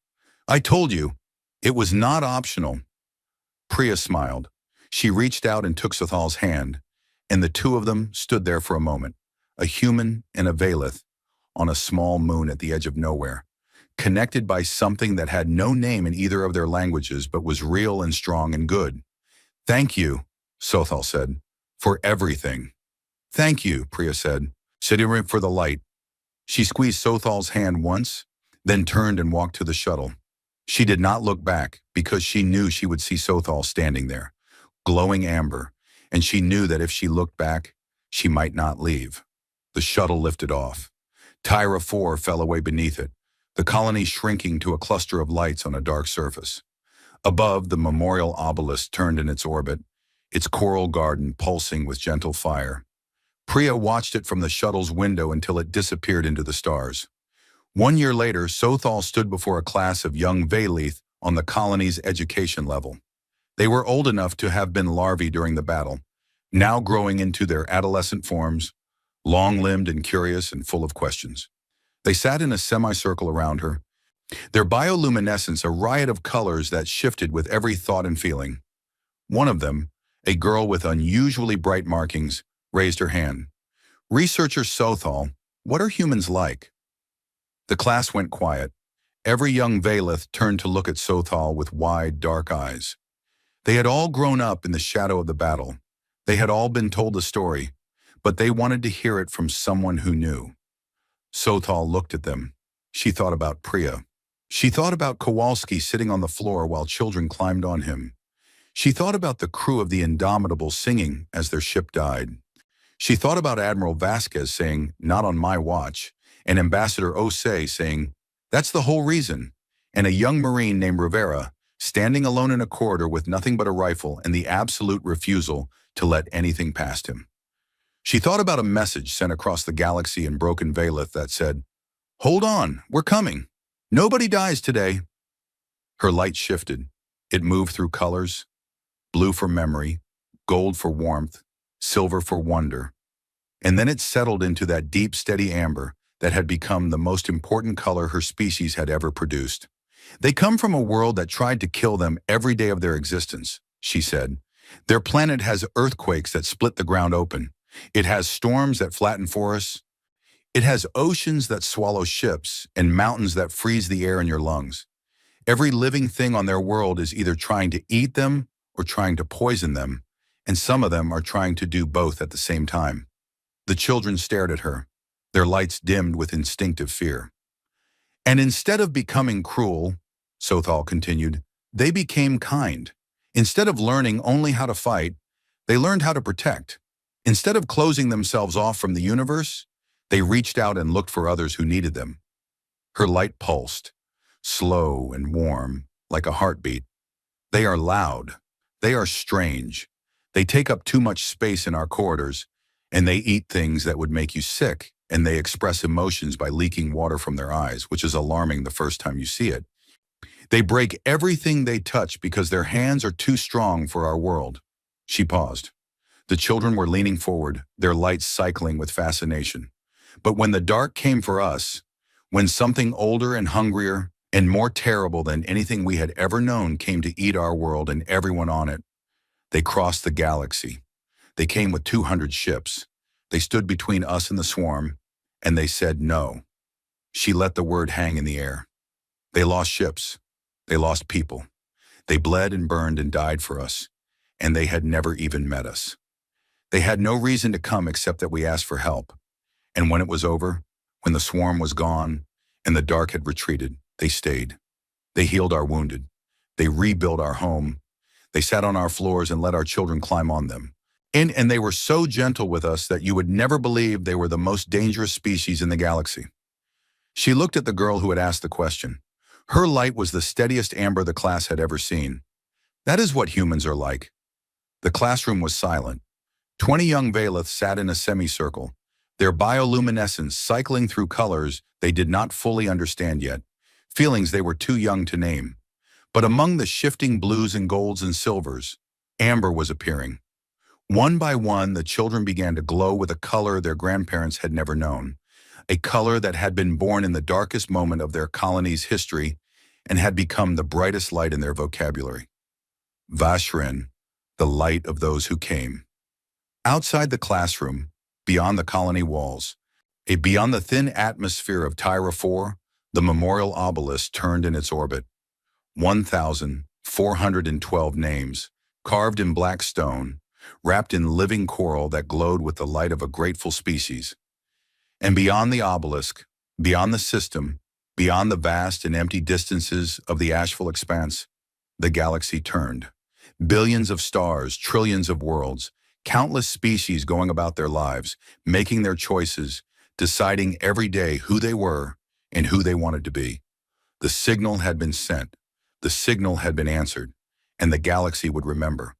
"I told you, it was not optional." Priya smiled. She reached out and took Sothal's hand, and the two of them stood there for a moment, a human and a Valith, on a small moon at the edge of nowhere, connected by something that had no name in either of their languages but was real and strong and good. "Thank you," Sothal said, "for everything." "Thank you," Priya said, sitting for the light. She squeezed Sothal's hand once, then turned and walked to the shuttle. She did not look back because she knew she would see Sothal standing there, glowing amber, and she knew that if she looked back, she might not leave. The shuttle lifted off. Tyra 4 fell away beneath it, the colony shrinking to a cluster of lights on a dark surface. Above, the memorial obelisk turned in its orbit, its coral garden pulsing with gentle fire. Priya watched it from the shuttle's window until it disappeared into the stars. 1 year later, Sothal stood before a class of young Valith on the colony's education level. They were old enough to have been larvae during the battle, now growing into their adolescent forms, long-limbed and curious and full of questions. They sat in a semicircle around her, their bioluminescence a riot of colors that shifted with every thought and feeling. One of them, a girl with unusually bright markings, raised her hand. "Researcher Sothal, what are humans like?" The class went quiet. Every young Valith turned to look at Sothal with wide, dark eyes. They had all grown up in the shadow of the battle. They had all been told the story, but they wanted to hear it from someone who knew. Sothal looked at them. She thought about Priya. She thought about Kowalski sitting on the floor while children climbed on him. She thought about the crew of the Indomitable singing as their ship died. She thought about Admiral Vasquez saying, "Not on my watch," and Ambassador Osei saying, "That's the whole reason," and a young Marine named Rivera standing alone in a corridor with nothing but a rifle and the absolute refusal to let anything past him. She thought about a message sent across the galaxy in broken Valith that said, "Hold on, we're coming. Nobody dies today." Her light shifted. It moved through colors, blue for memory, gold for warmth, silver for wonder. and then it settled into that deep, steady amber that had become the most important color her species had ever produced. They come from a world that tried to kill them every day of their existence, she said. Their planet has earthquakes that split the ground open. It has storms that flatten forests. It has oceans that swallow ships and mountains that freeze the air in your lungs. Every living thing on their world is either trying to eat them or trying to poison them, and some of them are trying to do both at the same time. The children stared at her, their lights dimmed with instinctive fear. And instead of becoming cruel, Sothal continued, they became kind. Instead of learning only how to fight, they learned how to protect. Instead of closing themselves off from the universe, they reached out and looked for others who needed them. Her light pulsed, slow and warm, like a heartbeat. They are loud. They are strange. They take up too much space in our corridors, and they eat things that would make you sick, and they express emotions by leaking water from their eyes, which is alarming the first time you see it. They break everything they touch because their hands are too strong for our world. She paused. The children were leaning forward, their lights cycling with fascination. But when the dark came for us, when something older and hungrier and more terrible than anything we had ever known came to eat our world and everyone on it, they crossed the galaxy. They came with 200 ships. They stood between us and the swarm, and they said no. She let the word hang in the air. They lost ships. They lost people. They bled and burned and died for us, and they had never even met us. They had no reason to come except that we asked for help. And when it was over, when the swarm was gone, and the dark had retreated, they stayed. They healed our wounded. They rebuilt our home. They sat on our floors and let our children climb on them. And they were so gentle with us that you would never believe they were the most dangerous species in the galaxy. She looked at the girl who had asked the question. Her light was the steadiest amber the class had ever seen. That is what humans are like. The classroom was silent. 20 young Valeth sat in a semicircle, their bioluminescence cycling through colors they did not fully understand yet, feelings they were too young to name. But among the shifting blues and golds and silvers, amber was appearing. One by one, the children began to glow with a color their grandparents had never known, a color that had been born in the darkest moment of their colony's history and had become the brightest light in their vocabulary. Vashrin, the light of those who came. Outside the classroom, beyond the colony walls, beyond the thin atmosphere of Tyra 4, the memorial obelisk turned in its orbit. 1,412 names, carved in black stone, wrapped in living coral that glowed with the light of a grateful species. And beyond the obelisk, beyond the system, beyond the vast and empty distances of the ashful expanse, the galaxy turned. Billions of stars, trillions of worlds, countless species going about their lives, making their choices, deciding every day who they were and who they wanted to be. The signal had been sent, the signal had been answered, and the galaxy would remember.